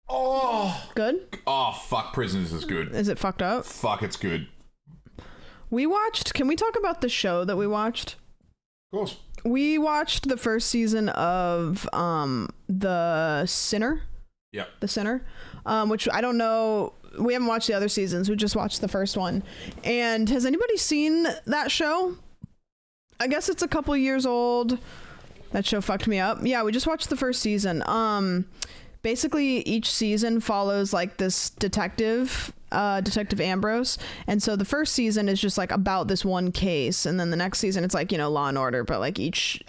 Oh. Good? Oh, fuck. Prisoners is good. Is it fucked up? Fuck, it's good. We watched... Can we talk about the show that we watched? Of course. We watched the first season of The Sinner. Yeah. The Sinner. Which I don't know... We haven't watched the other seasons. We just watched the first one. And has anybody seen that show? I guess it's a couple years old. That show fucked me up. Yeah, we just watched the first season. Basically, each season follows like this Detective Ambrose. And so the first season is just like about this one case. And then the next season, it's like, you know, Law and Order. But like each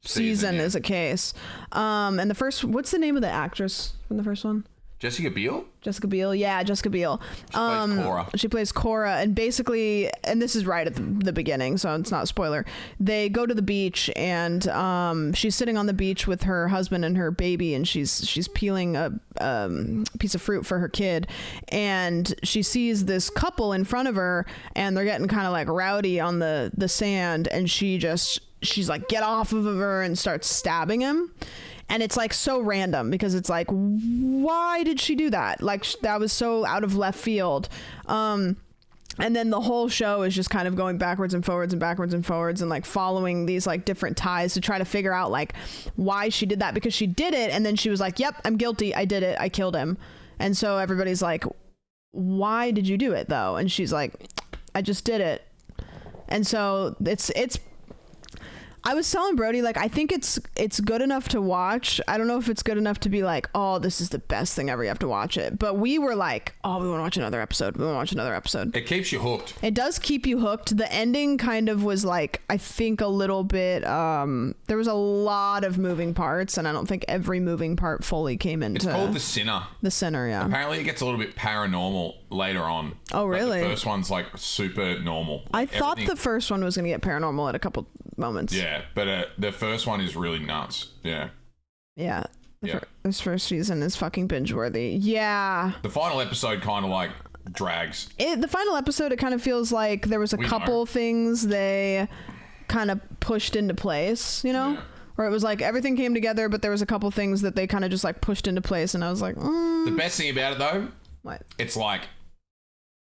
season is a case. And the first... What's the name of the actress from the first one? Jessica Biel? Jessica Biel, yeah, Jessica Biel. She plays Cora. She plays Cora, and basically, and this is right at the beginning, so it's not a spoiler. They go to the beach, and she's sitting on the beach with her husband and her baby, and she's peeling a piece of fruit for her kid, and she sees this couple in front of her, and they're getting kind of like rowdy on the sand, and she's like, get off of her, and starts stabbing him. And it's like so random because it's like, why did she do that? Like that was so out of left field. And then the whole show is just kind of going backwards and forwards and backwards and forwards and like following these like different ties to try to figure out like why she did that, because she did it. And then she was like, yep, I'm guilty. I did it. I killed him. And so everybody's like, why did you do it though? And she's like, I just did it. And so it's I was telling Brody, like, I think it's good enough to watch. I don't know if it's good enough to be like, oh, this is the best thing ever. You have to watch it. But we were like, oh, we want to watch another episode. We want to watch another episode. It keeps you hooked. It does keep you hooked. The ending kind of was like, I think a little bit, there was a lot of moving parts, and I don't think every moving part fully came into... It's called The Sinner. The Sinner, yeah. Apparently it gets a little bit paranormal later on. Oh, really? Like the first one's like super normal. I thought the first one was going to get paranormal at a couple moments. Yeah, but the first one is really nuts. Yeah. Yeah. This first season is fucking binge worthy. Yeah. The final episode kind of like drags. The final episode, it kind of feels like there was a couple things they kind of pushed into place, you know? Yeah. Where it was like everything came together, but there was a couple things that they kind of just like pushed into place, and I was like, The best thing about it though, what? It's like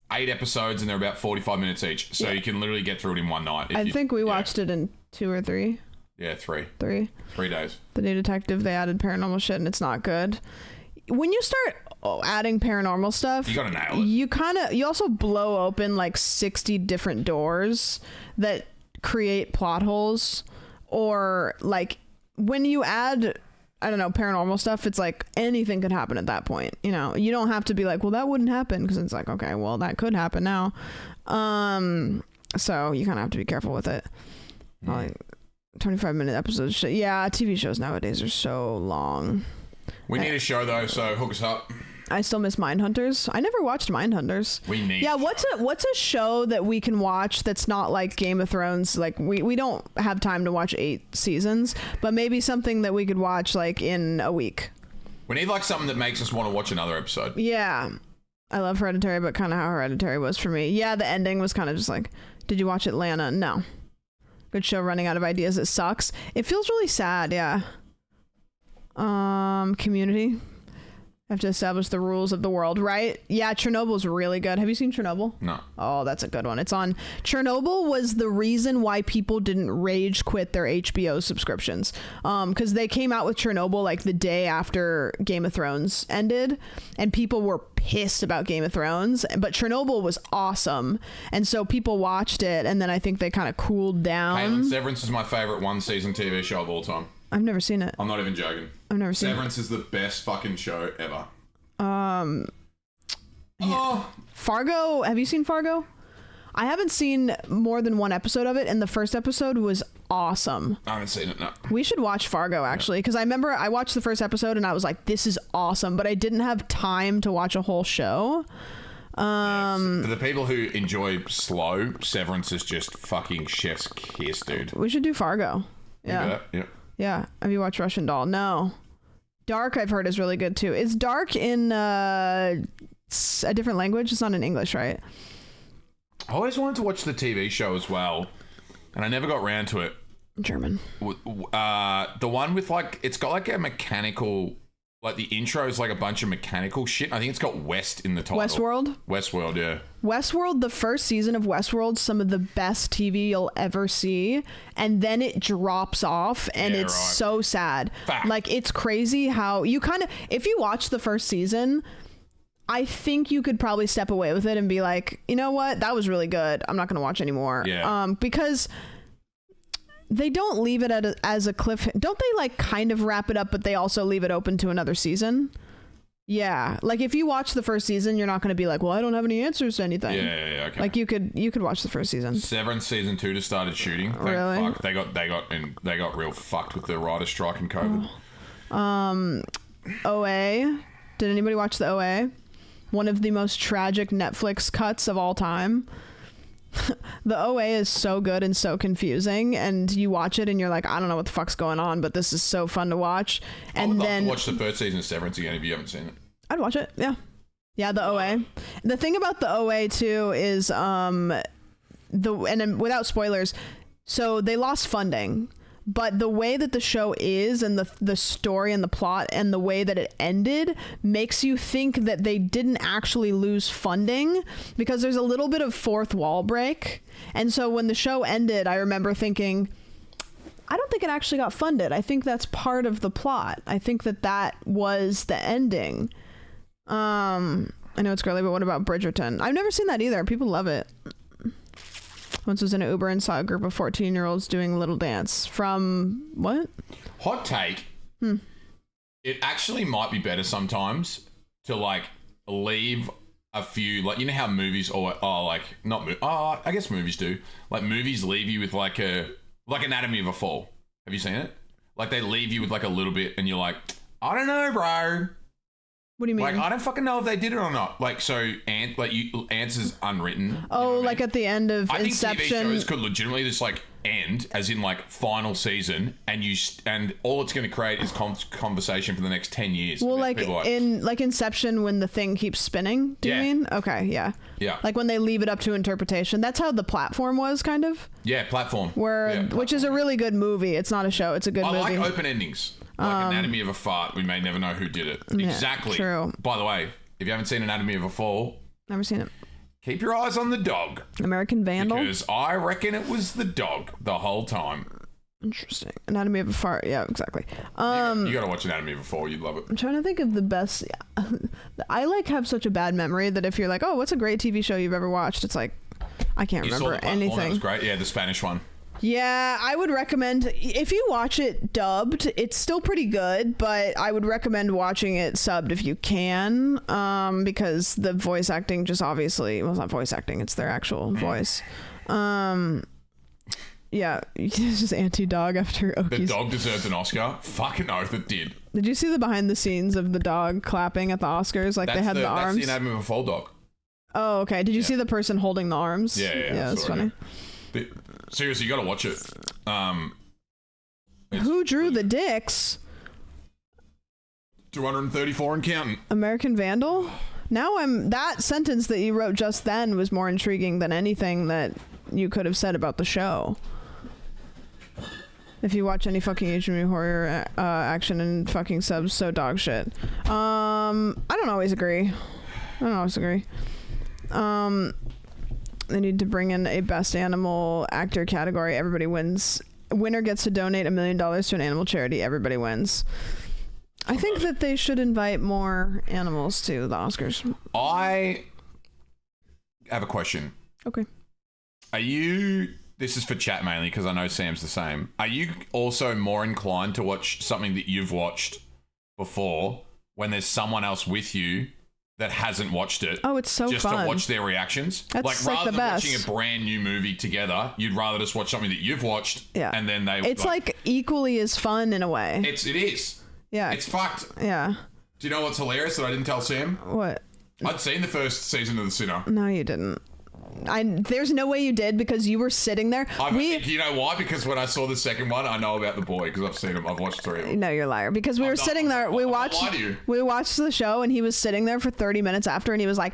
8 episodes and they're about 45 minutes each, so you can literally get through it in one night. I think we watched it in 2 or 3. Yeah, 3. 3 days. The New Detective, they added paranormal shit, and it's not good. When you start adding paranormal stuff, you gotta nail it. You also blow open like 60 different doors that create plot holes, or like when you add, I don't know, paranormal stuff, it's like anything could happen at that point. You know, you don't have to be like, well, that wouldn't happen, because it's like, okay, well, that could happen now. So you kind of have to be careful with it. Like 25-minute episodes. Yeah, TV shows nowadays are so long. We need a show though, so hook us up. I still miss Mindhunters. I never watched Mindhunters. We need. Yeah, what's a show that we can watch that's not like Game of Thrones? Like we don't have time to watch 8 seasons, but maybe something that we could watch like in a week. We need like something that makes us want to watch another episode. Yeah. I love Hereditary, but kind of how Hereditary was for me. Yeah, the ending was kind of just like, did you watch Atlanta? No. Good show, running out of ideas. It sucks. It feels really sad, yeah. Community. Have to establish the rules of the world, right? Yeah, Chernobyl's really good. Have you seen Chernobyl? No. Oh, that's a good one. It's on. Chernobyl was the reason why people didn't rage quit their HBO subscriptions. Because they came out with Chernobyl like the day after Game of Thrones ended, and people were pissed about Game of Thrones. But Chernobyl was awesome, and so people watched it, and then I think they kind of cooled down. Caitlin, Severance is my favorite one-season TV show of all time. I've never seen it. I'm not even joking. I've never seen Severance is the best fucking show ever. Fargo. Have you seen Fargo? I haven't seen more than one episode of it, and the first episode was awesome. I haven't seen it, no. We should watch Fargo, actually, because I remember I watched the first episode and I was like, this is awesome, but I didn't have time to watch a whole show. For the people who enjoy slow, Severance is just fucking chef's kiss, dude. We should do Fargo. Yeah. Yeah. Have you watched Russian Doll? No. Dark, I've heard, is really good too. Is Dark in a different language? It's not in English, right? I always wanted to watch the TV show as well, and I never got round to it. German. The one with like, it's got like a mechanical, like the intro is like a bunch of mechanical shit. I think it's got West in the title. Westworld, yeah. Westworld, the first season of Westworld, some of the best TV you'll ever see, and then it drops off, and it's so sad. Fact. Like, it's crazy how you kind of, if you watch the first season, I think you could probably step away with it and be like, you know what, that was really good, I'm not gonna watch anymore. Because they don't leave it as a cliff. Don't they like kind of wrap it up, but they also leave it open to another season? Yeah, like if you watch the first season, you're not going to be like, well, I don't have any answers to anything. Yeah, okay. Like you could watch the first season. Severance season 2 just started shooting. Really? Fuck. They got real fucked with the writer's strike and COVID. OA. Did anybody watch the OA? One of the most tragic Netflix cuts of all time. The OA is so good and so confusing, and you watch it and you're like, I don't know what the fuck's going on, but this is so fun to watch. And I would then love to watch the first season of Severance again if you haven't seen it. I'd watch it. Yeah, the OA. The thing about the OA too is and then without spoilers, so they lost funding, but the way that the show is and the story and the plot and the way that it ended makes you think that they didn't actually lose funding, because there's a little bit of fourth wall break. And so when the show ended, I remember thinking, I don't think it actually got funded. I think that's part of the plot. I think that was the ending. I know it's girly, but what about Bridgerton? I've never seen that either. People love it. Once was in an Uber and saw a group of 14-year-olds doing a little dance from what? Hot take. It actually might be better sometimes to like leave a few, like, you know how movies I guess movies do. Like movies leave you with like Anatomy of a Fall. Have you seen it? Like they leave you with like a little bit and you're like, I don't know, bro. What do you mean? Like, I don't fucking know if they did it or not. Like, so, answers unwritten. Oh, like at the end of Inception. I think TV shows could legitimately just like end, as in like final season, and all it's going to create is conversation for the next 10 years. Well, like in Inception, when the thing keeps spinning. Do you mean? Okay, yeah. Yeah. Like when they leave it up to interpretation. That's how The Platform was, kind of. Yeah, Platform. Which is a really good movie. It's not a show. It's a good movie. I like open endings. Like Anatomy of a Fart, we may never know who did it. Exactly. True. By the way, if you haven't seen Anatomy of a Fall, never seen it. Keep your eyes on the dog. American Vandal. Because I reckon it was the dog the whole time. Interesting. Anatomy of a Fart. Yeah, exactly. You gotta watch Anatomy of a Fall. You'd love it. I'm trying to think of the best. I like have such a bad memory that if you're like, oh, what's a great TV show you've ever watched? It's like, I can't remember anything. That was great. Yeah, the Spanish one. Yeah, I would recommend, if you watch it dubbed, it's still pretty good, but I would recommend watching it subbed if you can, because the voice acting just obviously, well, it's not voice acting, it's their actual voice. Yeah, it's just anti-dog after Okies. The dog deserved an Oscar. Fucking oath it did. Did you see the behind the scenes of the dog clapping at the Oscars? Like they had the arms? That's the Anatomy of a Fall dog. Oh, okay. Did you see the person holding the arms? Yeah, that's funny. Seriously, you gotta watch it. Who drew the dicks? 234 and counting. American Vandal? Now that sentence that you wrote just then was more intriguing than anything that you could have said about the show. If you watch any fucking Asian horror action and fucking subs, so dog shit. I don't always agree. They need to bring in a best animal actor category. Everybody wins. Winner gets to donate $1 million to an animal charity. Everybody wins. I think that they should invite more animals to the Oscars. I have a question. Okay. Are you... This is for chat mainly because I know Sam's the same. Are you also more inclined to watch something that you've watched before when there's someone else with you that hasn't watched it? Oh, it's so just fun. To watch their reactions? That's like rather the than best. watching a brand new movie together, you'd rather just watch something that you've watched and then they... It's like equally as fun in a way. It is. Yeah. It's fucked. Yeah. Do you know what's hilarious that I didn't tell Sam? What? I'd seen the first season of The Sinner. No, you didn't. There's no way you did because you were sitting there. You know why? Because when I saw the second one, I know about the boy because I've seen him. I've watched 3 of them. No, you're a liar. Because we were sitting there. We watched the show, and he was sitting there for 30 minutes after, and he was like,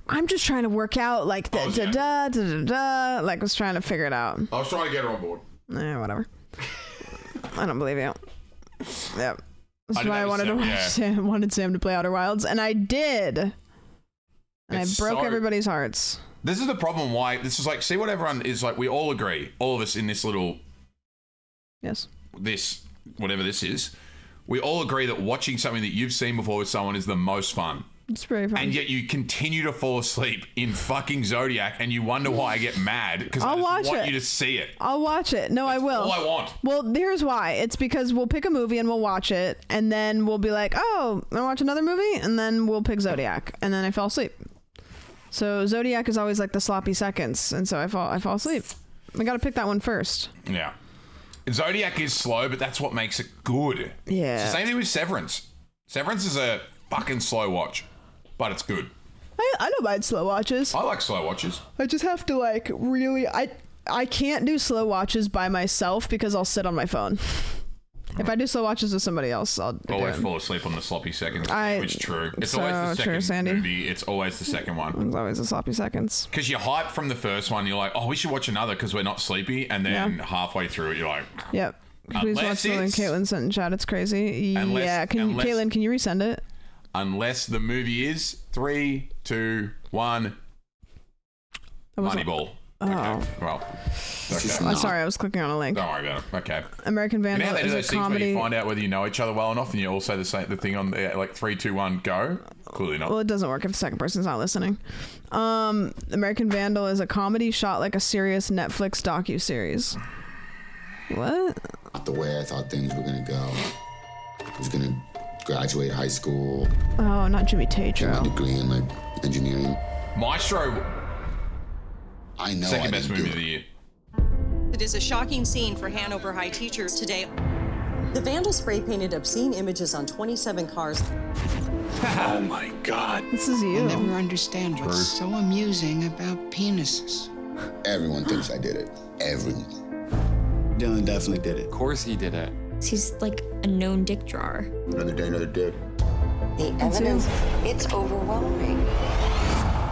"I'm just trying to work out, like like was trying to figure it out." I was trying to get her on board. Whatever. I don't believe you. Yep. That's why I wanted Sam to play Outer Wilds, and I did. And I broke everybody's hearts. This is the problem why this is like, see what everyone is like, we all agree, all of us in this little, whatever this is, we all agree that watching something that you've seen before with someone is the most fun. It's very fun. And yet you continue to fall asleep in fucking Zodiac and you wonder why I get mad because I just want you to see it. I'll watch it. No, I will. All I want. Well, here's why. It's because we'll pick a movie and we'll watch it, and then we'll be like, oh, I watch another movie, and then we'll pick Zodiac, and then I fall asleep. So Zodiac is always like the sloppy seconds, and so I fall asleep. I gotta pick that one first. Yeah. Zodiac is slow, but that's what makes it good. Yeah. It's the same thing with Severance. Severance is a fucking slow watch, but it's good. I don't mind slow watches. I like slow watches. I just have to like really... I can't do slow watches by myself because I'll sit on my phone. If I do slow watches with somebody else, I'll always fall asleep on the sloppy seconds, which is true. It's always the second movie. It's always the second one. It's always the sloppy seconds. Because you're hyped from the first one. You're like, oh, we should watch another because we're not sleepy. And then halfway through it, you're like... Yep. Please watch the link Caitlin sent in chat. It's crazy. Caitlin, can you resend it? Unless the movie is 3, 2, 1... Moneyball. Oh. Okay. Well, I'm sorry, I was clicking on a link. Don't worry about it. Okay. American Vandal they do is those a things comedy. where you find out whether you know each other well enough, and you all say the thing on like 3, 2, 1, go. Clearly not. Well, it doesn't work if the second person's not listening. American Vandal is a comedy shot like a serious Netflix docuseries. What? Not the way I thought things were gonna go. I was gonna graduate high school. Oh, not Jimmy Tatro. Get my degree in like engineering. Maestro. I know. Second best movie of the year. It is a shocking scene for Hanover High teachers today. The vandals spray painted obscene images on 27 cars. Oh my God. This is you. I'll never understand what's so amusing about penises. Everyone thinks I did it. Everyone. Dylan definitely did it. Of course he did it. He's like a known dick drawer. Another day, another dick. The evidence, it's overwhelming.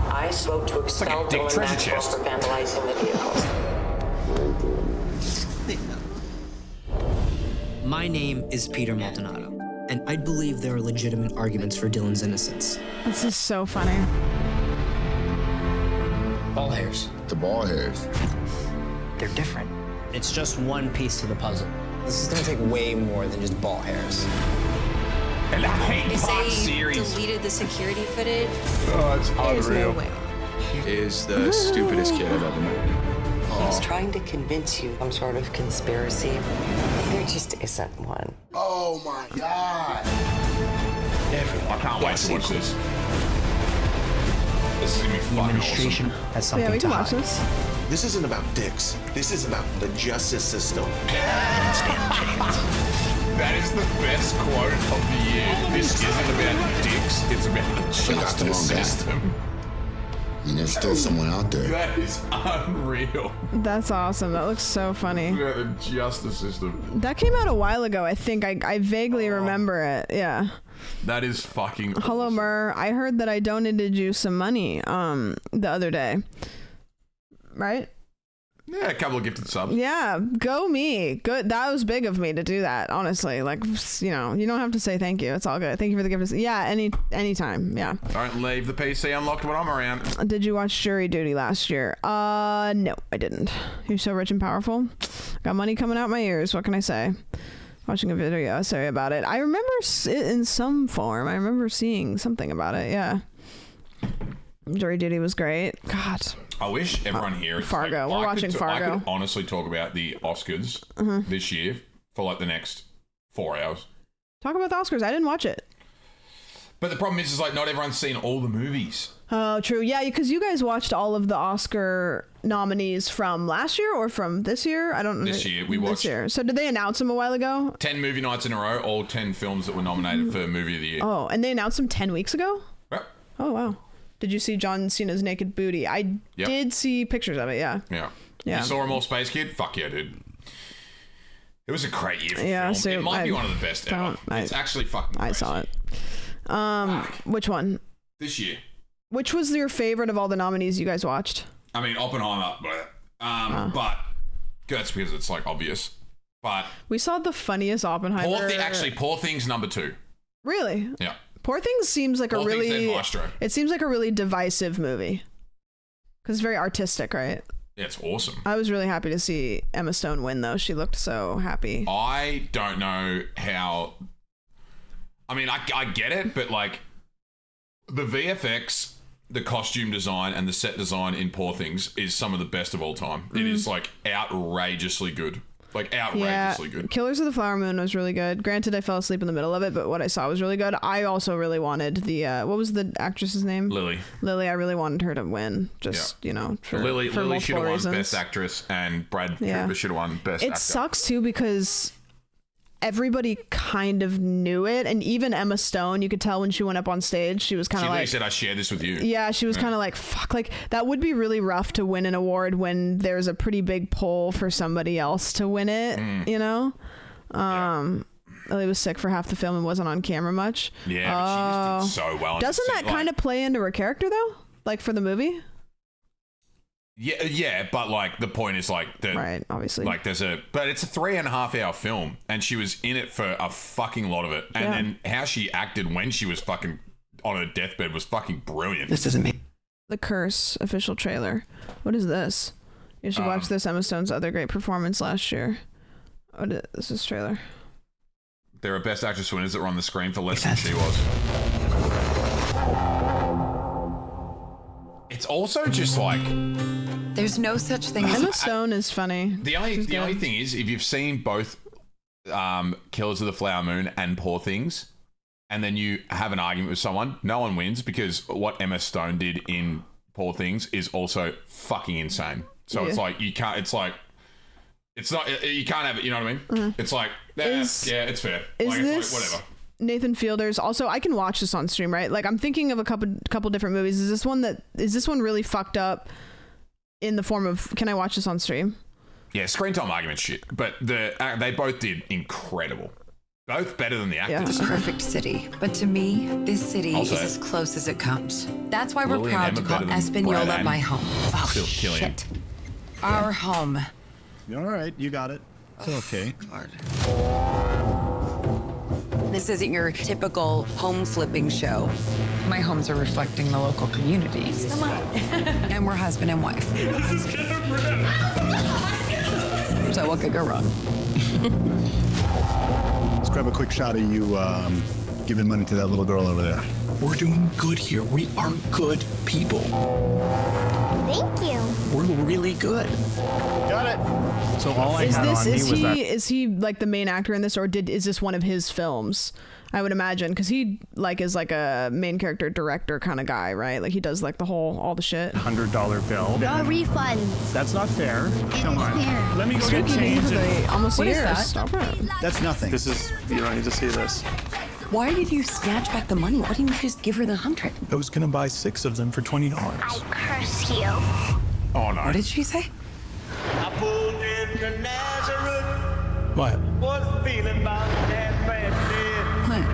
I spoke to expel Dylan Maxwell for vandalizing the vehicles. My name is Peter Maldonado, and I believe there are legitimate arguments for Dylan's innocence. This is so funny. Ball hairs. The ball hairs. They're different. It's just one piece to the puzzle. This is gonna take way more than just ball hairs. And I hate They Fox say series. deleted the security footage. Oh, it's There's no unreal. way. He is the stupidest kid I've ever met. He's trying to convince you some sort of conspiracy. There just isn't one. Oh my God. I can't wait to watch this. This is gonna be The fucking administration awesome. has something we to can watch hide. this. This isn't about dicks. This is about the justice system. That is the best quote of the year. This isn't about dicks, it's about the justice system. I mean, there's still someone out there. That is unreal. That's awesome. That looks so funny. About the justice system. That came out a while ago, I think. I vaguely remember it. Yeah. That is fucking Hello, awesome. Mur. I heard that I donated you some money the other day. Right? Yeah, a couple of gifted subs. Yeah, go me. Good. That was big of me to do that, honestly. Like, you know, you don't have to say thank you. It's all good. Thank you for the gift. Yeah, anytime. Yeah. Don't leave the PC unlocked when I'm around. Did you watch Jury Duty last year? No, I didn't. You're so rich and powerful. Got money coming out my ears. What can I say? Watching a video sorry about it. I remember it in some form. I remember seeing something about it. Yeah. Jury Duty was great. God. I wish everyone here... Fargo. We're watching Fargo. I could honestly talk about the Oscars this year for like the next 4 hours. Talk about the Oscars. I didn't watch it. But the problem is like not everyone's seen all the movies. Oh, true. Yeah, because you guys watched all of the Oscar nominees from last year or from this year? I don't know. This year. We watched... This year. So did they announce them a while ago? 10 movie nights in a row, all 10 films that were nominated for Movie of the Year. Oh, and they announced them 10 weeks ago? Yep. Oh, wow. Did you see John Cena's naked booty? I did see pictures of it, yeah. Yeah. Yeah. You saw them all, Space Kid? Fuck yeah, dude. It was a great year for film. So it might be one of the best ever. It's actually fucking crazy. I saw it. Which one? This year. Which was your favorite of all the nominees you guys watched? I mean, Oppenheimer, but that's because it's like obvious. But we saw the funniest Oppenheimer. Poor Things number 2. Really? Yeah. Poor Things seems like Poor Things and Maestro. It seems like a really divisive movie because it's very artistic, right? Yeah, it's awesome. I was really happy to see Emma Stone win, though. She looked so happy. I don't know how. I mean, I get it, but like the VFX, the costume design, and the set design in Poor Things is some of the best of all time. It is like outrageously good. Like outrageously good. Killers of the Flower Moon was really good. Granted, I fell asleep in the middle of it, but what I saw was really good. I also really wanted the what was the actress's name? Lily. I really wanted her to win. Just you know, for Lily should multiple have won reasons. Best Actress, and Brad Cooper should have won Best Actor. It sucks too because everybody kind of knew it, and even Emma Stone, you could tell when she went up on stage, she was kind of like, she said, "I share this with you." Yeah, she was kind of like, "Fuck!" Like that would be really rough to win an award when there's a pretty big pull for somebody else to win it. You know, Lily was sick for half the film and wasn't on camera much. Yeah, but she just did so well. Doesn't that kind of play into her character though? Like for the movie? Yeah, but like the point is like right, obviously, like but it's a 3.5 hour film, and she was in it for a fucking lot of it, and then how she acted when she was fucking on her deathbed was fucking brilliant. This doesn't mean The Curse official trailer. What is this? You should watch this. Emma Stone's other great performance last year. What is this trailer? There are Best Actress winners that were on the screen for less than she was. It's also just like there's no such thing as Emma Stone is funny. The only thing is, if you've seen both Killers of the Flower Moon and Poor Things, and then you have an argument with someone, no one wins because what Emma Stone did in Poor Things is also fucking insane. So it's like you can't. It's like it's not. You can't have it. You know what I mean? It's like it's fair. Is like, this it's like, whatever. Nathan Fielder's also? I can watch this on stream, right? Like I'm thinking of a couple different movies. Is this one really fucked up in the form of? Can I watch this on stream? Yeah, screen time argument shit. But they both did incredible. Both better than the actors. the perfect city. But to me, this city is as close as it comes. That's why we're Lily proud and to Emma call better than Espanola Brad my and home. Oh, shit. Our home. All right, you got it. It's okay. This isn't your typical home flipping show. My homes are reflecting the local community. Come on. And we're husband and wife. This is kind of So what could go wrong? Let's grab a quick shot of you giving money to that little girl over there. We're doing good here. We are good people. Thank you. We're really good. Got it. So all I had on me was that. Is he like the main actor in this, or is this one of his films? I would imagine because he like is like a main character director kind of guy, right? Like he does like all the shit. $100 bill. No refunds. That's not fair. Come on. Fair. Let me go get Spooky change. Day, almost What a is year. that? Stop it. That's nothing. This is, you don't need to see this. Why did you snatch back the money? Why didn't you just give her the 100? I was gonna buy 6 of them for $20. I curse you. Oh no. What did she say? I pulled into Nazareth. What? Was feeling about that bad. What?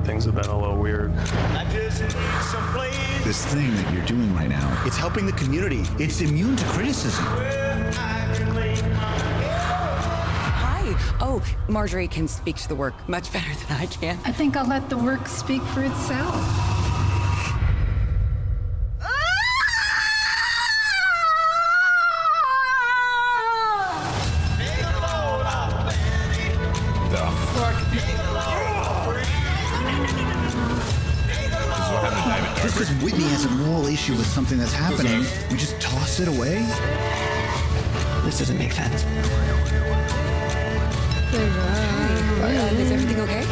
things have been a little weird. I just need some place. This thing that you're doing right now, it's helping the community. It's immune to criticism. Hi. Oh, Marjorie can speak to the work much better than I can. I think I'll let the work speak for itself. Just because Whitney has a moral issue with something that's happening, we just toss it away? This doesn't make sense. Is everything okay?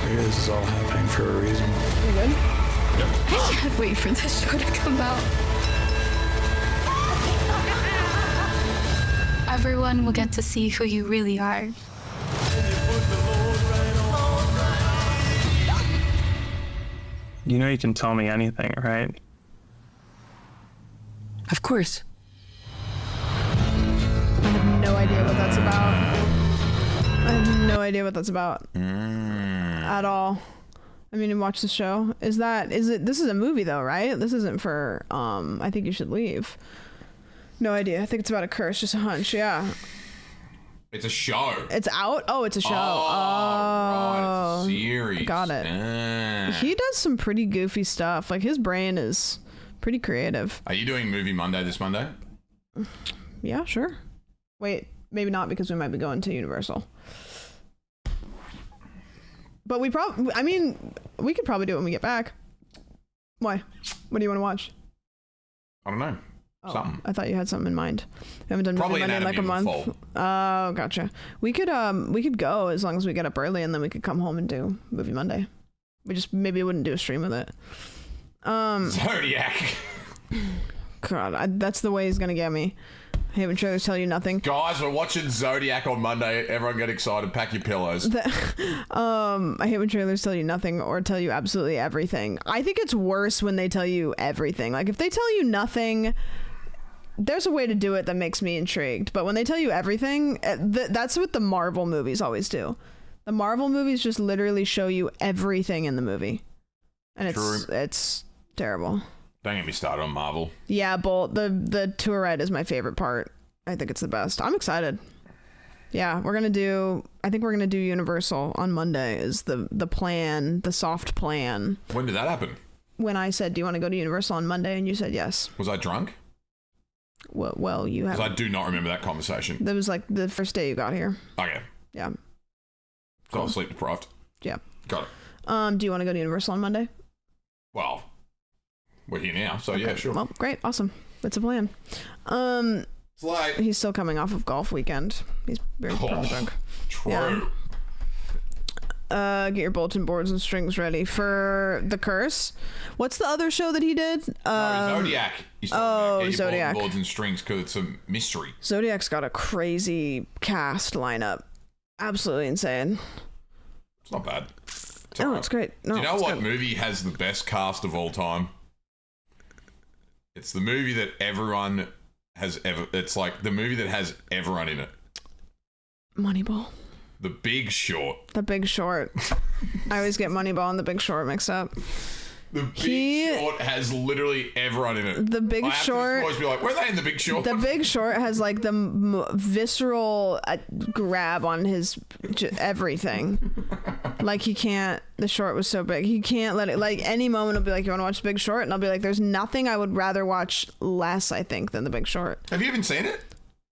Maybe this is all happening for a reason. You good? I can't wait for this show to come out. Everyone will get to see who you really are. You know you can tell me anything, right? Of course. I have no idea what that's about. I have no idea what that's about. At all. I mean, watch the show. This is a movie though, right? This isn't for, I Think You Should Leave. No idea. I think it's about a curse, just a hunch, yeah. It's a show. It's out? Oh, it's a show. Right. It's a series. Got it. He does some pretty goofy stuff. Like, his brain is pretty creative. Are you doing Movie Monday this Monday? Yeah, sure. Wait, maybe not, because we might be going to Universal. But we could probably do it when we get back. Why? What do you want to watch? I don't know. Oh, something. I thought you had something in mind. We haven't done Movie Monday in like a month. Oh, gotcha. We could go as long as we get up early, and then we could come home and do Movie Monday. We just maybe wouldn't do a stream with it. Zodiac. God, that's the way he's gonna get me. I hate when trailers tell you nothing. Guys, we're watching Zodiac on Monday. Everyone get excited. Pack your pillows. I hate when trailers tell you nothing or tell you absolutely everything. I think it's worse when they tell you everything. Like, if they tell you nothing, there's a way to do it that makes me intrigued. But when they tell you everything, that's what the Marvel movies always do. The Marvel movies just literally show you everything in the movie. And it's terrible. Don't get me started on Marvel. Yeah, Bolt, the tour ride is my favorite part. I think it's the best. I'm excited. Yeah, I think we're gonna do Universal on Monday is the plan, the soft plan. When did that happen? When I said, do you want to go to Universal on Monday? And you said yes. Was I drunk? Well, you have. Because I do not remember that conversation. That was like the first day you got here. Okay. Yeah. So I was sleep deprived. Yeah. Got it. Do you want to go to Universal on Monday? Well, we're here now, so okay. Yeah, sure. Well, great, awesome. That's a plan. It's like he's still coming off of golf weekend. He's very drunk. True. Yeah. Get your bulletin boards and strings ready for The Curse. What's the other show that he did? Zodiac. Get your Zodiac. Bulletin boards and strings because it's a mystery. Zodiac's got a crazy cast lineup. Absolutely insane. It's not bad. It's great. No, do you know what movie has the best cast of all time? It's the movie that everyone has ever... It's like the movie that has everyone in it. Moneyball. The Big Short. The Big Short. I always get Moneyball and The Big Short mixed up. The Big Short has literally everyone in it. The Big Short. Always be like, were they in The Big Short? The Big Short has like the visceral grab on his everything. Like he can't. The short was so big. He can't let it. Like any moment, he'll be like, "You want to watch The Big Short?" And I'll be like, "There's nothing I would rather watch less, I think, than The Big Short." Have you even seen it?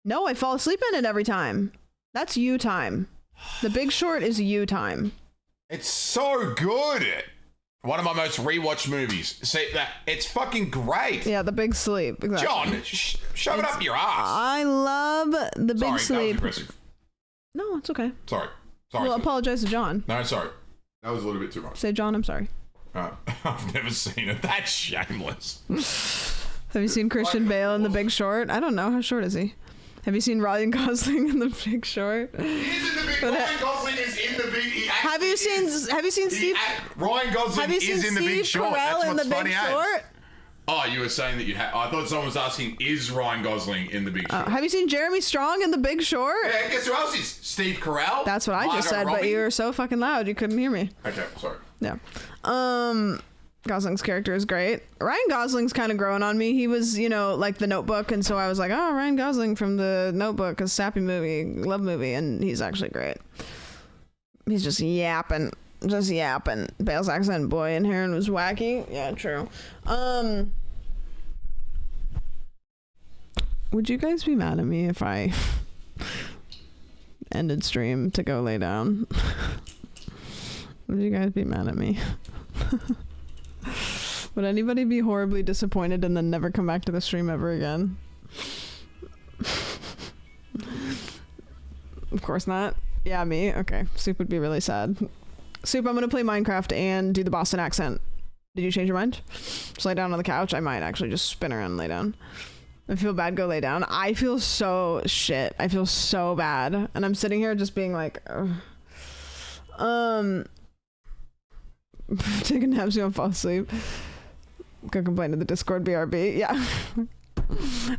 No, I fall asleep in it every time. That's you time. The Big Short is you time. It's so good. One of my most rewatched movies. See that? It's fucking great. Yeah, The Big Sleep. Exactly. John, shove it up your ass. I love The Big Sleep. That was aggressive. No, it's okay. Sorry. Well, apologize to John. No, sorry. That was a little bit too much. Say, John, I'm sorry. I've never seen it. That's shameless. Have you seen Christian Bale in The Big Short? I don't know. How short is he? Have you seen Ryan Gosling in The Big Short? He is in The Big. Ryan Gosling is in The Big. Have you seen Steve? Ryan Gosling is in The Big Short. Carell in The Big Short? Oh, you were saying that you had... I thought someone was asking, is Ryan Gosling in The Big Short? Have you seen Jeremy Strong in The Big Short? Yeah, guess who else is? Steve Carell? That's what I just said, but you were so fucking loud you couldn't hear me. Okay, sorry. Yeah. Gosling's character is great. Ryan Gosling's kind of growing on me. He was, like The Notebook, and so I was like, oh, Ryan Gosling from The Notebook, a sappy movie, love movie, and he's actually great. He's just yapping. Bale's accent, boy, and Heron was wacky. Yeah, true. Would you guys be mad at me if I ended stream to go lay down? Would you guys be mad at me? Would anybody be horribly disappointed and then never come back to the stream ever again? Of course not. Yeah, me. Okay. Soup would be really sad. Soup, I'm gonna play Minecraft and do the Boston accent. Did you change your mind? Just lay down on the couch? I might actually just spin around and lay down. I feel bad, go lay down. I feel so shit. I feel so bad. And I'm sitting here just being like, take a nap so you don't fall asleep. Go complain to the Discord BRB. Yeah.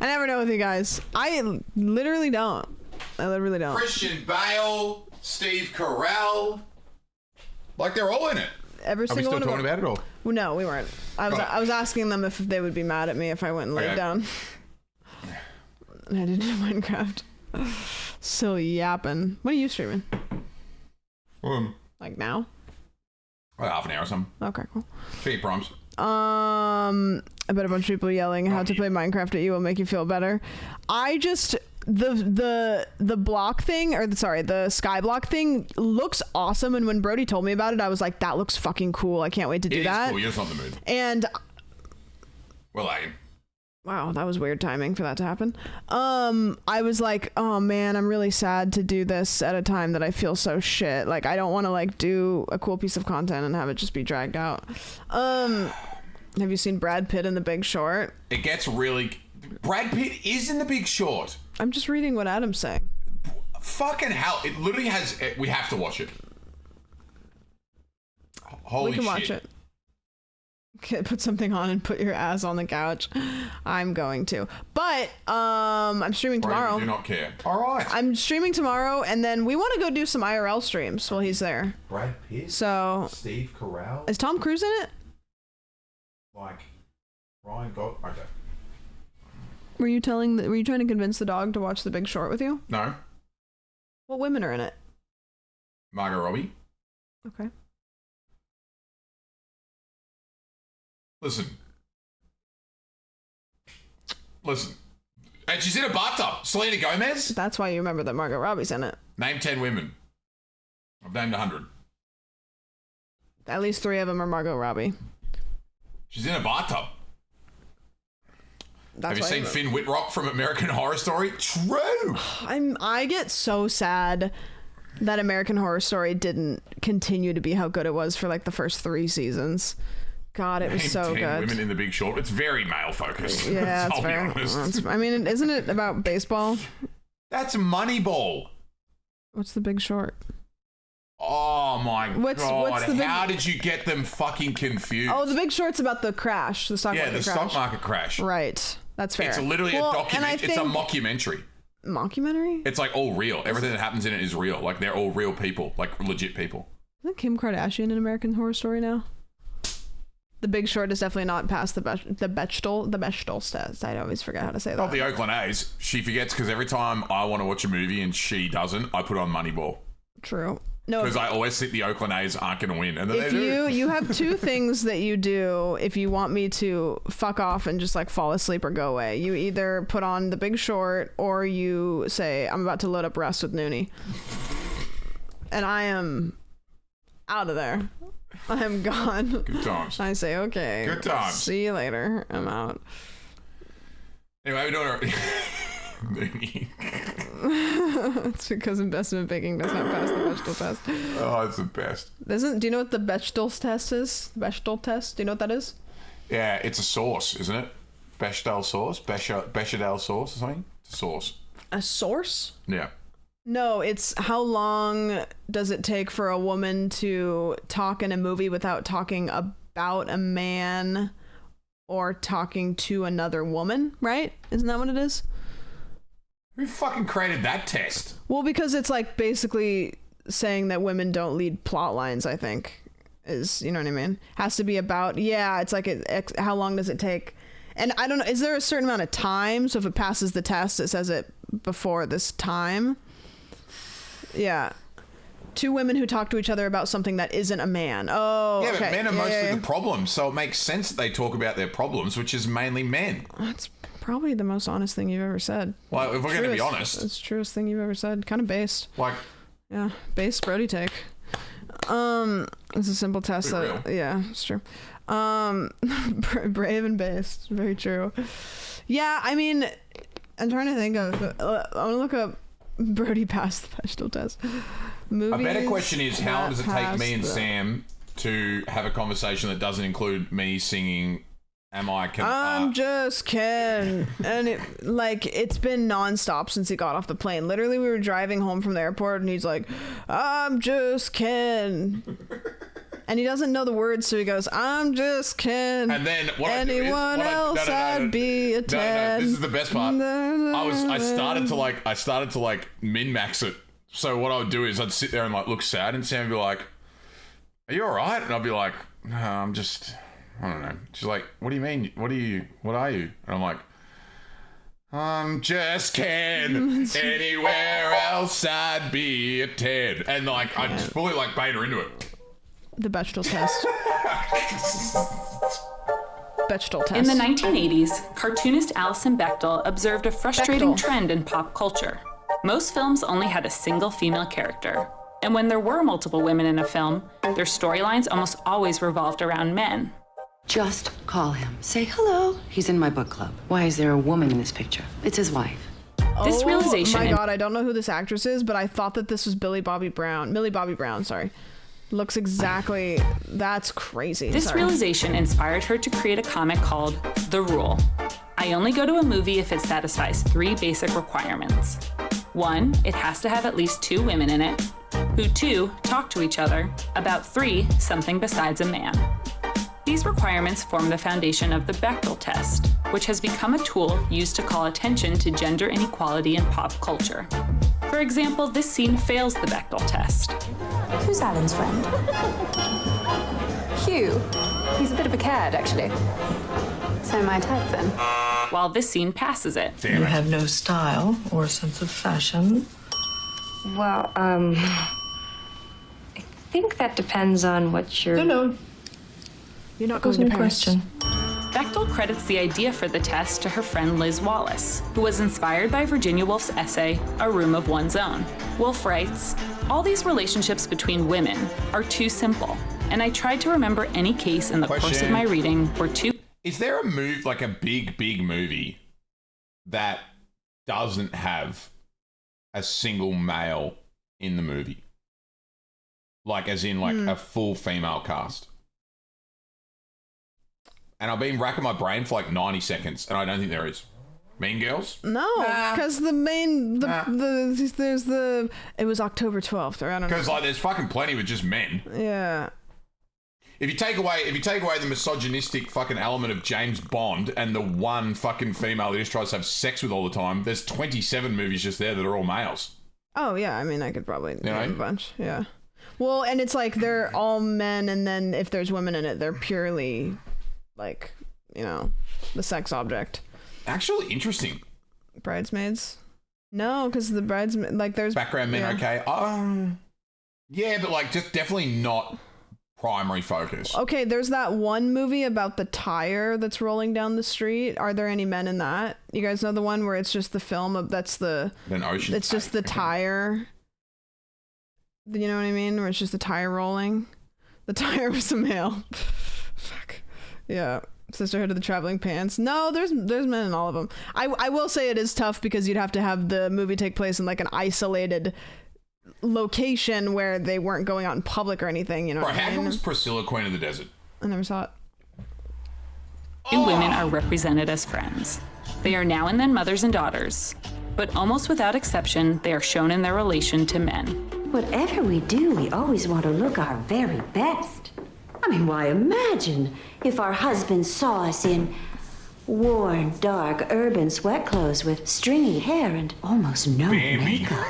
I never know with you guys. I literally don't. Christian Bale, Steve Carell. Like, they're all in it. Every single one. Are we still talking about it, or? Well, no, we weren't. I was asking them if they would be mad at me if I went and laid down. And I didn't do Minecraft. So yapping. What are you streaming? Like now? Half an hour or something. Okay, cool. Cheap prompts. I bet a bunch of people yelling how to play Minecraft at you will make you feel better. I just the block thing, or the Skyblock thing looks awesome, and when Brody told me about it, I was like, that looks fucking cool. I can't wait to do that. It is cool. You're just not in the mood. And wow, that was weird timing for that to happen. I was like, oh man, I'm really sad to do this at a time that I feel so shit. Like, I don't want to like do a cool piece of content and have it just be dragged out. Have you seen Brad Pitt in The Big Short? It gets really... Brad Pitt is in The Big Short. I'm just reading what Adam's saying. Fucking hell. It literally has... We have to watch it. Holy shit. We can watch it. Okay, put something on and put your ass on the couch. I'm going to. But I'm streaming tomorrow. I do not care. All right. I'm streaming tomorrow, and then we want to go do some IRL streams while he's there. Brad Pitt? So... Steve Carell? Is Tom Cruise in it? Like, Ryan got... Okay. Were you trying to convince the dog to watch The Big Short with you? No. What women are in it? Margot Robbie. Okay. Listen. And she's in a bathtub. Selena Gomez? That's why you remember that Margot Robbie's in it. Name 10 women. I've named 100. At least 3 of them are Margot Robbie. She's in a bathtub. That's Have you seen Finn Wittrock from American Horror Story? True. I get so sad that American Horror Story didn't continue to be how good it was for like the first 3 seasons. God, it was so 10 good. Women in The Big Short. It's very male focused. Yeah, that's fair. I mean, isn't it about baseball? That's Moneyball. What's The Big Short? Oh my God. What's the How did you get them fucking confused? Oh, The Big Short's about the crash, the stock market crash. Yeah, the stock market crash. Right. That's fair. It's literally a document. It's a mockumentary. Mockumentary? It's like all real. Everything that happens in it is real. Like, they're all real people. Like, legit people. Isn't Kim Kardashian in American Horror Story now? The Big Short is definitely not past the Bechdel test. I always forget how to say that. Not the Oakland A's. She forgets because every time I want to watch a movie and she doesn't, I put on Moneyball. True. No, because I always think the Oakland A's aren't going to win, and then if they do. You have 2 things that you do if you want me to fuck off and just like fall asleep or go away. You either put on The Big Short or you say, I'm about to load up Rust with Noonie. And I am out of there. I am gone. Good times. I say, okay. Good times. See you later. I'm out. Anyway, we're doing It's because investment banking does not pass the Bechdel test. Oh, it's the best. Do you know what the Bechdel test is? The Bechdel test? Do you know what that is? Yeah, it's a sauce, isn't it? Bechdel sauce? Bechdel sauce or something? It's a sauce. A source? Yeah. No, it's how long does it take for a woman to talk in a movie without talking about a man or talking to another woman, right? Isn't that what it is? Who fucking created that test? Well, because it's like basically saying that women don't lead plot lines, I think, is, you know what I mean? Has to be about, it's like how long does it take? And I don't know, is there a certain amount of time? So if it passes the test, it says it before this time. Yeah. 2 women who talk to each other about something that isn't a man. Oh, yeah, okay. but men are mostly the problem, so it makes sense that they talk about their problems, which is mainly men. That's probably the most honest thing you've ever said. Well, if we're going to be honest. It's the truest thing you've ever said. Kind of based. Like. Yeah, based Brody take. It's a simple test. Yeah, it's true. Brave and based. Very true. Yeah, I mean, I'm trying to think of. I want to look up Brody passed the vegetable test. Movies a better question is, how long does it take me and Sam to have a conversation that doesn't include me singing I'm just Ken. And it's been nonstop since he got off the plane. Literally, we were driving home from the airport and he's like, I'm just Ken. And he doesn't know the words, so he goes, I'm just Ken. And then what anyone else, I'd be a 10. No, this is the best part. I started to min-max it. So what I would do is I'd sit there and look sad, and Sam would be like, are you all right? And I'd be like, no, I'm just, I don't know. She's like, what do you mean? What are you? And I'm like, I'm just Ken. Anywhere else I'd be a 10. And I just fully bait her into it. The Bechdel test. Bechdel test. In the 1980s, cartoonist Alison Bechdel observed a frustrating trend in pop culture. Most films only had a single female character. And when there were multiple women in a film, their storylines almost always revolved around men. Just call him. Say hello. He's in my book club. Why is there a woman in this picture? It's his wife. This realization. Oh my God, I don't know who this actress is, but I thought that this was Millie Bobby Brown, sorry. Looks exactly. That's crazy. This realization inspired her to create a comic called The Rule. I only go to a movie if it satisfies 3 basic requirements. 1, it has to have at least 2 women in it, who 2, talk to each other, about 3, something besides a man. These requirements form the foundation of the Bechdel test, which has become a tool used to call attention to gender inequality in pop culture. For example, this scene fails the Bechdel test. Who's Alan's friend? Hugh. He's a bit of a cad, actually. So my type, then. While this scene passes it. You have no style or sense of fashion? Well, I think that depends on what you're... No. You're not going to Paris. Question. Bechdel credits the idea for the test to her friend Liz Wallace, who was inspired by Virginia Woolf's essay, A Room of One's Own. Woolf writes, all these relationships between women are too simple, and I tried to remember any case in the course of my reading where 2... Is there a move, a big movie that doesn't have a single male in the movie? As in, a full female cast? And I've been racking my brain for 90 seconds, and I don't think there is. Mean Girls? No, because the main, it was October 12th, or I don't know. Because there's fucking plenty with just men. Yeah. If you take away the misogynistic fucking element of James Bond and the one fucking female that just tries to have sex with all the time, there's 27 movies just there that are all males. Oh yeah, I mean I could probably name a bunch. Yeah. Well, and it's they're all men, and then if there's women in it, they're purely the sex object. Actually, interesting. Bridesmaids? No, because the bridesmaid, there's background men. Okay. Yeah, but just definitely not primary focus. Okay, there's that one movie about the tire that's rolling down the street. Are there any men in that? You guys know the one where it's just the film of an ocean. It's just the tire. You know what I mean? Where it's just the tire rolling. The tire was a male. Fuck. Yeah. Sisterhood of the Traveling Pants. No, there's men in all of them. I will say it is tough because you'd have to have the movie take place in an isolated location where they weren't going out in public or anything, you know. Bro, how was Priscilla Queen of the Desert? I never saw it. 2 women are represented as friends. They are now and then mothers and daughters, but almost without exception, they are shown in their relation to men. Whatever we do, we always want to look our very best. mean, why, imagine if our husbands saw us in worn, dark, urban sweat clothes with stringy hair and almost no makeup.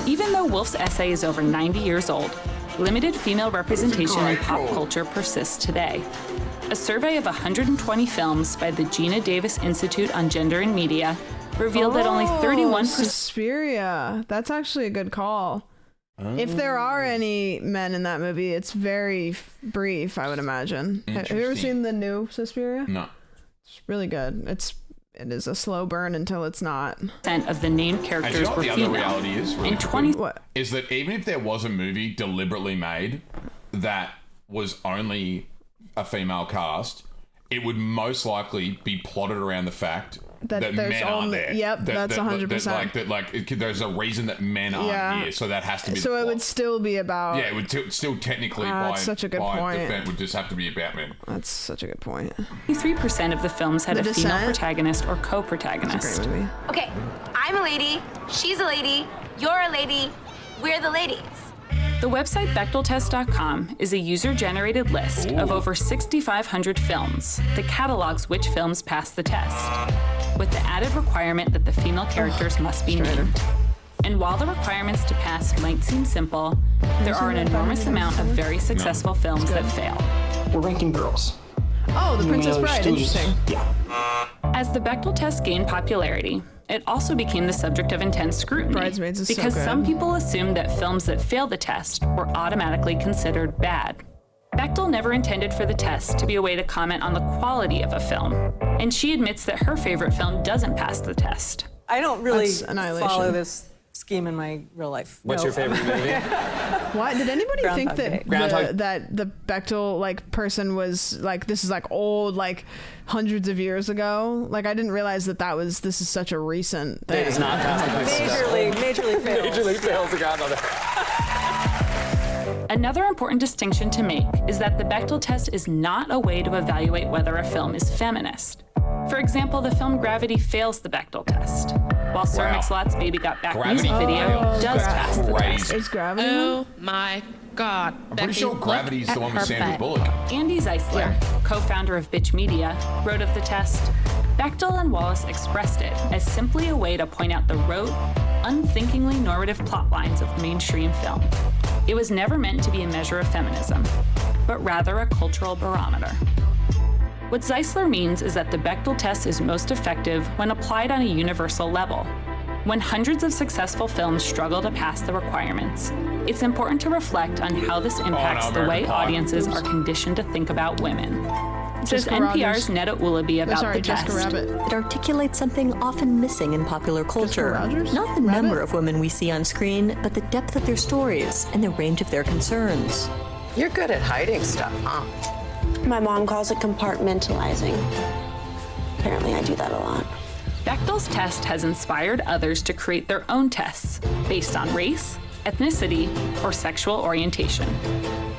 Even though Woolf's essay is over 90 years old, limited female representation in pop culture persists today. A survey of 120 films by the Gina Davis Institute on Gender and Media revealed that only 31%. Suspiria. That's actually a good call. If there are any men in that movie, it's very brief, I would imagine. Have you ever seen the new Suspiria? No. It's really good. It is a slow burn until it's not. Of the named characters were the female. other reality is really In 20 is that even if there was a movie deliberately made that was only a female cast, it would most likely be plotted around the fact that men aren't there. Yep, that's 100%. There's a reason that men aren't here, so that has to be. So it would still be about. Yeah, it would still technically that's such a good point. defense would just have to be about men. That's such a good point. 3% of the films had a female protagonist or co-protagonist. That's a great movie. Okay, I'm a lady, she's a lady, you're a lady, we're the ladies. The website Bechteltest.com is a user-generated list of over 6,500 films that catalogs which films pass the test, with the added requirement that the female characters must be named. And while the requirements to pass might seem simple, there are an enormous amount of very successful films that fail. We're ranking girls. Oh, The Princess Bride. Interesting. Yeah. As the Bechdel test gained popularity, it also became the subject of intense scrutiny. Bridesmaids is because so good. some people assumed that films that failed the test were automatically considered bad. Bechdel never intended for the test to be a way to comment on the quality of a film, and she admits that her favorite film doesn't pass the test. I don't really follow this scheme in my real life. What's your favorite movie? Why did anybody think that Groundhog- that the Bechdel person was this is old hundreds of years ago? I didn't realize this is such a recent thing. It is not past the test. Majorly failed. Majorly failed the Groundhog. Another important distinction to make is that the Bechdel test is not a way to evaluate whether a film is feminist. For example, the film Gravity fails the Bechdel test, while Sir Mix-a-Lot's Baby Got Back music video does pass the test. Is Gravity? Oh my God. I'm pretty sure Gravity's the one with Sandra Bullock. Andy Zeisler, co-founder of Bitch Media, wrote of the test, Bechdel and Wallace expressed it as simply a way to point out the rote, unthinkingly normative plot lines of mainstream film. It was never meant to be a measure of feminism, but rather a cultural barometer. What Zeisler means is that the Bechdel test is most effective when applied on a universal level. When hundreds of successful films struggle to pass the requirements, it's important to reflect on how this impacts the way audiences are conditioned to think about women. Says NPR's Netta Ulaby about the test. It articulates something often missing in popular culture. Not the number of women we see on screen, but the depth of their stories and the range of their concerns. You're good at hiding stuff, huh? My mom calls it compartmentalizing. Apparently I do that a lot. Bechdel's test has inspired others to create their own tests based on race, ethnicity, or sexual orientation.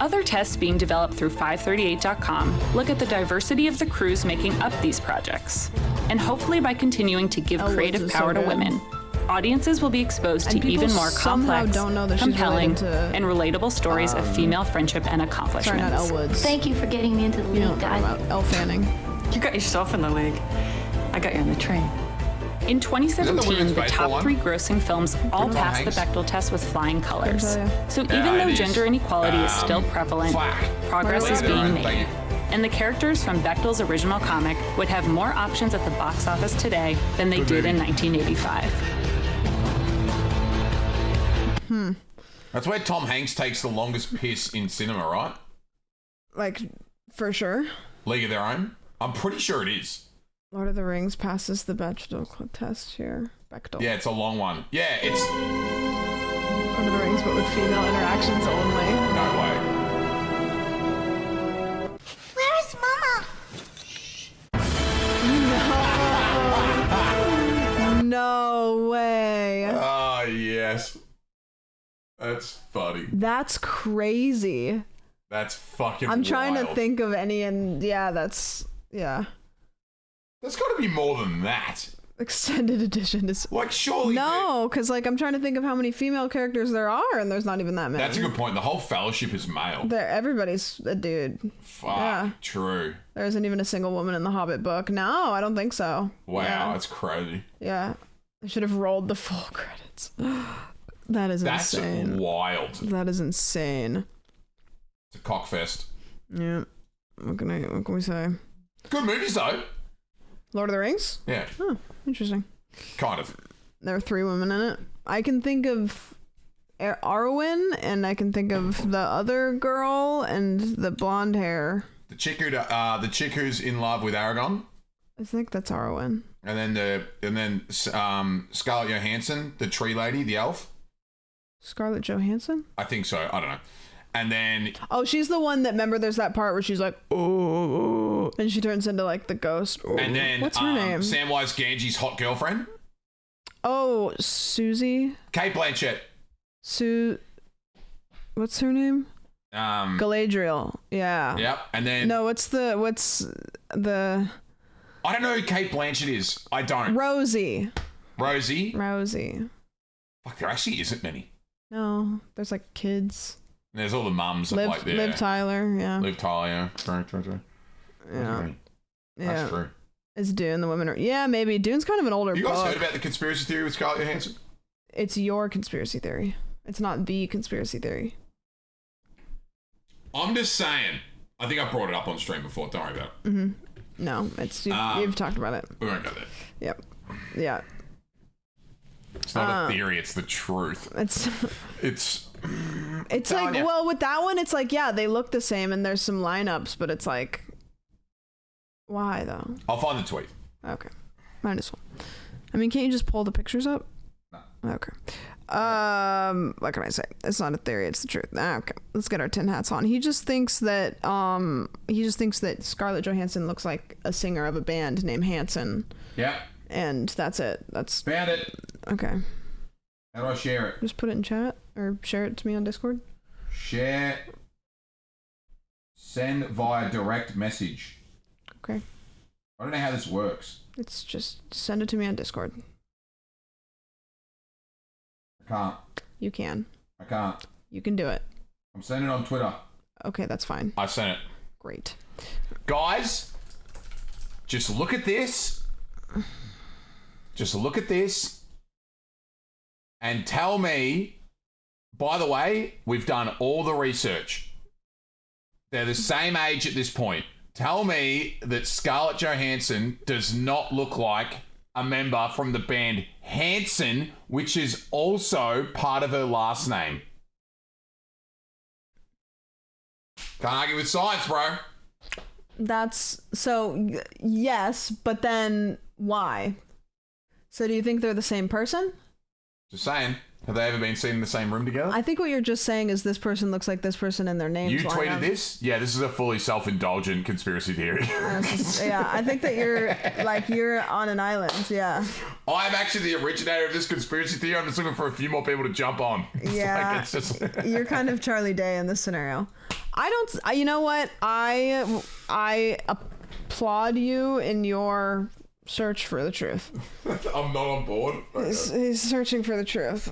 Other tests being developed through 538.com look at the diversity of the crews making up these projects. And hopefully by continuing to give creative power to women, audiences will be exposed to even more complex, compelling, and relatable stories of female friendship and accomplishments. Sorry, not Elle Woods. Thank you for getting me into the league, guys. Elle Fanning. You got yourself in the league. I got you on the train. In 2017, the top 3 grossing films all passed the Bechdel test with flying colors. So even though gender inequality is still prevalent, progress is being made. And the characters from Bechdel's original comic would have more options at the box office today than they did in 1985. That's where Tom Hanks takes the longest piss in cinema, right? For sure. League of Their Own? I'm pretty sure it is. Lord of the Rings passes the Bechdel test here. Bechdel. Yeah, it's a long one. Yeah, it's... Lord of the Rings, but with female interactions only. No way. Where's Mama? No way. Oh, yes. That's funny. That's crazy. That's fucking I'm trying wild. to think of any, and yeah. There's got to be more than that. Extended edition is like surely no, because like I'm trying to think of how many female characters there are, and there's not even that many. That's a good point. The whole fellowship is male. Everybody's a dude. Fuck, yeah. True. There isn't even a single woman in the Hobbit book. No, I don't think so. Wow, that's crazy. Yeah, they should have rolled the full credits. That's insane. That's wild. That is insane. It's a cockfest. Yeah. What can we say? Good movies though. Lord of the Rings? Yeah. Oh, interesting. Kind of. There are 3 women in it. I can think of Arwen, and I can think of the other girl and the blonde hair. The chick who's in love with Aragorn. I think that's Arwen. And then Scarlett Johansson, the tree lady, the elf. Scarlett Johansson? I think so. I don't know. And then she's the one that, remember, there's that part where she's like, oh, and she turns into like the ghost. Oh. And then what's her name? Samwise Gamgee's hot girlfriend. Oh, Susie. Kate Blanchett. What's her name? Galadriel. Yeah. Yep. And then what's the I don't know who Kate Blanchett is. I don't. Rosie. Fuck, there actually isn't many. No, there's like kids. There's all the mums Liv Tyler, yeah. Liv Tyler, yeah. True. Yeah. That's true. Is Dune the women are... Yeah, maybe. Dune's kind of an older book. You guys heard about the conspiracy theory with Scarlett Johansson? It's your conspiracy theory. It's not the conspiracy theory. I'm just saying. I think I brought it up on stream before. Don't worry about it. Mm-hmm. No, you've talked about it. We won't go there. Yep. Yeah. It's not a theory. It's the truth. It's like, well, with that one, it's like, yeah, they look the same and there's some lineups, but it's like, why though? I'll find the tweet. Okay. Might as well. I mean, can't you just pull the pictures up? No. Okay. What can I say? It's not a theory, it's the truth. Okay. Let's get our tin hats on. He just thinks that Scarlett Johansson looks like a singer of a band named Hanson. Yeah. And that's it. Found it. Okay. How do I share it? Just put it in chat or share it to me on Discord. Share. Send via direct message. Okay. I don't know how this works. It's just send it to me on Discord. I can't. You can. I can't. You can do it. I'm sending it on Twitter. Okay, that's fine. I sent it. Great. Guys, just look at this. Just look at this. And tell me, by the way, we've done all the research. They're the same age at this point. Tell me that Scarlett Johansson does not look like a member from the band Hanson, which is also part of her last name. Can't argue with science, bro. That's so, yes, but then why? So do you think they're the same person? Just saying. Have they ever been seen in the same room together? I think what you're just saying is this person looks like this person and their names. You tweeted this? Yeah, this is a fully self-indulgent conspiracy theory. Yeah, I think that you're on an island. Yeah. I'm actually the originator of this conspiracy theory. I'm just looking for a few more people to jump on. Yeah. You're kind of Charlie Day in this scenario. You know what? I applaud you in your search for the truth. I'm not on board. He's searching for the truth.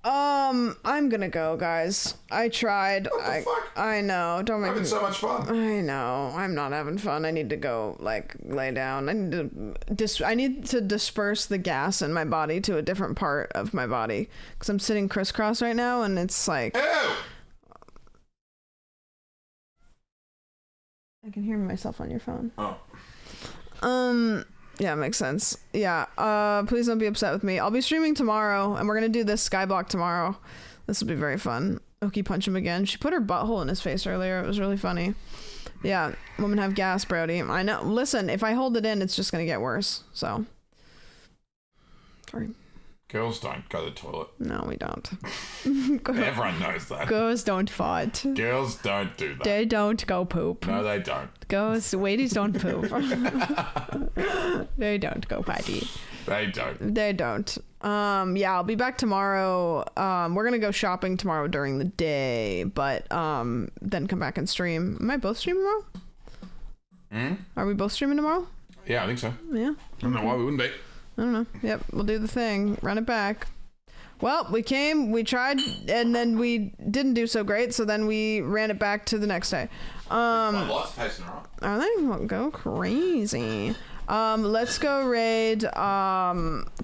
I'm gonna go, guys. I tried. What the fuck? I know. Don't make having so much fun. I know. I'm not having fun. I need to go lay down. I need to disperse the gas in my body to a different part of my body because I'm sitting crisscross right now, and it's like. Ew! I can hear myself on your phone. Oh. Yeah, makes sense. Yeah. Please don't be upset with me. I'll be streaming tomorrow, and we're gonna do this Skyblock tomorrow. This will be very fun. Okie punch him again. She put her butthole in his face earlier. It was really funny. Yeah, women have gas, Brody. I know. Listen, if I hold it in, it's just gonna get worse. So. Sorry. Girls don't go to the toilet. No, we don't. Everyone knows that. Girls don't fart. Girls don't do that. They don't go poop. No, they don't. Ladies don't poop. They don't go potty. They don't. They don't. Yeah, I'll be back tomorrow. We're gonna go shopping tomorrow during the day, but then come back and stream. Am I both streaming tomorrow? Are we both streaming tomorrow? Yeah, I think so. Yeah. I don't know why we wouldn't be. I don't know. Yep, we'll do the thing. Run it back. Well, we tried, and then we didn't do so great, so then we ran it back to the next day. Lots of pacing around. Are they? Well, go crazy. Let's go raid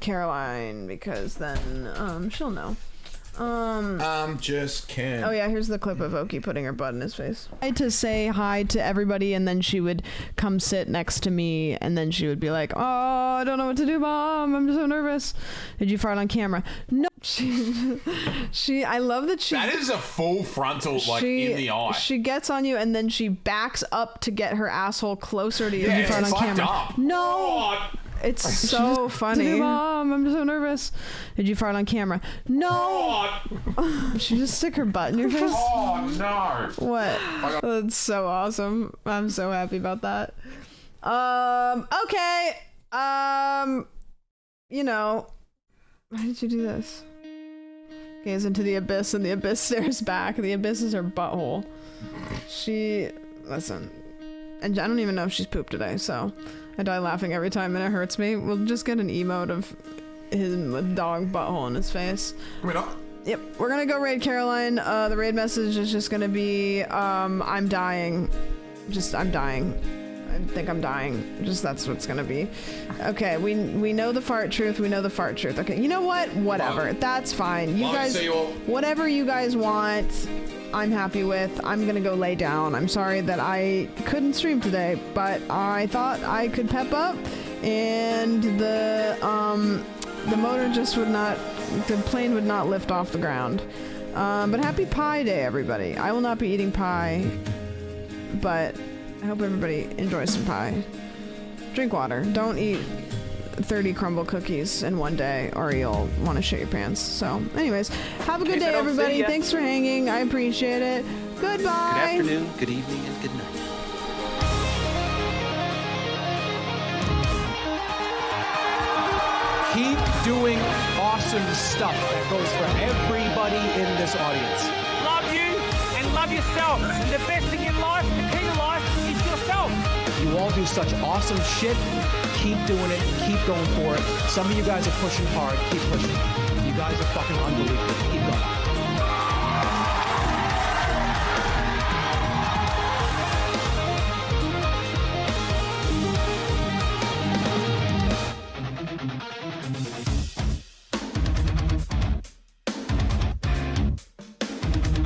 Caroline, because then she'll know. Just kidding. Oh yeah, here's the clip of Oki putting her butt in his face. I had to say hi to everybody, and then she would come sit next to me, and then she would be like, "Oh, I don't know what to do, Mom. I'm so nervous." Did you fart on camera? No. She. I love that she. That is a full frontal, like in the eye. She gets on you, and then she backs up to get her asshole closer to you. Yeah, Did you fart on camera? Up. No. Oh. It's so funny. Mom, I'm so nervous. Did you fart on camera? No. Did she just stick her butt in your face? Oh no. What? That's so awesome. I'm so happy about that. Okay. You know, why did you do this? Gaze into the abyss, and the abyss stares back. The abyss is her butthole. Listen, and I don't even know if she's pooped today, so I die laughing every time, and it hurts me. We'll just get an emote of him with dog butthole in his face. We're not. Yep, we're gonna go raid Caroline. The raid message is just gonna be, I'm dying. I'm dying. I think I'm dying. Just that's what's gonna be. Okay, we know the fart truth. We know the fart truth. Okay, you know what? Whatever. That's fine. You guys, whatever you guys want, I'm happy with. I'm gonna go lay down. I'm sorry that I couldn't stream today, but I thought I could pep up, and the motor just would not. The plane would not lift off the ground. But happy Pie Day, everybody. I will not be eating pie, but I hope everybody enjoys some pie. Drink water. Don't eat 30 crumble cookies in one day, or you'll want to shit your pants. So, anyways, have a good day, everybody. Thanks for hanging. I appreciate it. Goodbye. Good afternoon, good evening, and good night. Keep doing awesome stuff that goes for everybody in this audience. Love you and love yourself. And the best thing in life, the key to life, is yourself. You all do such awesome shit. Keep doing it. Keep going for it. Some of you guys are pushing hard. Keep pushing. You guys are fucking unbelievable. Keep going.